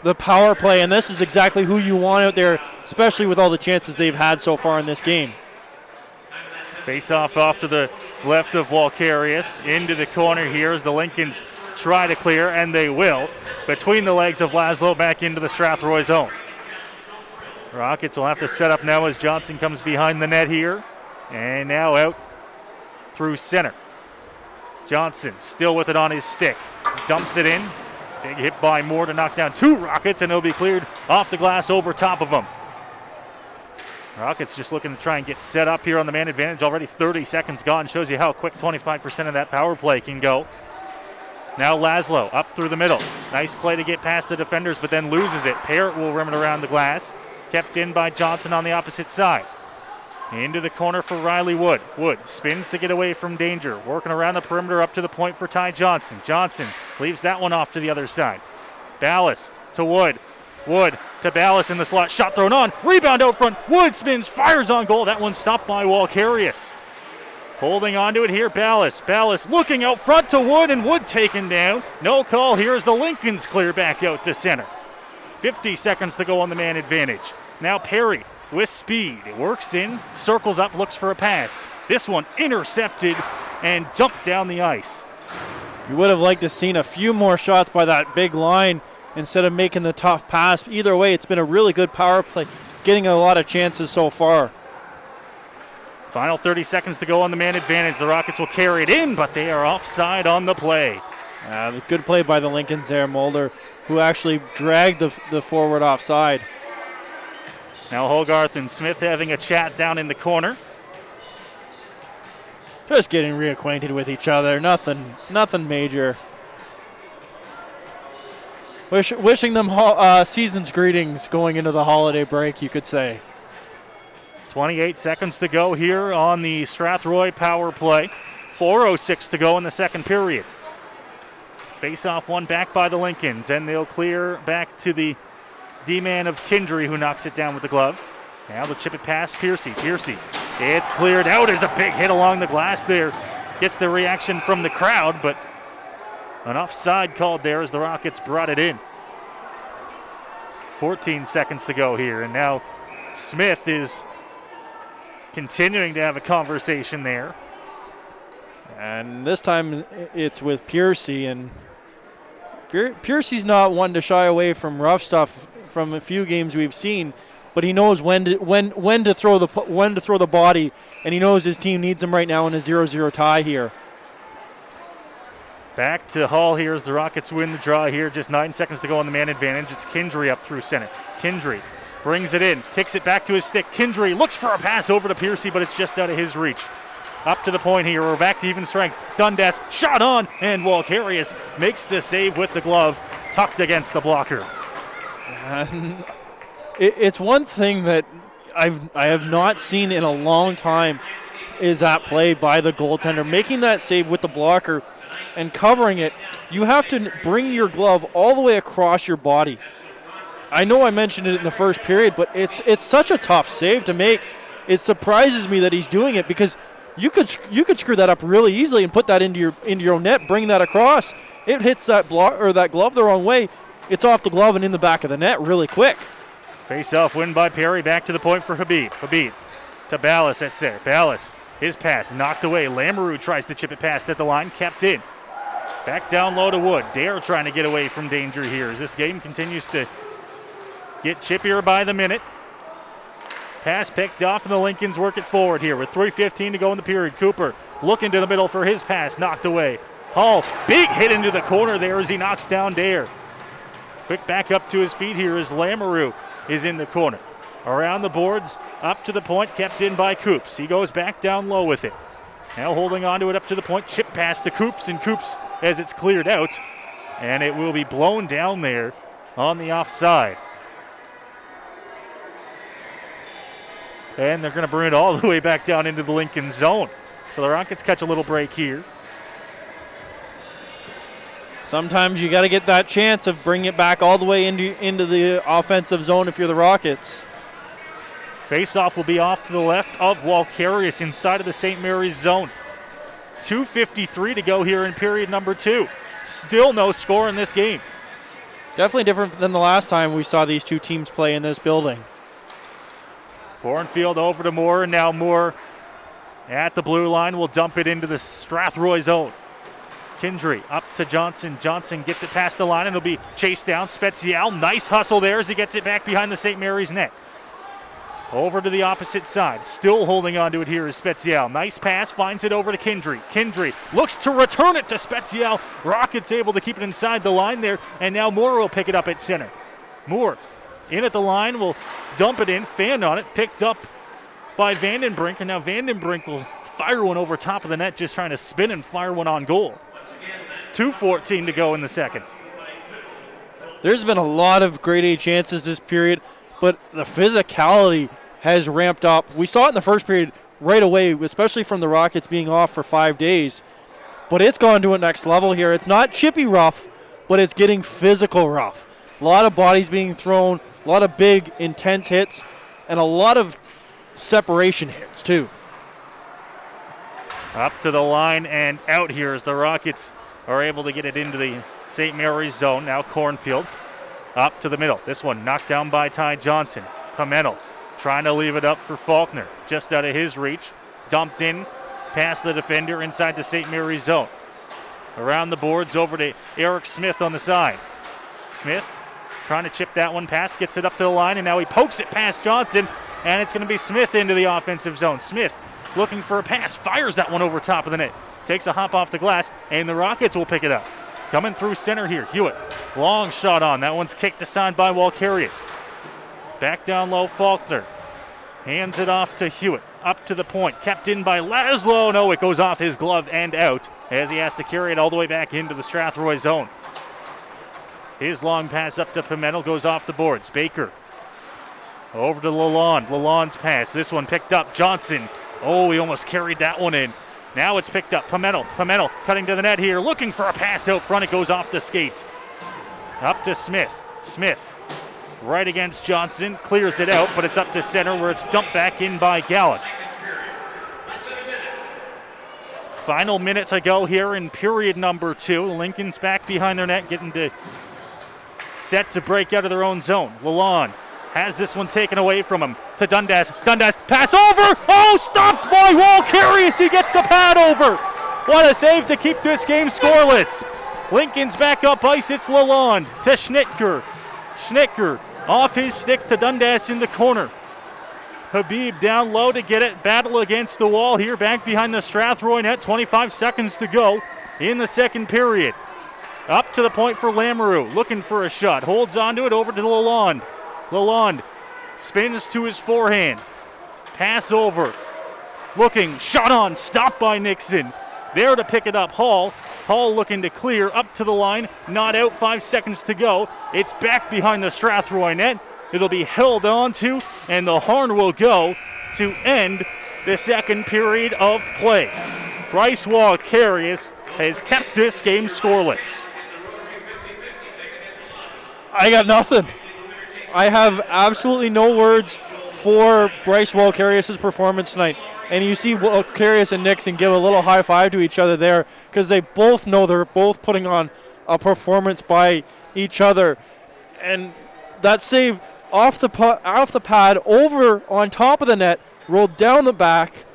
the power play. And this is exactly who you want out there, especially with all the chances they've had so far in this game. Face off to the left of Walkarius. Into the corner here as the Lincolns try to clear, and they will. Between the legs of Laszlo, back into the Strathroy zone. Rockets will have to set up now as Johnson comes behind the net here. And now out through center. Johnson still with it on his stick. Dumps it in. Big hit by Moore to knock down two Rockets, and it'll be cleared off the glass over top of them. Rockets just looking to try and get set up here on the man advantage. Already 30 seconds gone. Shows you how quick 25% of that power play can go. Now Laszlo up through the middle. Nice play to get past the defenders, but then loses it. Parrott will rim it around the glass. Kept in by Johnson on the opposite side. Into the corner for Riley Wood. Wood spins to get away from danger. Working around the perimeter up to the point for Ty Johnson. Johnson leaves that one off to the other side. Ballas to Wood. Wood to Ballas in the slot. Shot thrown on. Rebound out front. Wood spins, fires on goal. That one stopped by Walkarius. Holding on to it here, Ballas. Ballas looking out front to Wood, and Wood taken down. No call here as the Lincolns clear back out to center. 50 seconds to go on the man advantage. Now Perry with speed. It works in, circles up, looks for a pass. This one intercepted and jumped down the ice. You would have liked to seen a few more shots by that big line instead of making the tough pass. Either way, it's been a really good power play, getting a lot of chances so far. Final 30 seconds to go on the man advantage. The Rockets will carry it in, but they are offside on the play. Good play by the Lincolns there, Mulder, who actually dragged the forward offside. Now Hogarth and Smith having a chat down in the corner. Just getting reacquainted with each other. Nothing major. Wishing them season's greetings going into the holiday break, you could say. 28 seconds to go here on the Strathroy power play. 4:06 to go in the second period. Face-off one back by the Lincolns, and they'll clear back to the D-man of Kindry, who knocks it down with the glove. Now they'll chip it past Piercy. Piercy, it's cleared out. There's a big hit along the glass there. Gets the reaction from the crowd, but an offside called there as the Rockets brought it in. 14 seconds to go here, and now Smith is continuing to have a conversation there. And this time it's with Piercy, and Piercy's not one to shy away from rough stuff from a few games we've seen, but he knows when to throw the body, and he knows his team needs him right now in a 0-0 tie here. Back to Hall here as the Rockets win the draw here. Just 9 seconds to go on the man advantage. It's Kindry up through center. Kindry brings it in, kicks it back to his stick. Kindry looks for a pass over to Piercy, but it's just out of his reach. Up to the point here. We're back to even strength. Dundas shot on, and Walkarius makes the save with the glove, tucked against the blocker. It's one thing that I have not seen in a long time is that play by the goaltender. Making that save with the blocker and covering it, you have to bring your glove all the way across your body. I know I mentioned it in the first period, but it's such a tough save to make. It surprises me that he's doing it because you could screw that up really easily and put that into your own net, bring that across. It hits that that glove the wrong way. It's off the glove and in the back of the net really quick. Face-off win by Perry. Back to the point for Habib. Habib to Ballas at center. Ballas, his pass knocked away. Lamoureux tries to chip it past at the line. Kept in. Back down low to Wood. Dare trying to get away from danger here as this game continues to get chippier by the minute. Pass picked off, and the Lincolns work it forward here with 3:15 to go in the period. Cooper looking to the middle for his pass. Knocked away. Hall, big hit into the corner there as he knocks down Dare. Quick back up to his feet here as Lamoureux is in the corner. Around the boards, up to the point, kept in by Coops. He goes back down low with it. Now holding on to it up to the point, chip pass to Coops, and Coops as it's cleared out. And it will be blown down there on the offside. And they're going to bring it all the way back down into the Lincoln zone. So the Rockets catch a little break here. Sometimes you got to get that chance of bringing it back all the way into the offensive zone if you're the Rockets. Face-off will be off to the left of Walkarius inside of the St. Mary's zone. 2:53 to go here in period number 2. Still no score in this game. Definitely different than the last time we saw these two teams play in this building. Cornfield over to Moore, and now Moore at the blue line will dump it into the Strathroy zone. Kindry up to Johnson. Johnson gets it past the line, and it'll be chased down. Spezial, nice hustle there as he gets it back behind the St. Mary's net. Over to the opposite side. Still holding on to it here is Spezial. Nice pass, finds it over to Kindry. Kindry looks to return it to Spezial. Rockets able to keep it inside the line there, and now Moore will pick it up at center. Moore in at the line, will dump it in, fan on it, picked up by Vandenbrink, and now Vandenbrink will fire one over top of the net, just trying to spin and fire one on goal. 2:14 to go in the second. There's been a lot of grade A chances this period, but the physicality has ramped up. We saw it in the first period right away, especially from the Rockets being off for 5 days. But it's gone to a next level here. It's not chippy rough, but it's getting physical rough. A lot of bodies being thrown, a lot of big, intense hits, and a lot of separation hits, too. Up to the line and out here as the Rockets are able to get it into the St. Mary's zone. Now Cornfield up to the middle. This one knocked down by Ty Johnson. Pimentel trying to leave it up for Faulkner. Just out of his reach. Dumped in past the defender inside the St. Mary's zone. Around the boards over to Eric Smith on the side. Smith trying to chip that one past, gets it up to the line, and now he pokes it past Johnson, and it's going to be Smith into the offensive zone. Smith looking for a pass, fires that one over top of the net. Takes a hop off the glass, and the Rockets will pick it up. Coming through center here, Hewitt. Long shot on. That one's kicked aside by Walkarius. Back down low, Faulkner. Hands it off to Hewitt. Up to the point. Kept in by Laszlo. No, it goes off his glove and out as he has to carry it all the way back into the Strathroy zone. His long pass up to Pimentel goes off the boards. Baker over to Lalonde. Lalonde's pass. This one picked up. Johnson. Oh, he almost carried that one in. Now it's picked up. Pimentel cutting to the net here. Looking for a pass out front. It goes off the skate. Up to Smith. Smith right against Johnson. Clears it out, but it's up to center where it's dumped back in by Gallant. Final minute to go here in period number 2. Lincoln's back behind their net, getting to set to break out of their own zone. Lalonde has this one taken away from him to Dundas. Dundas, pass over! Oh, stopped by Walkarius. He gets the pad over. What a save to keep this game scoreless. Lincoln's back up ice. It's Lalonde to Schnitker. Schnitker off his stick to Dundas in the corner. Habib down low to get it. Battle against the wall here. Back behind the Strathroy net. 25 seconds to go in the second period. Up to the point for Lamoureux. Looking for a shot. Holds onto it over to Lalonde. Lalonde spins to his forehand. Pass over looking, shot on, stopped by Nixon. There to pick it up, Hall. Hall looking to clear up to the line, not out, 5 seconds to go. It's back behind the Strathroy net. It'll be held on to, and the horn will go to end the second period of play. Bryce Walkarius has kept this game scoreless. I got nothing. I have absolutely no words for Bryce Walkarius' performance tonight. And you see Walkarius and Nixon give a little high five to each other there because they both know they're both putting on a performance by each other. And that save off the pad, over on top of the net, rolled down the back.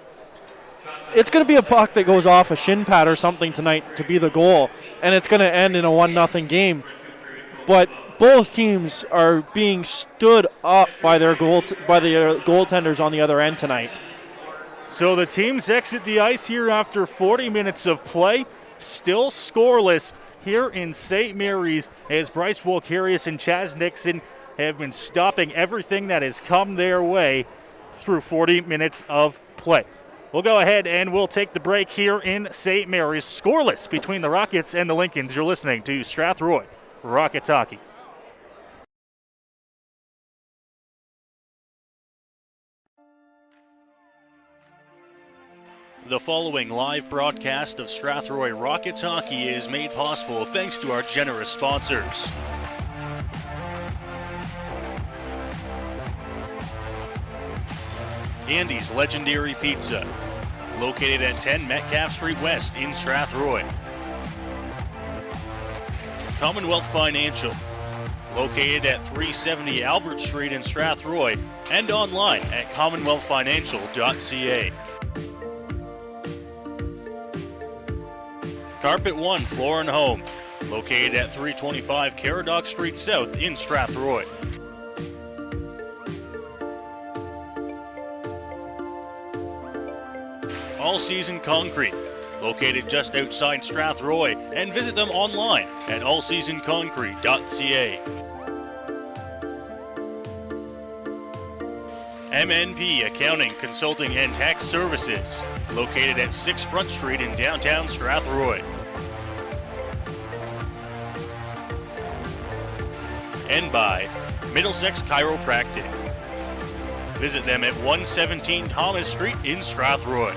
It's going to be a puck that goes off a shin pad or something tonight to be the goal, and it's going to end in a 1-0 game. But both teams are being stood up by their goaltenders on the other end tonight. So the teams exit the ice here after 40 minutes of play, still scoreless here in St. Mary's, as Bryce Walkarius and Chaz Nixon have been stopping everything that has come their way through 40 minutes of play. We'll go ahead and we'll take the break here in St. Mary's. Scoreless between the Rockets and the Lincolns. You're listening to Strathroy Rockets Hockey. The following live broadcast of Strathroy Rockets Hockey is made possible thanks to our generous sponsors. Andy's Legendary Pizza, located at 10 Metcalf Street West in Strathroy. Commonwealth Financial, located at 370 Albert Street in Strathroy and online at commonwealthfinancial.ca. Carpet One Floor and Home, located at 325 Caradoc Street South in Strathroy. All Season Concrete, located just outside Strathroy, and visit them online at allseasonconcrete.ca. MNP Accounting, Consulting and Tax Services, located at 6 Front Street in downtown Strathroy. And by Middlesex Chiropractic. Visit them at 117 Thomas Street in Strathroy.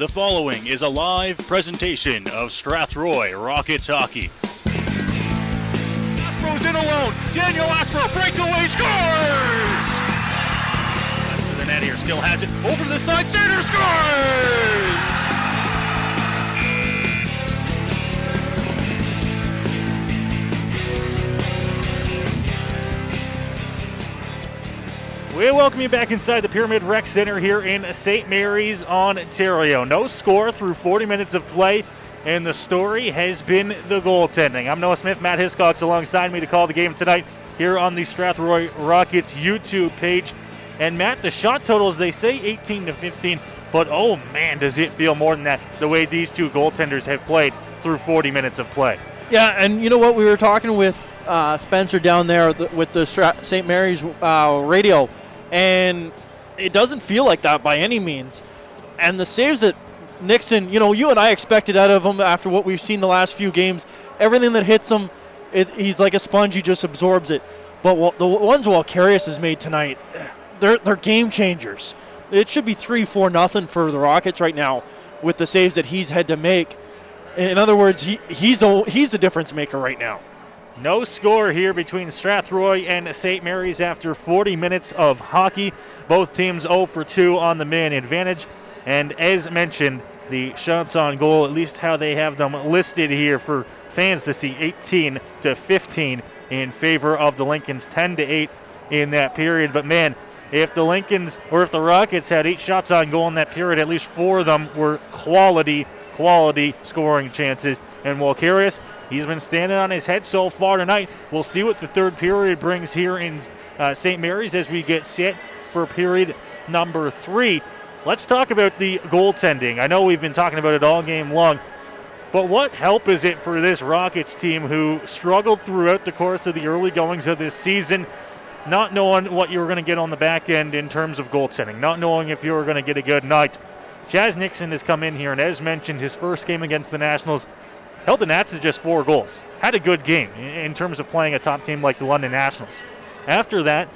The following is a live presentation of Strathroy Rockets hockey. Aspro's in alone. Daniel Aspro, breakaway, scores! Left to the net here, still has it. Over to the side, center, scores! We welcome you back inside the Pyramid Rec Center here in St. Mary's, Ontario. No score through 40 minutes of play, and the story has been the goaltending. I'm Noah Smith. Matt Hiscox alongside me to call the game tonight here on the Strathroy Rockets YouTube page. And Matt, the shot totals, they say 18-15, but oh man, does it feel more than that, the way these two goaltenders have played through 40 minutes of play. Yeah, and you know what? We were talking with Spencer down there with the St. Mary's radio, and it doesn't feel like that by any means. And the saves that Nixon, you and I expected out of him after what we've seen the last few games, everything that hits him, he's like a sponge, he just absorbs it. But the ones Walkarius has made tonight, they're game changers. It should be 3-4-0 for the Rockets right now with the saves that he's had to make. In other words, he's a difference maker right now. No score here between Strathroy and St. Mary's after 40 minutes of hockey. Both teams 0 for 2 on the man advantage. And as mentioned, the shots on goal, at least how they have them listed here for fans to see, 18-15 in favor of the Lincolns, 10-8 in that period. But man, if the Lincolns or if the Rockets had 8 shots on goal in that period, at least 4 of them were quality scoring chances. And Walkarius, he's been standing on his head so far tonight. We'll see what the third period brings here in St. Mary's as we get set for period number 3. Let's talk about the goaltending. I know we've been talking about it all game long, but what help is it for this Rockets team who struggled throughout the course of the early goings of this season, not knowing what you were going to get on the back end in terms of goaltending, not knowing if you were going to get a good night. Chaz Nixon has come in here, and as mentioned, his first game against the Nationals held the Nats to just 4 goals. Had a good game in terms of playing a top team like the London Nationals. After that,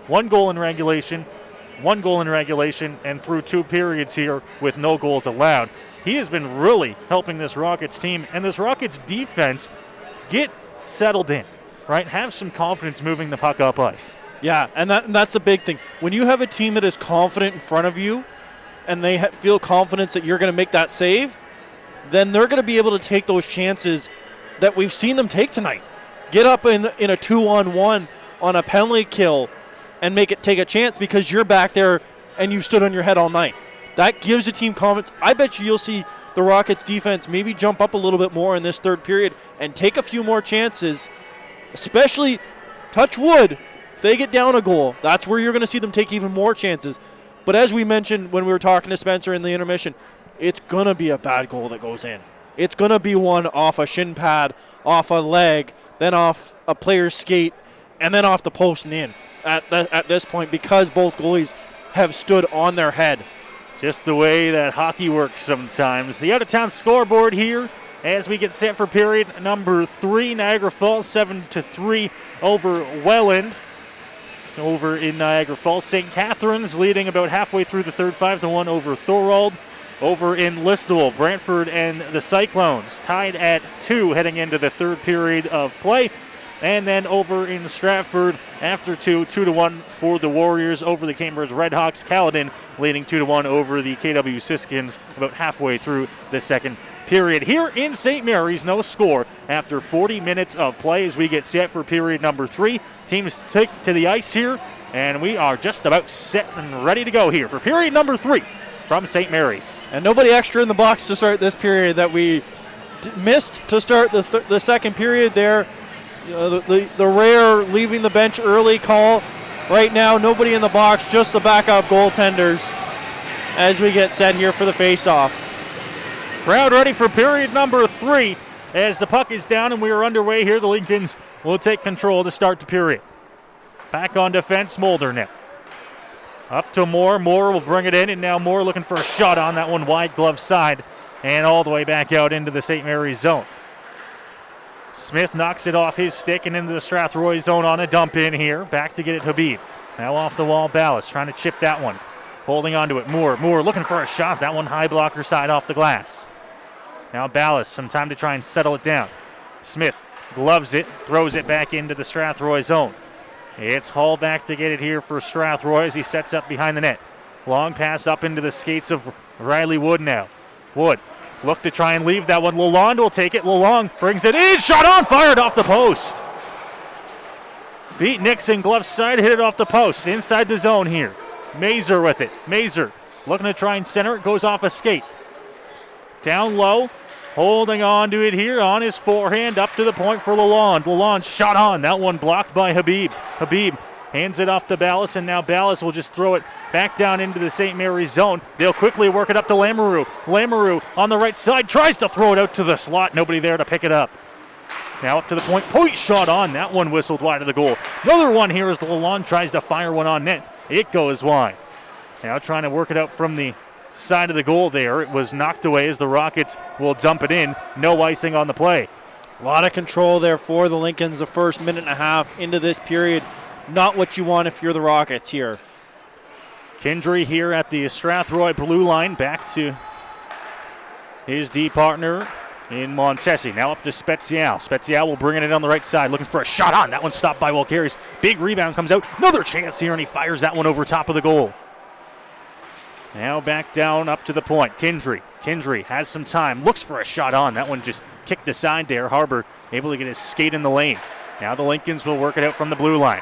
1 goal in regulation, and through 2 periods here with no goals allowed. He has been really helping this Rockets team and this Rockets defense get settled in, right? Have some confidence moving the puck up ice. Yeah, and that's a big thing. When you have a team that is confident in front of you and they feel confidence that you're going to make that save, then they're going to be able to take those chances that we've seen them take tonight. Get up in a 2-on-1 on a penalty kill and take a chance because you're back there and you've stood on your head all night. That gives a team confidence. I bet you'll see the Rockets defense maybe jump up a little bit more in this third period and take a few more chances, especially, touch wood, if they get down a goal, that's where you're going to see them take even more chances. But as we mentioned when we were talking to Spencer in the intermission, it's going to be a bad goal that goes in. It's going to be one off a shin pad, off a leg, then off a player's skate, and then off the post and in at this point because both goalies have stood on their head. Just the way that hockey works sometimes. The out-of-town scoreboard here as we get set for period number 3. Niagara Falls 7-3 over Welland. Over in Niagara Falls, St. Catharines leading about halfway through the third, 5-1 over Thorold. Over in Listowel, Brantford and the Cyclones tied at 2 heading into the third period of play. And then over in Stratford, after 2-1 for the Warriors over the Cambridge Redhawks. Caledon leading 2-1 over the KW Siskins about halfway through the second period. Here in St. Mary's, no score after 40 minutes of play as we get set for period number 3. Teams take to the ice here, and we are just about set and ready to go here for period number 3 from St. Mary's. And nobody extra in the box to start this period that we missed to start the second period there. The rare leaving the bench early call. Right now, nobody in the box, just the backup goaltenders as we get set here for the face-off. Crowd ready for period number 3 as the puck is down and we are underway here. The Lincolns will take control to start the period. Back on defense, Mulder now. Up to Moore. Moore will bring it in, and now Moore looking for a shot on that one wide glove side and all the way back out into the St. Mary's zone. Smith knocks it off his stick and into the Strathroy zone on a dump in here. Back to get it Habib. Now off the wall, Ballas trying to chip that one. Holding on to it. Moore looking for a shot. That one high blocker side off the glass. Now Ballas, some time to try and settle it down. Smith gloves it, throws it back into the Strathroy zone. It's Hall back to get it here for Strathroy as he sets up behind the net. Long pass up into the skates of Riley Wood now. Wood look to try and leave that one. Lalonde will take it. Lalonde brings it in. Shot on, fired off the post. Beat Nixon, glove side, hit it off the post. Inside the zone here. Mazur with it. Mazur looking to try and center it. Goes off a skate. Down low. Holding on to it here on his forehand. Up to the point for Lalonde. Lalonde shot on. That one blocked by Habib. Habib hands it off to Ballas, and now Ballas will just throw it back down into the St. Mary's zone. They'll quickly work it up to Lamoureux. Lamoureux on the right side tries to throw it out to the slot. Nobody there to pick it up. Now up to the point. Point shot on. That one whistled wide of the goal. Another one here as Lalonde tries to fire one on net. It goes wide. Now trying to work it out from the side of the goal there. It was knocked away as the Rockets will dump it in. No icing on the play. A lot of control there for the Lincolns the first minute and a half into this period. Not what you want if you're the Rockets here. Kindry here at the Strathroy blue line. Back to his D partner in Montesi. Now up to Spezial. Spezial will bring it in on the right side. Looking for a shot on. That one stopped by Walkerius. Big rebound comes out. Another chance here, and he fires that one over top of the goal. Now back down up to the point. Kindry has some time. Looks for a shot on. That one just kicked aside there. Harbour able to get his skate in the lane. Now the Lincolns will work it out from the blue line.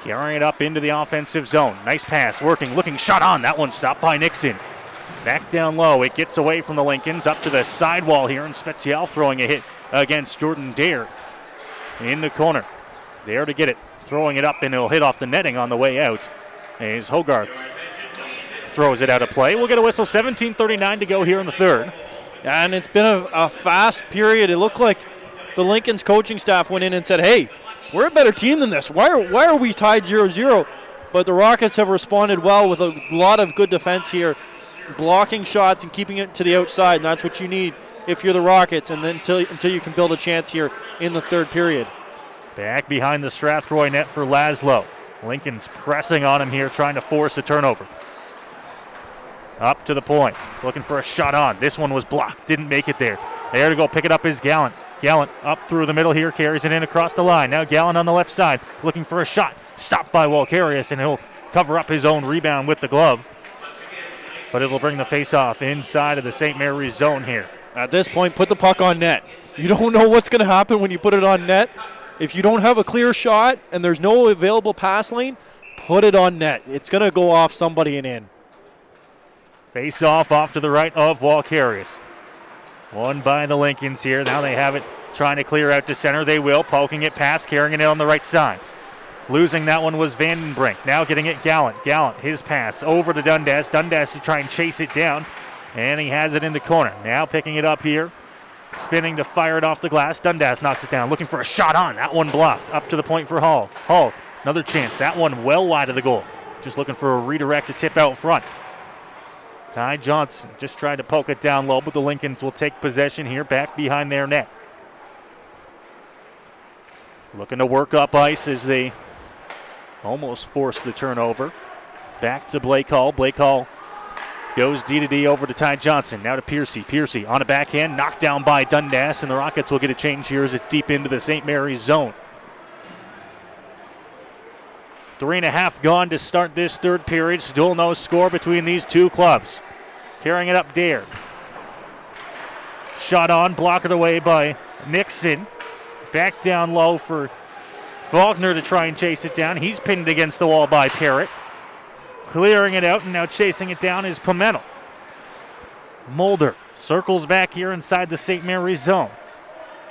Carrying it up into the offensive zone. Nice pass. Working. Looking shot on. That one stopped by Nixon. Back down low. It gets away from the Lincolns. Up to the sidewall here. And Spezial throwing a hit against Jordan Dare in the corner. There to get it. Throwing it up, and it'll hit off the netting on the way out. As Hogarth throws it out of play. We'll get a whistle. 17:39 to go here in the third. And it's been a fast period. It looked like the Lincoln's coaching staff went in and said, hey, we're a better team than this. Why are we tied 0-0? But the Rockets have responded well with a lot of good defense here, blocking shots and keeping it to the outside. And that's what you need if you're the Rockets, and then until you can build a chance here in the third period. Back behind the Strathroy net for Laszlo. Lincoln's pressing on him here, trying to force a turnover. Up to the point, looking for a shot on. This one was blocked, didn't make it there. There to go pick it up is Gallant. Gallant up through the middle here, carries it in across the line. Now Gallant on the left side, looking for a shot. Stopped by Walkerius, and he'll cover up his own rebound with the glove. But it'll bring the face-off inside of the St. Mary's zone here. At this point, put the puck on net. You don't know what's going to happen when you put it on net. If you don't have a clear shot and there's no available pass lane, put it on net. It's going to go off somebody and in. Face off to the right of Walkerius. Won by the Lincolns here. Now they have it trying to clear out to center. They will. Poking it past, carrying it on the right side. Losing that one was Vandenbrink. Now getting it Gallant. Gallant, his pass over to Dundas. Dundas to try and chase it down. And he has it in the corner. Now picking it up here. Spinning to fire it off the glass. Dundas knocks it down. Looking for a shot on. That one blocked. Up to the point for Hall. Hall, another chance. That one well wide of the goal. Just looking for a redirect to tip out front. Ty Johnson just tried to poke it down low, but the Lincolns will take possession here back behind their net. Looking to work up ice as they almost force the turnover. Back to Blake Hall. Blake Hall goes D-to-D over to Ty Johnson. Now to Piercy. Piercy on a backhand, knocked down by Dundas, and the Rockets will get a change here as it's deep into the St. Mary's zone. 3.5 gone to start this third period. Still no score between these two clubs. Carrying it up, Dare. Shot on, blocked away by Nixon. Back down low for Faulkner to try and chase it down. He's pinned against the wall by Parrott. Clearing it out, and now chasing it down is Pimentel. Mulder circles back here inside the St. Mary's zone.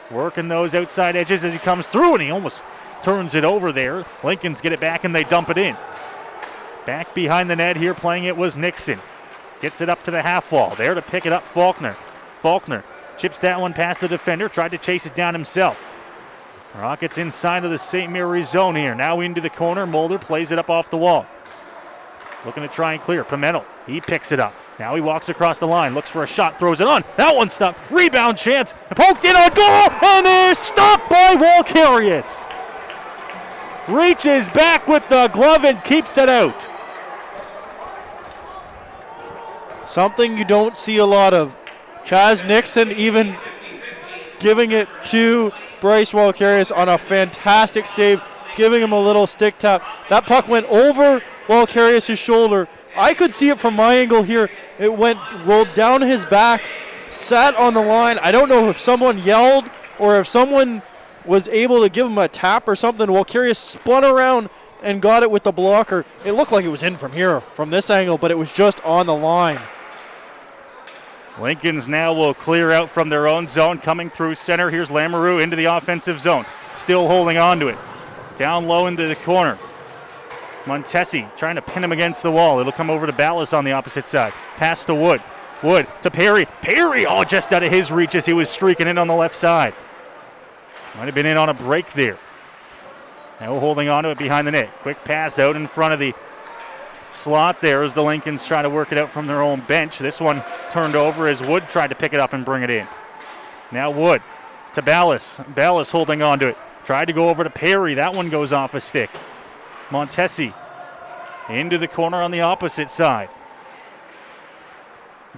Working those outside edges as he comes through, and he almost turns it over there. Lincolns get it back, and they dump it in. Back behind the net here, playing it was Nixon. Gets it up to the half wall. There to pick it up, Faulkner. Faulkner chips that one past the defender, tried to chase it down himself. Rockets inside of the St. Mary's zone here. Now into the corner. Mulder plays it up off the wall. Looking to try and clear. Pimentel, he picks it up. Now he walks across the line, looks for a shot, throws it on. That one stopped. Rebound chance. Poked in on goal, and is stopped by Walkerius. Reaches back with the glove and keeps it out. Something you don't see a lot of. Chaz Nixon even giving it to Bryce Walkarius on a fantastic save, giving him a little stick tap. That puck went over Walkarius' shoulder. I could see it from my angle here. It rolled down his back, sat on the line. I don't know if someone yelled or if someone was able to give him a tap or something. Walkarius spun around and got it with the blocker. It looked like it was in from here, from this angle, but it was just on the line. Lincolns now will clear out from their own zone, coming through center. Here's Lamoureux into the offensive zone, still holding on to it. Down low into the corner. Montesi trying to pin him against the wall. It'll come over to Ballas on the opposite side. Pass to Wood. Wood to Perry. Perry, just out of his reach as he was streaking in on the left side. Might have been in on a break there. Now holding on to it behind the net. Quick pass out in front of the slot there as the Lincolns try to work it out from their own bench. This one turned over as Wood tried to pick it up and bring it in. Now Wood to Ballas. Ballas holding on to it. Tried to go over to Perry. That one goes off a stick. Montesi into the corner on the opposite side.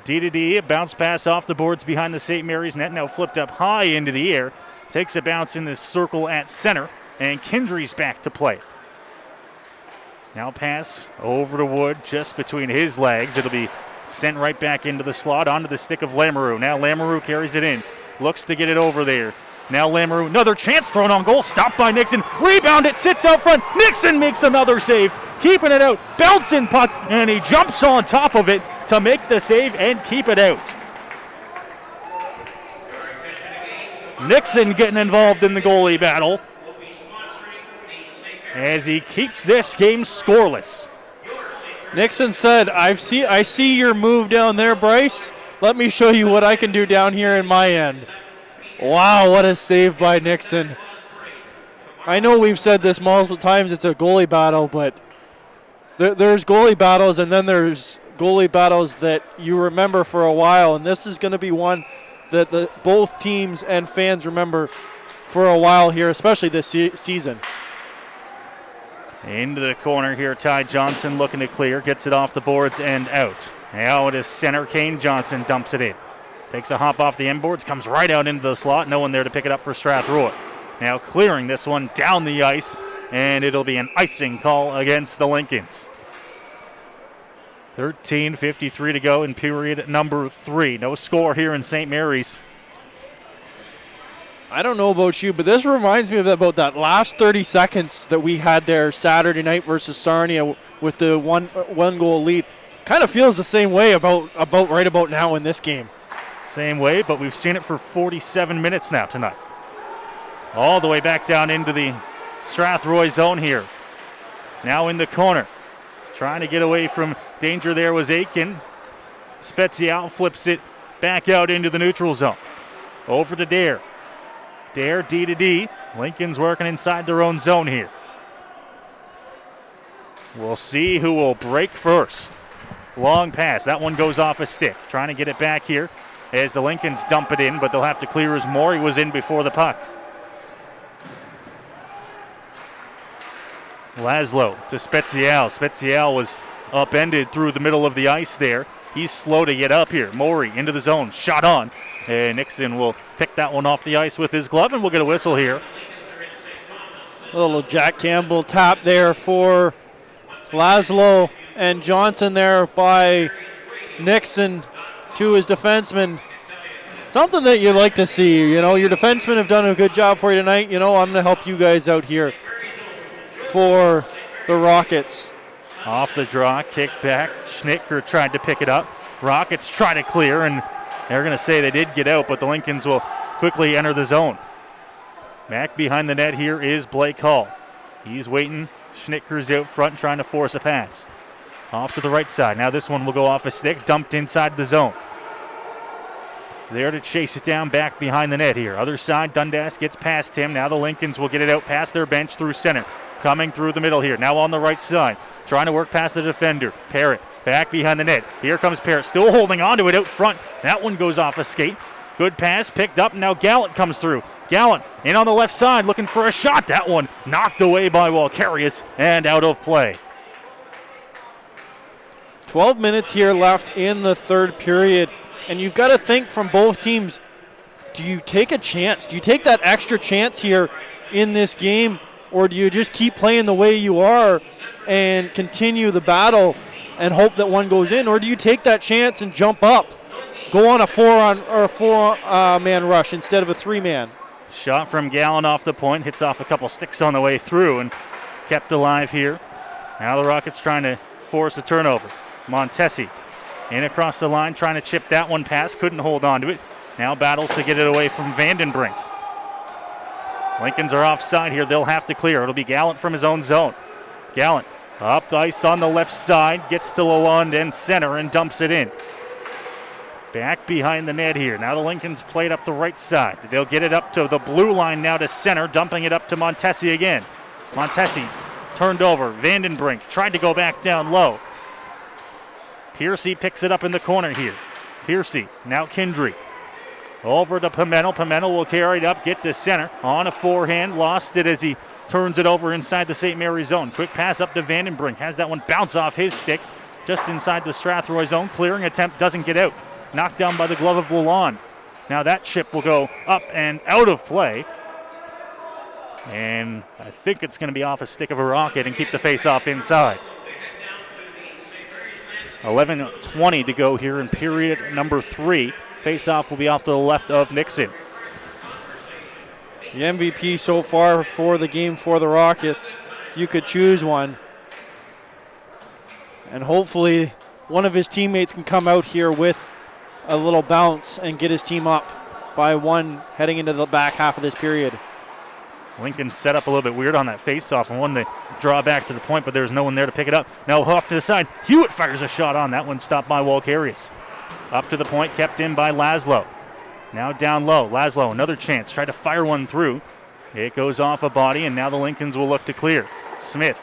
D, a bounce pass off the boards behind the St. Mary's net. Now flipped up high into the air. Takes a bounce in the circle at center. And Kindry's back to play. Now pass over to Wood just between his legs. It'll be sent right back into the slot onto the stick of Lamoureux. Now Lamoureux carries it in. Looks to get it over there. Now Lamoureux, another chance thrown on goal. Stopped by Nixon. Rebound, it sits out front. Nixon makes another save. Keeping it out. Bouncing puck. And he jumps on top of it to make the save and keep it out. Nixon getting involved in the goalie battle as he keeps this game scoreless. Nixon said, I see your move down there, Bryce. Let me show you what I can do down here in my end. Wow, what a save by Nixon. I know we've said this multiple times, it's a goalie battle, but there's goalie battles and then there's goalie battles that you remember for a while, and this is going to be one that both teams and fans remember for a while here, especially this season. Into the corner here, Ty Johnson looking to clear, gets it off the boards and out. Now it is center, Kane Johnson dumps it in. Takes a hop off the end boards, comes right out into the slot, no one there to pick it up for Strathroy. Now clearing this one down the ice, and it'll be an icing call against the Lincolns. 13:53 to go in period number 3. No score here in St. Mary's. I don't know about you, but this reminds me of about that last 30 seconds that we had there Saturday night versus Sarnia with the one goal lead. Kind of feels the same way about right about now in this game. Same way, but we've seen it for 47 minutes now tonight. All the way back down into the Strathroy zone here. Now in the corner. Trying to get away from danger there was Aitken. Spezial flips it back out into the neutral zone. Over to Dare. Dare, D to D. Lincoln's working inside their own zone here. We'll see who will break first. Long pass. That one goes off a stick. Trying to get it back here as the Lincolns dump it in, but they'll have to clear as Maury was in before the puck. Laszlo to Spezial. Spezial was upended through the middle of the ice there. He's slow to get up here. Maury into the zone. Shot on. And Nixon will pick that one off the ice with his glove, and we'll get a whistle here. A little Jack Campbell tap there for Laszlo, and Johnson there by Nixon to his defenseman. Something that you like to see. You know, your defensemen have done a good job for you tonight. You know, I'm going to help you guys out here for the Rockets. Off the draw, kick back. Schnittker tried to pick it up. Rockets try to clear, and they're going to say they did get out, but the Lincolns will quickly enter the zone. Back behind the net here is Blake Hall. He's waiting. Schnittker's out front trying to force a pass. Off to the right side. Now this one will go off a stick, dumped inside the zone. There to chase it down back behind the net here. Other side, Dundas gets past him. Now the Lincolns will get it out past their bench through center. Coming through the middle here. Now on the right side. Trying to work past the defender. Parrott back behind the net. Here comes Parrott. Still holding on to it out front. That one goes off a skate. Good pass picked up. Now Gallant comes through. Gallant in on the left side looking for a shot. That one knocked away by Walkarius and out of play. 12 minutes here left in the third period, and you've got to think from both teams, do you take a chance? Do you take that extra chance here in this game, or do you just keep playing the way you are and continue the battle and hope that one goes in, or do you take that chance and jump up, go on a four-man rush instead of a three-man? Shot from Gallen off the point, hits off a couple sticks on the way through and kept alive here. Now the Rockets trying to force a turnover. Montesi in across the line, trying to chip that one past, couldn't hold on to it. Now battles to get it away from Vandenbrink. Lincolns are offside here, they'll have to clear. It'll be Gallant from his own zone. Gallant up the ice on the left side, gets to Lalonde and center and dumps it in. Back behind the net here. Now the Lincolns played up the right side. They'll get it up to the blue line now to center, dumping it up to Montesi again. Montesi turned over. Vandenbrink tried to go back down low. Piercy picks it up in the corner here. Piercy, now Kindry. Over to Pimentel. Pimentel will carry it up, get to center. On a forehand, lost it as he turns it over inside the St. Mary's zone. Quick pass up to Vandenbrink. Has that one bounce off his stick just inside the Strathroy zone. Clearing attempt doesn't get out. Knocked down by the glove of Lalonde. Now that chip will go up and out of play. And I think it's going to be off a stick of a Rocket and keep the face-off inside. 11:20 to go here in period number 3. Face-off will be off to the left of Nixon. The MVP so far for the game for the Rockets, if you could choose one. And hopefully one of his teammates can come out here with a little bounce and get his team up by one heading into the back half of this period. Lincoln set up a little bit weird on that face-off and wanted to draw back to the point, but there's no one there to pick it up. Now off to the side. Hewitt fires a shot on that one, stopped by Walkarius. Up to the point, kept in by Laszlo. Now down low. Laszlo, another chance. Tried to fire one through. It goes off a body, and now the Lincolns will look to clear. Smith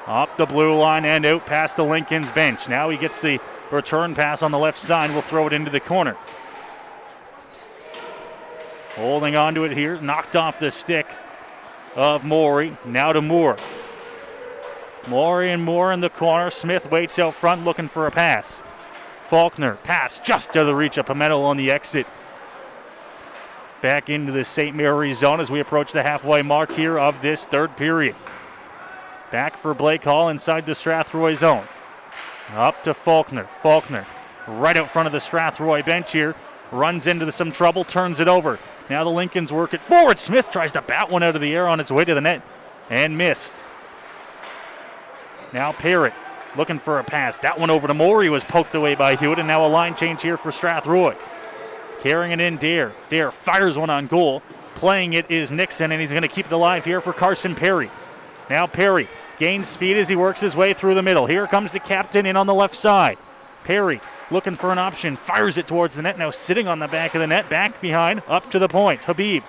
up the blue line and out past the Lincolns bench. Now he gets the return pass on the left side. We'll throw it into the corner. Holding on to it here. Knocked off the stick of Morey. Now to Moore. Morey and Moore in the corner. Smith waits out front looking for a pass. Faulkner, pass just to the reach of Pimentel on the exit. Back into the St. Mary's zone as we approach the halfway mark here of this third period. Back for Blake Hall inside the Strathroy zone. Up to Faulkner. Faulkner right out front of the Strathroy bench here. Runs into some trouble, turns it over. Now the Lincolns work it forward. Smith tries to bat one out of the air on its way to the net and missed. Now Parrott looking for a pass. That one over to Morey was poked away by Hewitt, and now a line change here for Strathroy. Carrying it in, Dare. Dare fires one on goal. Playing it is Nixon, and he's going to keep it alive here for Carson Perry. Now Perry gains speed as he works his way through the middle. Here comes the captain in on the left side. Perry looking for an option, fires it towards the net, now sitting on the back of the net, back behind, up to the point. Habib.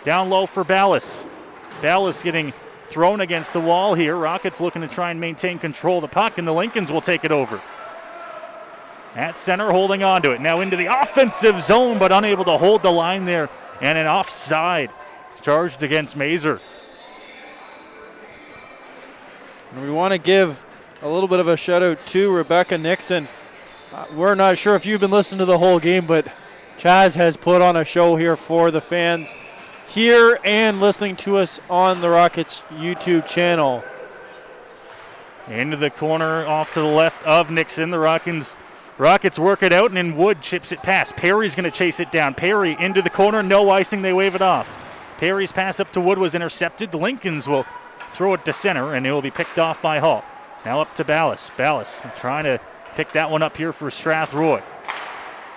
Down low for Ballas. Ballas getting thrown against the wall here. Rockets looking to try and maintain control of the puck, and the Lincolns will take it over. At center, holding on to it. Now into the offensive zone, but unable to hold the line there. And an offside charged against Mazer. And we want to give a little bit of a shout out to Rebecca Nixon. We're not sure if you've been listening to the whole game, but Chaz has put on a show here for the fans here and listening to us on the Rockets YouTube channel. Into the corner off to the left of Nixon. The Rockets work it out, and then Wood chips it past. Perry's going to chase it down. Perry into the corner, no icing, they wave it off. Perry's pass up to Wood was intercepted. The Lincolns will throw it to center, and it will be picked off by Hall. Now up to Ballas. Ballas trying to pick that one up here for Strathroy.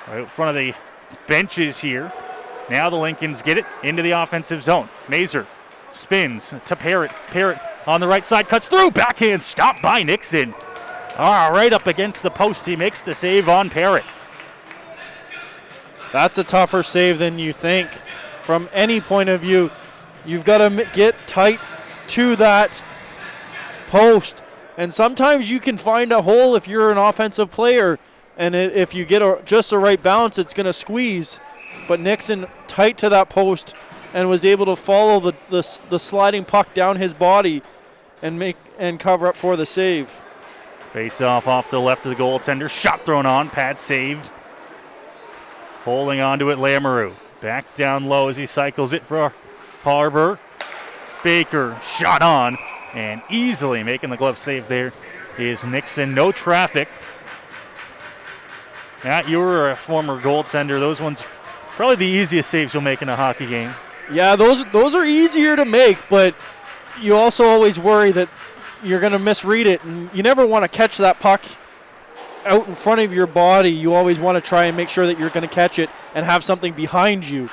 Right in front of the benches here. Now the Lincolns get it into the offensive zone. Mazer spins to Parrott. Parrott on the right side, cuts through. Backhand stopped by Nixon. Right up against the post. He makes the save on Parrott. That's a tougher save than you think. From any point of view, you've got to get tight to that post. And sometimes you can find a hole if you're an offensive player. And if you get just the right balance, it's going to squeeze. But Nixon tight to that post and was able to follow the sliding puck down his body and cover up for the save. Face off to the left of the goaltender. Shot thrown on. Pad saved. Holding on to it, Lamoureux. Back down low as he cycles it for Harbor. Baker shot on. And easily making the glove save there is Nixon. No traffic. Matt, you were a former goaltender. Those ones probably the easiest saves you'll make in a hockey game. Yeah, those are easier to make, but you also always worry that you're going to misread it, and you never want to catch that puck out in front of your body. You always want to try and make sure that you're going to catch it and have something behind you.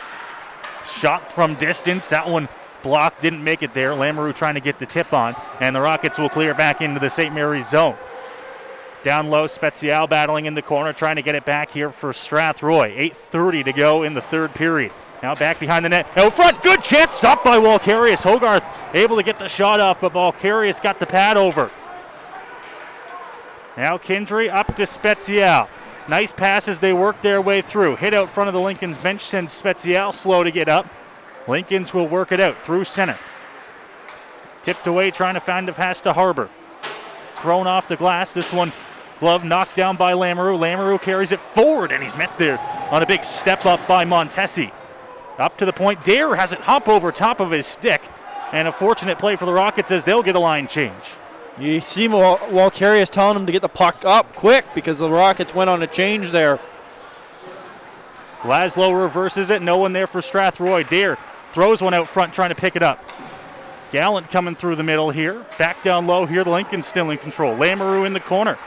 Shot from distance. That one blocked, didn't make it there. Lamoureux trying to get the tip on, and the Rockets will clear back into the St. Mary's zone. Down low, Spezial battling in the corner, trying to get it back here for Strathroy. 8:30 to go in the third period. Now back behind the net. Out front, good chance, stopped by Walkarius. Hogarth able to get the shot off, but Walkarius got the pad over. Now Kindry up to Spezial. Nice pass as they work their way through. Hit out front of the Lincoln's bench, sends Spezial slow to get up. Lincoln's will work it out through center. Tipped away, trying to find a pass to Harbor. Thrown off the glass. This one, glove knocked down by Lamoureux. Lamoureux carries it forward, and he's met there on a big step up by Montesi. Up to the point. Dare has it hop over top of his stick. And a fortunate play for the Rockets as they'll get a line change. You see Walkarius telling him to get the puck up quick because the Rockets went on a change there. Laszlo reverses it. No one there for Strathroy. Dare throws one out front trying to pick it up. Gallant coming through the middle here. Back down low here. The Lincoln's still in control. Lamoureux in the corner.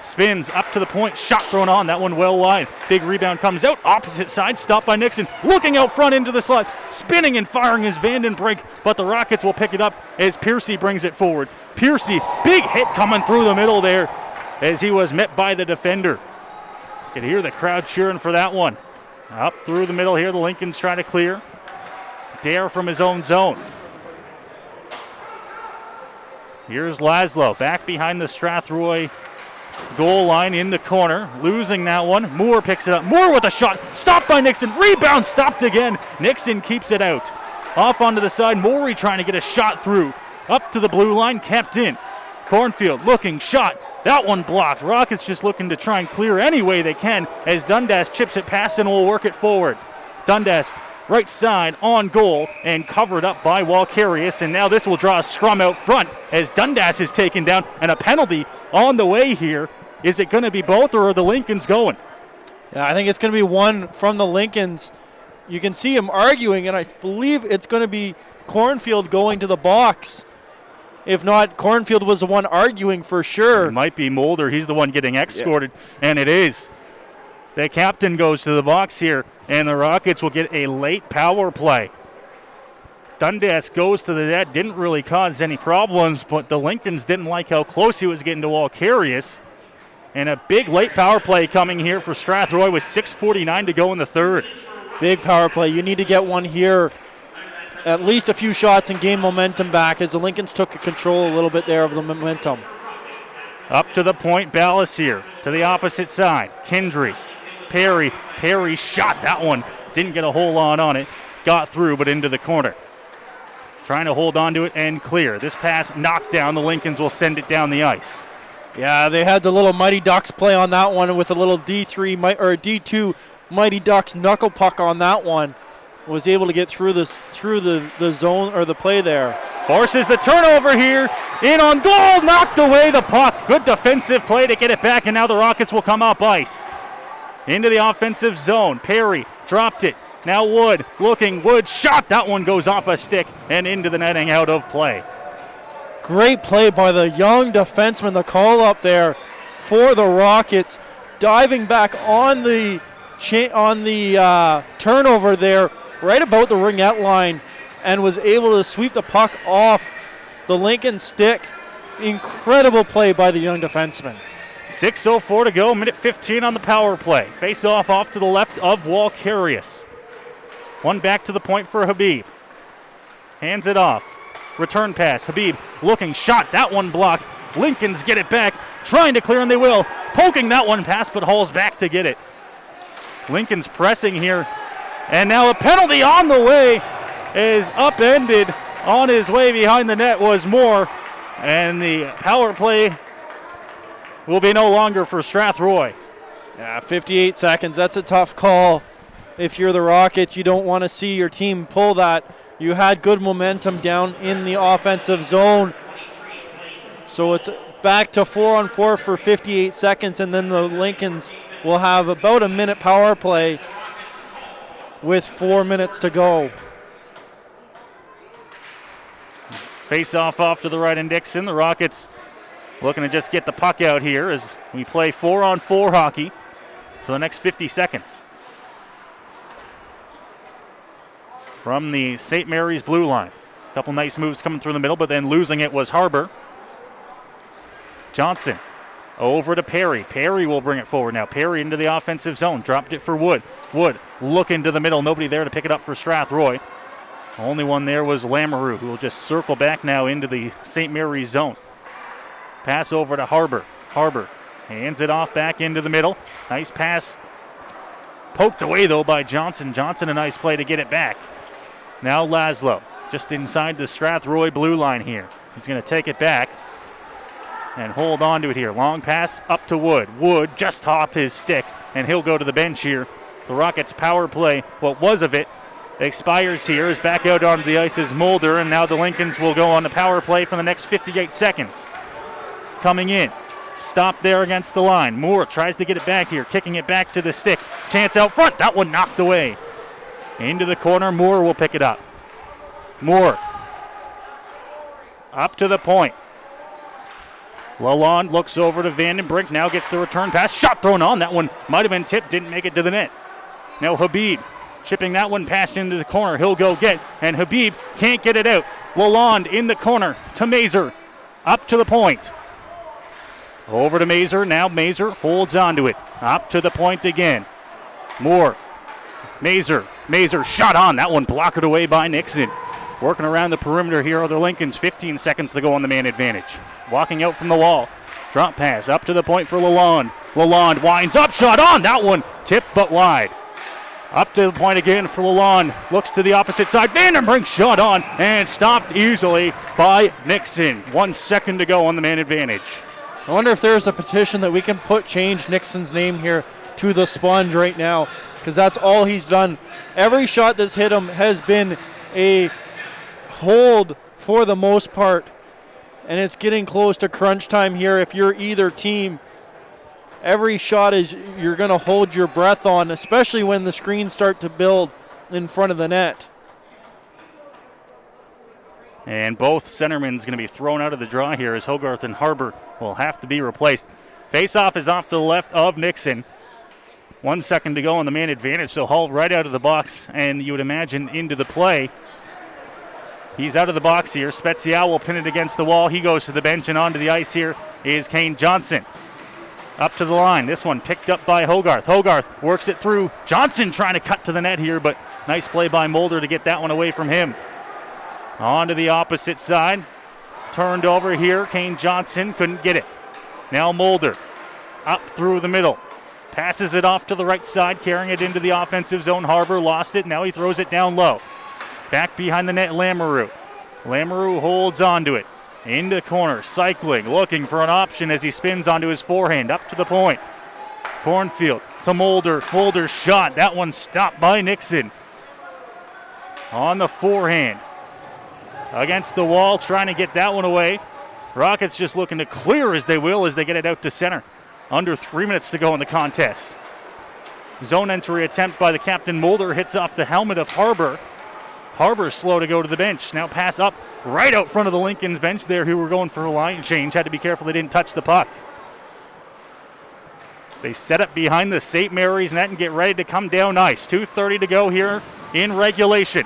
Spins up to the point. Shot thrown on. That one well wide. Big rebound comes out. Opposite side. Stopped by Nixon. Looking out front into the slot. Spinning and firing is Vandenbrink. But the Rockets will pick it up as Piercy brings it forward. Piercy. Big hit coming through the middle there as he was met by the defender. You can hear the crowd cheering for that one. Up through the middle here. The Lincolns try to clear. Dare from his own zone. Here's Laszlo. Back behind the Strathroy goal line in the corner, losing that one. Moore picks it up. Moore with a shot. Stopped by Nixon. Rebound stopped again. Nixon keeps it out. Off onto the side. Morey trying to get a shot through. Up to the blue line. Kept in. Cornfield looking. Shot. That one blocked. Rockets just looking to try and clear any way they can as Dundas chips it past and will work it forward. Dundas right side on goal and covered up by Walkarius, and now this will draw a scrum out front as Dundas is taken down and a penalty on the way here. Is it going to be both or are the Lincolns going? Yeah, I think it's going to be one from the Lincolns. You can see him arguing, and I believe it's going to be Cornfield going to the box. If not, Cornfield was the one arguing for sure. It might be Mulder. He's the one getting escorted, and it is. The captain goes to the box here, and the Rockets will get a late power play. Dundas goes to the net, didn't really cause any problems, but the Lincolns didn't like how close he was getting to Walkarius. And a big late power play coming here for Strathroy with 6:49 to go in the third. Big power play. You need to get one here. At least a few shots and gain momentum back as the Lincolns took control a little bit there of the momentum. Up to the point, Ballas here to the opposite side. Kindry. Perry shot that one. Didn't get a hold on it. Got through, but into the corner. Trying to hold on to it and clear. This pass knocked down. The Lincolns will send it down the ice. Yeah, they had the little Mighty Ducks play on that one with a little D2 Mighty Ducks knuckle puck on that one. Was able to get through the zone or the play there. Forces the turnover here. In on goal. Knocked away the puck. Good defensive play to get it back, and now the Rockets will come up ice. Into the offensive zone. Perry dropped it. Now Wood looking. Wood shot. That one goes off a stick and into the netting, out of play. Great play by the young defenseman. The call up there for the Rockets. Diving back on the turnover there right about the ringette line and was able to sweep the puck off the Lincoln stick. Incredible play by the young defenseman. 6:04 to go, minute 15 on the power play. Face off to the left of Walkarius. One back to the point for Habib. Hands it off. Return pass. Habib looking, shot. That one blocked. Lincolns get it back. Trying to clear, and they will. Poking that one past, but hauls back to get it. Lincoln's pressing here. And now a penalty on the way is upended. On his way behind the net was Moore. And the power play will be no longer for Strathroy. Yeah, 58 seconds. That's a tough call. If you're the Rockets, you don't want to see your team pull that. You had good momentum down in the offensive zone. So it's back to 4-on-4 for 58 seconds, and then the Lincolns will have about a minute power play with 4 minutes to go. Face-off off to the right in Dixon. The Rockets looking to just get the puck out here as we play 4-on-4 hockey for the next 50 seconds. From the St. Mary's blue line. A couple nice moves coming through the middle, but then losing it was Harbor. Johnson over to Perry. Perry will bring it forward now. Perry into the offensive zone. Dropped it for Wood. Wood looking to the middle. Nobody there to pick it up for Strathroy. Only one there was Lamoureux, who will just circle back now into the St. Mary's zone. Pass over to Harbor. Harbor hands it off back into the middle. Nice pass. Poked away, though, by Johnson. Johnson, a nice play to get it back. Now Laszlo, just inside the Strathroy blue line here. He's going to take it back and hold on to it here. Long pass up to Wood. Wood just off his stick, and he'll go to the bench here. The Rockets' power play, what was of it, expires here. Is back out onto the ice is Mulder, and now the Lincolns will go on the power play for the next 58 seconds. Coming in. Stop there against the line. Moore tries to get it back here, kicking it back to the stick. Chance out front. That one knocked away. Into the corner. Moore will pick it up. Moore up to the point. Lalonde looks over to Vandenbrink. Now gets the return pass. Shot thrown on. That one might have been tipped. Didn't make it to the net. Now Habib chipping that one past into the corner. He'll go get. And Habib can't get it out. Lalonde in the corner to Mazer. Up to the point. Over to Mazer. Now Mazer holds on to it. Up to the point again. Moore. Mazer. Mazer shot on. That one blocked away by Nixon. Working around the perimeter here are the Lincolns. 15 seconds to go on the man advantage. Walking out from the wall. Drop pass up to the point for Lalonde. Lalonde winds up. Shot on. That one tipped but wide. Up to the point again for Lalonde. Looks to the opposite side. Vandenbrink shot on and stopped easily by Nixon. 1 second to go on the man advantage. I wonder if there's a petition that we can change Nixon's name here to the Sponge right now, because that's all he's done. Every shot that's hit him has been a hold for the most part, and it's getting close to crunch time here. If you're either team, every shot is you're going to hold your breath on, especially when the screens start to build in front of the net. And both centermen going to be thrown out of the draw here as Hogarth and Harbor will have to be replaced. Face-off is off to the left of Nixon. 1 second to go on the man advantage, so hauled right out of the box, and you would imagine into the play. He's out of the box here. Spezia will pin it against the wall. He goes to the bench, and onto the ice here is Kane Johnson. Up to the line. This one picked up by Hogarth. Hogarth works it through. Johnson trying to cut to the net here, but nice play by Mulder to get that one away from him. On to the opposite side. Turned over here. Kane Johnson couldn't get it. Now Mulder up through the middle. Passes it off to the right side, carrying it into the offensive zone. Harbor lost it. Now he throws it down low. Back behind the net, Lamoureux. Lamoureux holds onto it. Into the corner, cycling, looking for an option as he spins onto his forehand. Up to the point. Cornfield to Mulder. Mulder's shot. That one stopped by Nixon. On the forehand. Against the wall, trying to get that one away. Rockets just looking to clear as they will as they get it out to center. Under 3 minutes to go in the contest. Zone entry attempt by the captain. Mulder hits off the helmet of Harbor. Harbor slow to go to the bench. Now pass up right out front of the Lincolns bench there, who were going for a line change. Had to be careful they didn't touch the puck. They set up behind the St. Mary's net and get ready to come down ice. 2:30 to go here in regulation.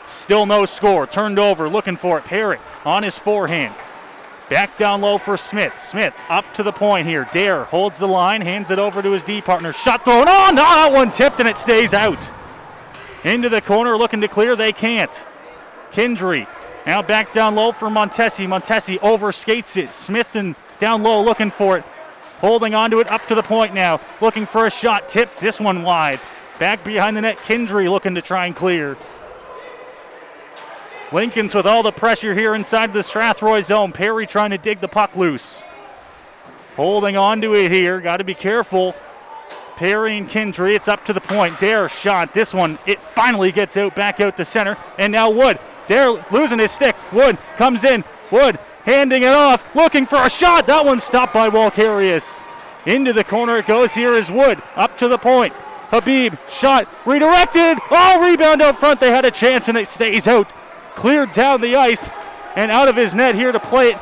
Still no score. Turned over, looking for it. Perry on his forehand. Back down low for Smith. Smith up to the point here. Dare holds the line, hands it over to his D partner. Shot thrown on. No, that one tipped and it stays out. Into the corner, looking to clear. They can't. Kindry now back down low for Montesi. Montesi overskates it. Smith and down low looking for it. Holding onto it up to the point now. Looking for a shot. Tipped this one wide. Back behind the net, Kindry looking to try and clear. Lincolns with all the pressure here inside the Strathroy zone. Perry trying to dig the puck loose. Holding on to it here. Got to be careful. Perry and Kindry, it's up to the point. Dare shot. This one, it finally gets out, back out to center. And now Wood. Dare losing his stick. Wood comes in. Wood handing it off, looking for a shot. That one stopped by Walkarius. Into the corner it goes. Here is Wood. Up to the point. Habib, shot, redirected. Oh, rebound out front. They had a chance and it stays out. Cleared down the ice and out of his net here to play it.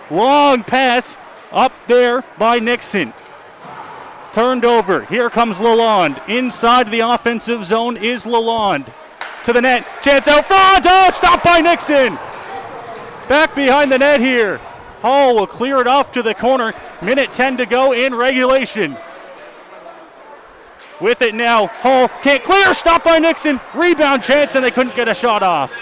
Long pass up there by Nixon. Turned over. Here comes Lalonde. Inside the offensive zone is Lalonde. To the net. Chance out front. Oh, stopped by Nixon. Back behind the net here. Hall will clear it off to the corner. Minute 10 to go in regulation. With it now. Hall can't clear. Stopped by Nixon. Rebound chance, and they couldn't get a shot off.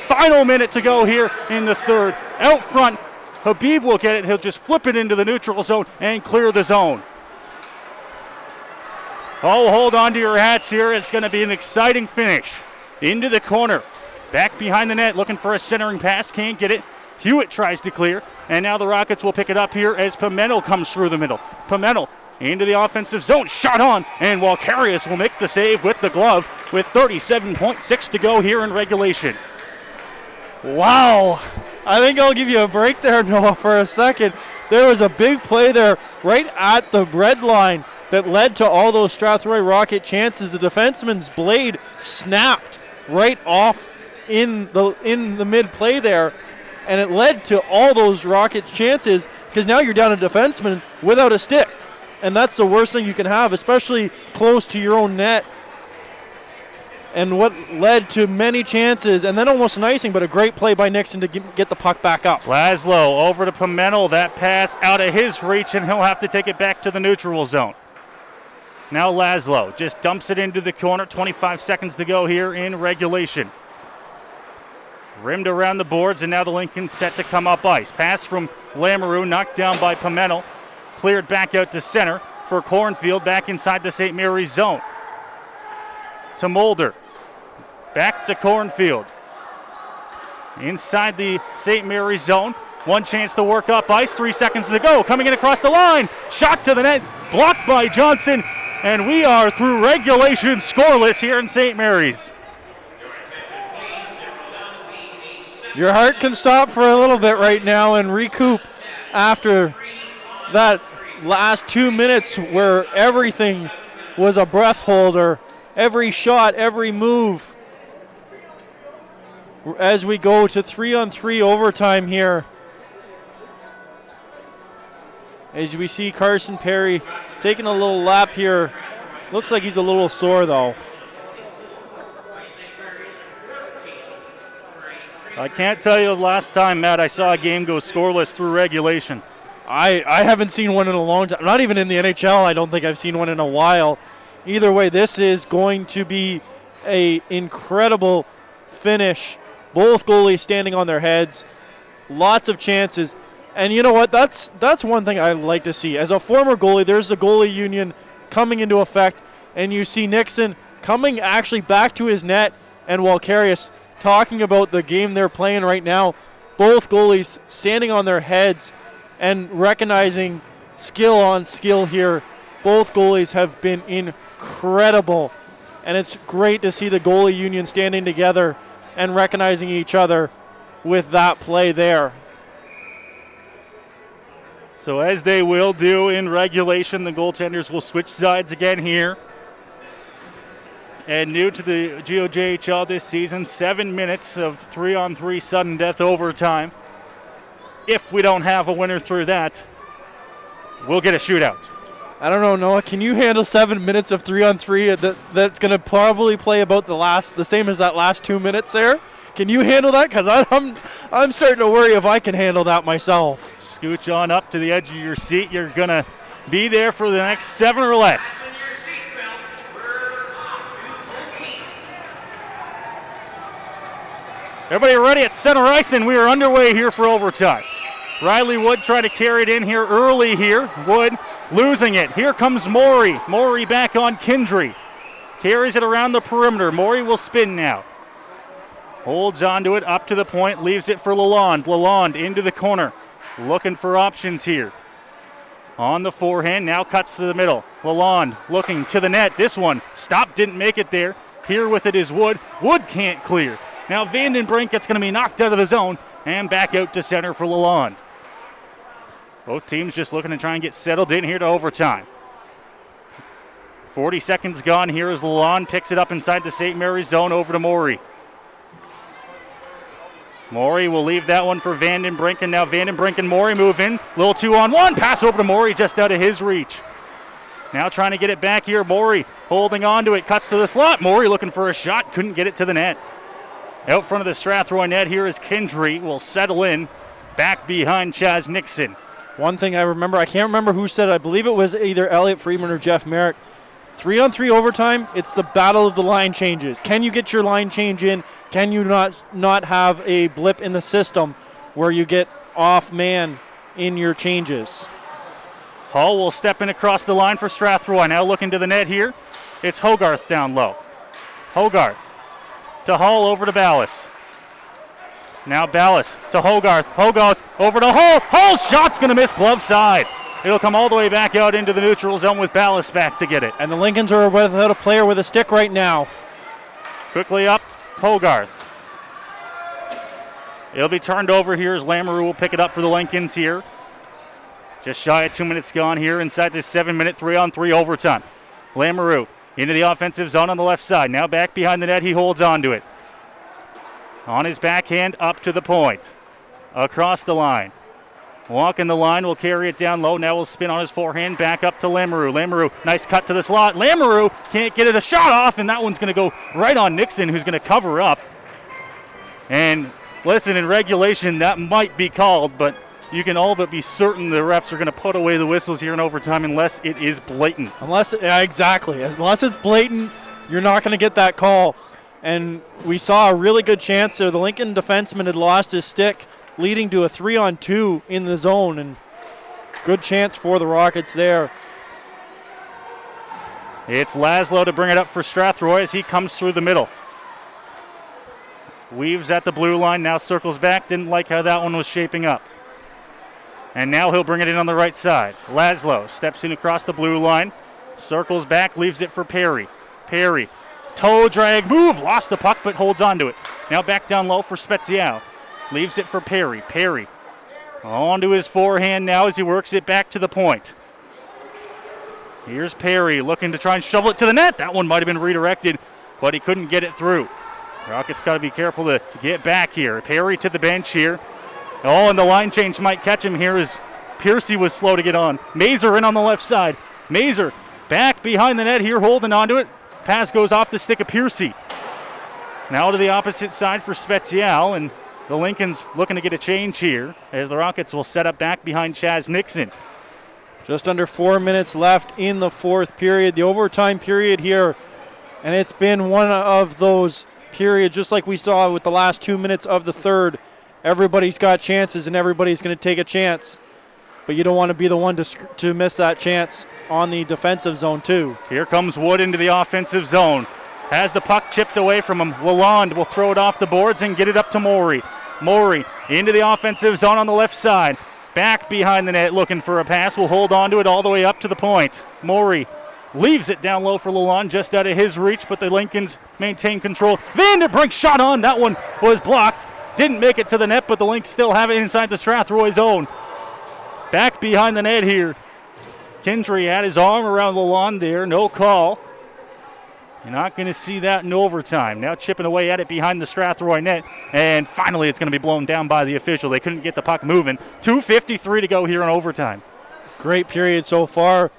Final minute to go here in the third. Out front. Habib will get it. He'll just flip it into the neutral zone and clear the zone. Oh, hold on to your hats here. It's going to be an exciting finish. Into the corner. Back behind the net, looking for a centering pass. Can't get it. Hewitt tries to clear. And now the Rockets will pick it up here as Pimentel comes through the middle. Pimentel into the offensive zone. Shot on. And Walkarius will make the save with the glove with 37.6 to go here in regulation. Wow. I think I'll give you a break there, Noah, for a second. There was a big play there right at the red line that led to all those Strathroy Rocket chances. The defenseman's blade snapped right off in the mid play there, and it led to all those Rockets chances because now you're down a defenseman without a stick, and that's the worst thing you can have, especially close to your own net. And what led to many chances, and then almost an icing, but a great play by Nixon to get the puck back up. Laszlo over to Pimentel. That pass out of his reach, and he'll have to take it back to the neutral zone. Now Laszlo just dumps it into the corner. 25 seconds to go here in regulation. Rimmed around the boards, and now the Lincolns set to come up ice. Pass from Lamoureux, knocked down by Pimentel. Cleared back out to center for Cornfield, back inside the St. Mary's zone. To Mulder. Back to Cornfield. Inside the St. Mary's zone. One chance to work up ice. 3 seconds to go. Coming in across the line. Shot to the net. Blocked by Johnson. And we are through regulation scoreless here in St. Mary's. Your heart can stop for a little bit right now and recoup after that last 2 minutes where everything was a breath holder. Every shot, every move. As we go to 3-on-3 overtime here. As we see Carson Perry taking a little lap here. Looks like he's a little sore though. I can't tell you the last time, Matt, I saw a game go scoreless through regulation. I haven't seen one in a long time. Not even in the NHL. I don't think I've seen one in a while. Either way, this is going to be an incredible finish. Both goalies standing on their heads. Lots of chances. And you know what? That's one thing I like to see. As a former goalie, there's the goalie union coming into effect. And you see Nixon coming actually back to his net. And Walkarius talking about the game they're playing right now. Both goalies standing on their heads and recognizing skill on skill here. Both goalies have been incredible, and it's great to see the goalie union standing together and recognizing each other with that play there. So as they will do in regulation, the goaltenders will switch sides again here. And new to the GOJHL this season, 7 minutes of 3-on-3 sudden death overtime. If we don't have a winner through that, we'll get a shootout. I don't know, Noah. Can you handle 7 minutes of 3-on-3? That's going to probably play about the same as that last 2 minutes there. Can you handle that? Because I'm starting to worry if I can handle that myself. Scooch on up to the edge of your seat. You're going to be there for the next 7 or less. Everybody ready at center ice, and we are underway here for overtime. Riley Wood trying to carry it in here early here. Wood losing it. Here comes Morey. Morey back on Kindry. Carries it around the perimeter. Morey will spin now. Holds onto it, up to the point, leaves it for Lalonde. Lalonde into the corner. Looking for options here. On the forehand, now cuts to the middle. Lalonde looking to the net. This one stopped, didn't make it there. Here with it is Wood. Wood can't clear. Now Vandenbrink, it's going to be knocked out of the zone and back out to center for Lalonde. Both teams just looking to try and get settled in here to overtime. 40 seconds gone here as Lalonde picks it up inside the St. Mary's zone over to Morey. Morey will leave that one for Vandenbrink, and now Vandenbrink and Morey move in. Little 2-on-1, pass over to Morey just out of his reach. Now trying to get it back here. Morey holding on to it, cuts to the slot. Morey looking for a shot, couldn't get it to the net. Out front of the Strathroy net here is Kendry, will settle in back behind Chaz Nixon. One thing I remember, I can't remember who said it, I believe it was either Elliot Friedman or Jeff Merrick. 3-on-3 overtime, it's the battle of the line changes. Can you get your line change in? Can you not have a blip in the system where you get off man in your changes? Hall will step in across the line for Strathroy. Now looking to the net here. It's Hogarth down low. Hogarth to Hall over to Ballas. Now Ballas to Hogarth. Hogarth over to Hall. Hall's shot's going to miss glove side. It'll come all the way back out into the neutral zone with Ballas back to get it. And the Lincolns are without a player with a stick right now. Quickly up, Hogarth. It'll be turned over here as Lamoureux will pick it up for the Lincolns here. Just shy of 2 minutes gone here inside this 7-minute 3-on-3 overtime. Lamoureux into the offensive zone on the left side. Now back behind the net, he holds on to it. On his backhand, up to the point. Across the line. Walking the line, will carry it down low. Now will spin on his forehand, back up to Lamoureux. Lamoureux, nice cut to the slot. Lamoureux can't get it a shot off, and that one's going to go right on Nixon, who's going to cover up. And listen, in regulation, that might be called, but you can all but be certain the refs are going to put away the whistles here in overtime unless it is blatant. Exactly. Unless it's blatant, you're not going to get that call. And we saw a really good chance there. The Lincoln defenseman had lost his stick, leading to a 3-on-2 in the zone, and good chance for the Rockets there. It's Laszlo to bring it up for Strathroy as he comes through the middle. Weaves at the blue line, now circles back. Didn't like how that one was shaping up. And now he'll bring it in on the right side. Laszlo steps in across the blue line, circles back, leaves it for Perry. Perry, toe drag move, lost the puck but holds on to it. Now back down low for Spezial. Leaves it for Perry. Perry onto his forehand now as he works it back to the point. Here's Perry looking to try and shovel it to the net. That one might have been redirected, but he couldn't get it through. Rockets got to be careful to get back here. Perry to the bench here. Oh, and the line change might catch him here as Piercy was slow to get on. Mazer in on the left side. Mazer back behind the net here, holding onto it. Pass goes off the stick of Piercy. Now to the opposite side for Spezial, and the Lincolns looking to get a change here as the Rockets will set up back behind Chaz Nixon. Just under 4 minutes left in the fourth period, the overtime period here. And it's been one of those periods, just like we saw with the last 2 minutes of the third. Everybody's got chances and everybody's going to take a chance. But you don't want to be the one to miss that chance on the defensive zone too. Here comes Wood into the offensive zone. Has the puck chipped away from him. Lalonde will throw it off the boards and get it up to Morey. Morey into the offensive zone on the left side. Back behind the net looking for a pass. Will hold on to it all the way up to the point. Morey leaves it down low for Lalonde, just out of his reach, but the Lincolns maintain control. Vandenbrink shot on. That one was blocked. Didn't make it to the net, but the Lynx still have it inside the Strathroy zone. Back behind the net here. Kendry had his arm around Lalonde there. No call. You're not going to see that in overtime. Now chipping away at it behind the Strathroy net. And finally it's going to be blown down by the official. They couldn't get the puck moving. 2:53 to go here in overtime. Great period so far.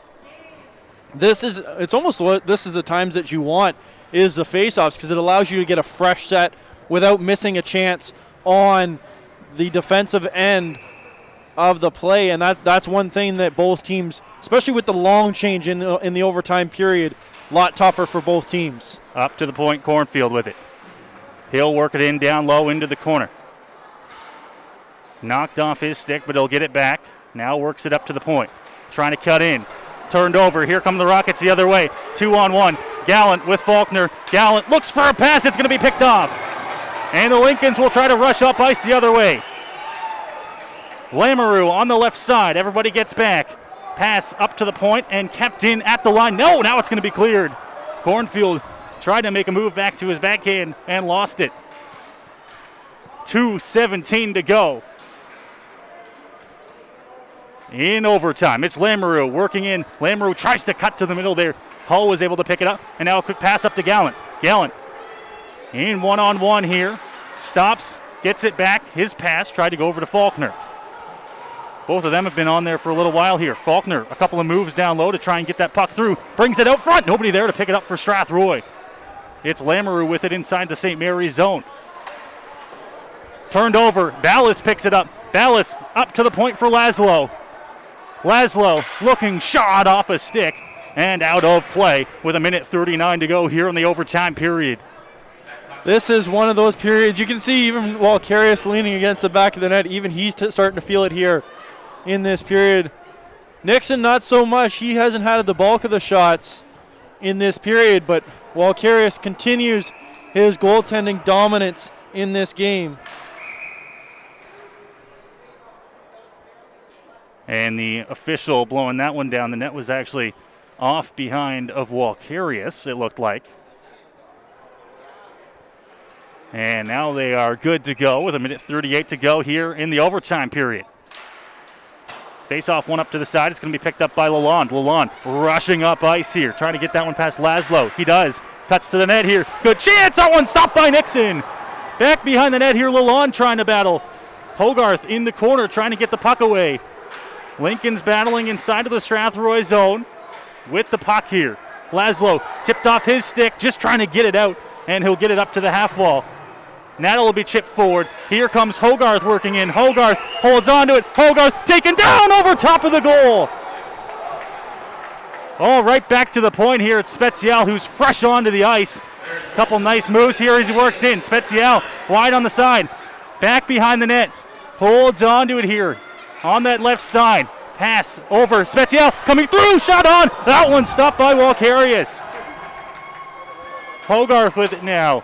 This is the times that you want is the faceoffs, because it allows you to get a fresh set without missing a chance on the defensive end of the play. And that's one thing that both teams, especially with the long change in the overtime period, a lot tougher for both teams. Up to the point, Cornfield with it. He'll work it in down low into the corner. Knocked off his stick, but he'll get it back. Now works it up to the point. Trying to cut in. Turned over. Here come the Rockets the other way. 2-on-1. Gallant with Faulkner. Gallant looks for a pass. It's going to be picked off. And the Lincolns will try to rush up ice the other way. Lamoureux on the left side. Everybody gets back. Pass up to the point and kept in at the line. No, now it's going to be cleared. Cornfield tried to make a move back to his backhand and lost it. 2:17 to go. In overtime, it's Lamoureux working in. Lamoureux tries to cut to the middle there. Hull was able to pick it up, and now a quick pass up to Gallant. Gallant in one-on-one here. Stops, gets it back. His pass tried to go over to Faulkner. Both of them have been on there for a little while here. Faulkner, a couple of moves down low to try and get that puck through. Brings it out front. Nobody there to pick it up for Strathroy. It's Lamoureux with it inside the St. Mary's zone. Turned over. Ballas picks it up. Ballas up to the point for Laszlo. Laszlo looking shot off a stick and out of play with 1:39 to go here in the overtime period. This is one of those periods. You can see even Walkerius leaning against the back of the net. Even he's starting to feel it here in this period. Nixon, not so much. He hasn't had the bulk of the shots in this period, but Walkerius continues his goaltending dominance in this game. And the official blowing that one down. The net was actually off behind of Walkerius, it looked like. And now they are good to go with 1:38 to go here in the overtime period. Face-off one up to the side. It's going to be picked up by Lalonde. Lalonde rushing up ice here, trying to get that one past Laszlo. He does. Cuts to the net here. Good chance. That one stopped by Nixon. Back behind the net here, Lalonde trying to battle. Hogarth in the corner trying to get the puck away. Lincoln's battling inside of the Strathroy zone with the puck here. Laszlo tipped off his stick, just trying to get it out, and he'll get it up to the half wall. Now will be chipped forward. Here comes Hogarth working in. Hogarth holds on to it. Hogarth taken down over top of the goal. All right, back to the point here. It's Spezial who's fresh onto the ice. Couple nice moves here as he works in. Spezial wide on the side. Back behind the net. Holds on to it here on that left side. Pass over. Spezial coming through. Shot on. That one stopped by Walkerius. Hogarth with it now.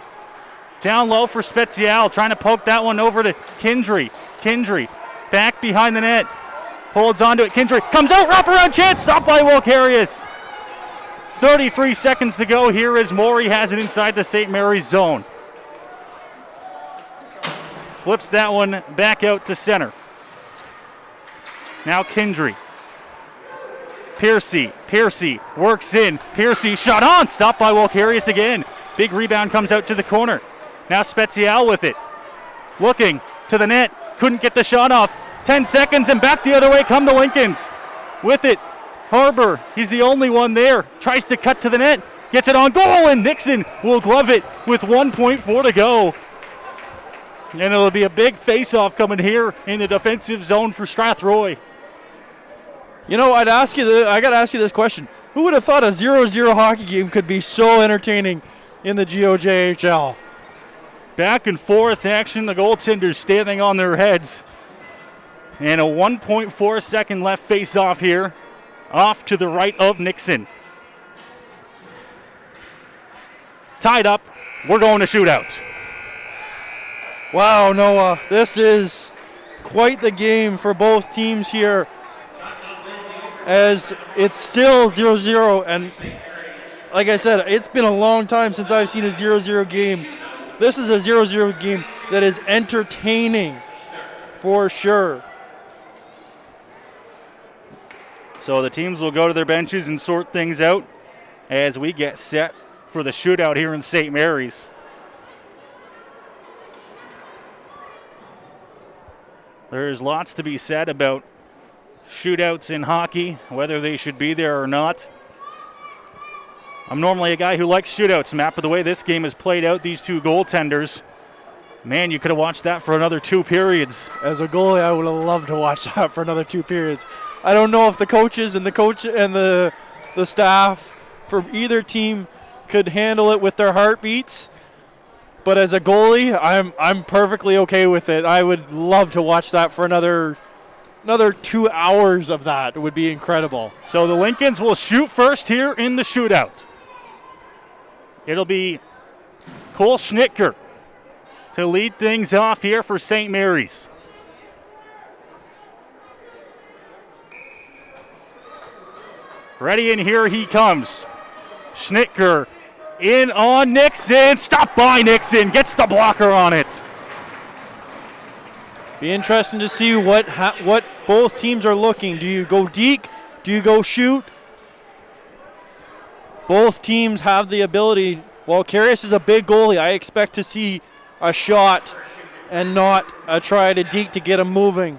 Down low for Spezial, trying to poke that one over to Kindry. Kindry back behind the net. Holds on to it. Kindry comes out. Wraparound chance. Stopped by Walkerius. 33 seconds to go here as Morey has it inside the St. Mary's zone. Flips that one back out to center. Now Kindry. Piercy works in. Piercy shot on. Stopped by Walkerius again. Big rebound comes out to the corner. Now Spezial with it. Looking to the net. Couldn't get the shot off. 10 seconds and back the other way come the Lincolns. With it, Harbour. He's the only one there. Tries to cut to the net. Gets it on goal and Nixon will glove it with 1.4 to go. And it'll be a big face-off coming here in the defensive zone for Strathroy. You know, I got to ask you this question. Who would have thought a 0-0 hockey game could be so entertaining in the GOJHL? Back and forth action, the goaltenders standing on their heads. And a 1.4 second left face-off here, off to the right of Nixon. Tied up, we're going to shootout. Wow, Noah, this is quite the game for both teams here, as it's still 0-0, and like I said, it's been a long time since I've seen a 0-0 game. This is a 0-0 game that is entertaining for sure. So the teams will go to their benches and sort things out as we get set for the shootout here in St. Mary's. There's lots to be said about shootouts in hockey, whether they should be there or not. I'm normally a guy who likes shootouts, Matt, but the way this game has played out, these two goaltenders, man, you could have watched that for another 2 periods. As a goalie, I would have loved to watch that for another 2 periods. I don't know if the coaches and the staff for either team could handle it with their heartbeats, but as a goalie, I'm perfectly okay with it. I would love to watch that for another 2 hours of that. It would be incredible. So the Lincolns will shoot first here in the shootout. It'll be Cole Schnitker to lead things off here for St. Mary's. Ready, and here he comes. Schnittker in on Nixon. Stopped by Nixon. Gets the blocker on it. Be interesting to see what both teams are looking. Do you go deke? Do you go shoot? Both teams have the ability. While Carius is a big goalie, I expect to see a shot and not a try to deke to get him moving.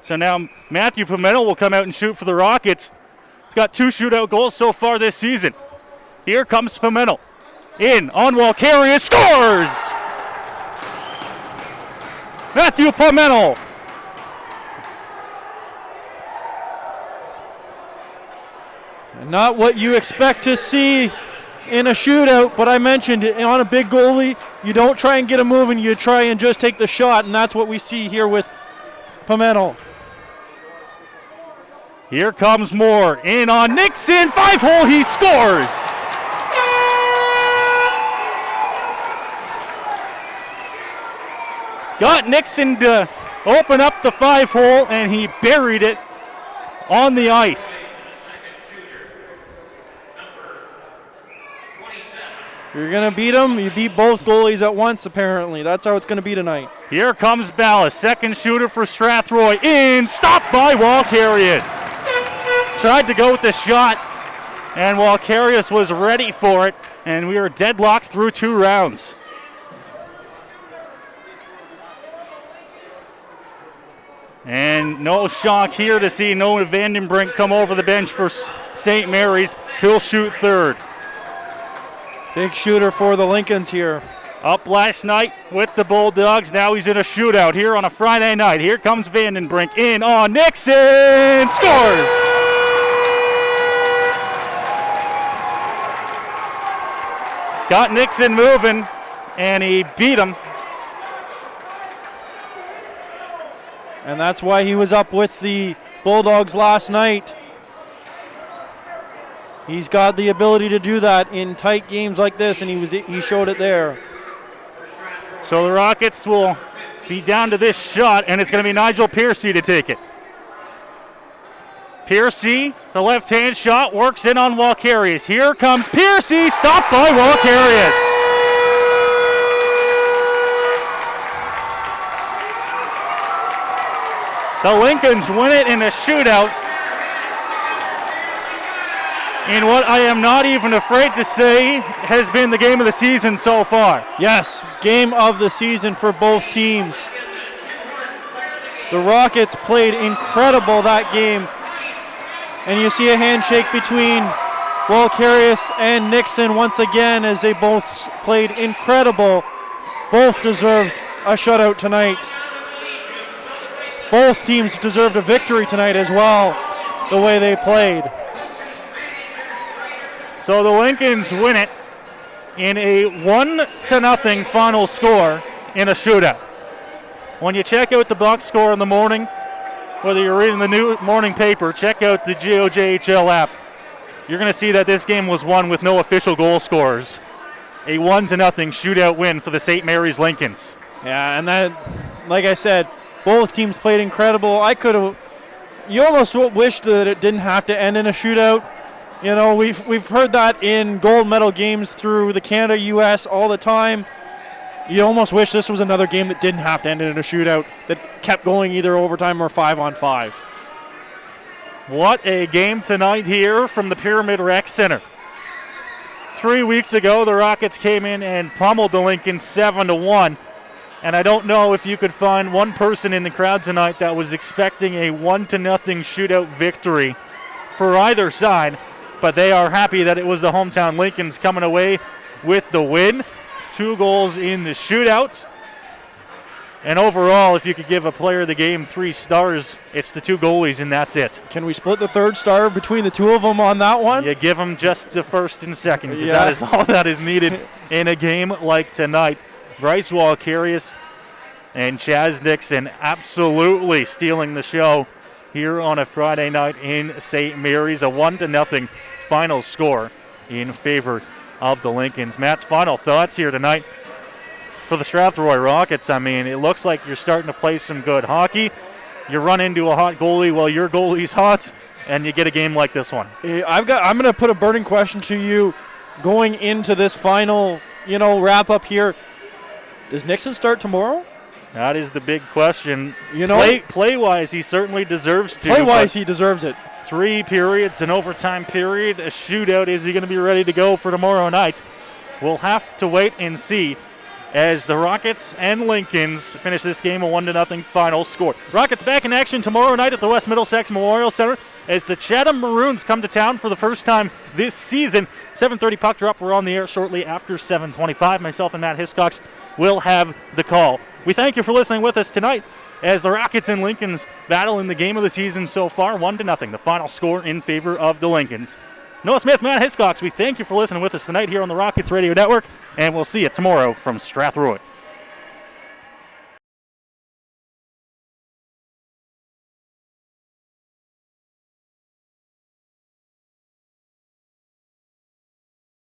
So now Matthew Pimentel will come out and shoot for the Rockets. He's got 2 shootout goals so far this season. Here comes Pimentel. In on Walkarius, scores! Matthew Pimentel. Not what you expect to see in a shootout, but I mentioned it, on a big goalie, you don't try and get him moving, you try and just take the shot, and that's what we see here with Pimentel. Here comes Moore. In on Nixon, 5-hole, he scores! Got Nixon to open up the 5-hole, and he buried it on the ice. You're going to beat them. You beat both goalies at once, apparently. That's how it's going to be tonight. Here comes Ballas, second shooter for Strathroy. In, stopped by Walkarius. Tried to go with the shot, and Walkarius was ready for it, and we were deadlocked through 2 rounds. And no shock here to see Noah Vandenbrink come over the bench for St. Mary's. He'll shoot third. Big shooter for the Lincolns here. Up last night with the Bulldogs. Now he's in a shootout here on a Friday night. Here comes Vandenbrink. In on Nixon. Scores! Got Nixon moving, and he beat him. And that's why he was up with the Bulldogs last night. He's got the ability to do that in tight games like this, and he showed it there. So the Rockets will be down to this shot, and it's going to be Nigel Piercy to take it. Piercy, the left-hand shot, works in on Walkarius. Here comes Piercy, stopped by Walkarius. The Lincolns win it in a shootout in what I am not even afraid to say has been the game of the season so far. Yes, game of the season for both teams. The Rockets played incredible that game. And you see a handshake between Walkarius and Nixon once again as they both played incredible. Both deserved a shutout tonight. Both teams deserved a victory tonight as well, the way they played. So the Lincolns win it in a 1-0 final score in a shootout. When you check out the box score in the morning, whether you're reading the new morning paper, check out the GOJHL app. You're going to see that this game was won with no official goal scorers. A 1-0 shootout win for the St. Mary's Lincolns. Yeah, and that, like I said, both teams played incredible. You almost wished that it didn't have to end in a shootout. You know, we've heard that in gold medal games through the Canada-US all the time. You almost wish this was another game that didn't have to end in a shootout, that kept going either overtime or 5-on-5. What a game tonight here from the Pyramid Rec Center. 3 weeks ago, the Rockets came in and pummeled the Lincolns 7-1. And I don't know if you could find one person in the crowd tonight that was expecting a 1-0 shootout victory for either side. But they are happy that it was the hometown Lincolns coming away with the win. 2 goals in the shootout. And overall, if you could give a player of the game 3 stars, it's the 2 goalies, and that's it. Can we split the 3rd star between the 2 of them on that one? You give them just the 1st and 2nd, because Yeah. that is all that is needed in a game like tonight. Bryce Walkarius and Chaz Nixon absolutely stealing the show here on a Friday night in St. Mary's. A 1-0 final score in favor of the Lincolns. Matt's final thoughts here tonight for the Strathroy Rockets. I mean, it looks like you're starting to play some good hockey. You run into a hot goalie while your goalie's hot, and you get a game like this one. I'm going to put a burning question to you going into this final, wrap up here. Does Nixon start tomorrow? That is the big question. Play-wise, he certainly deserves to. Play-wise, he deserves it. 3 periods, an overtime period, a shootout. Is he going to be ready to go for tomorrow night? We'll have to wait and see as the Rockets and Lincolns finish this game a 1-0 final score. Rockets back in action tomorrow night at the West Middlesex Memorial Center as the Chatham Maroons come to town for the first time this season. 7:30 puck drop. We're on the air shortly after 7:25. Myself and Matt Hiscox will have the call. We thank you for listening with us tonight as the Rockets and Lincolns battle in the game of the season so far, 1-0, the final score in favor of the Lincolns. Noah Smith, Matt Hiscox, we thank you for listening with us tonight here on the Rockets Radio Network, and we'll see you tomorrow from Strathroy.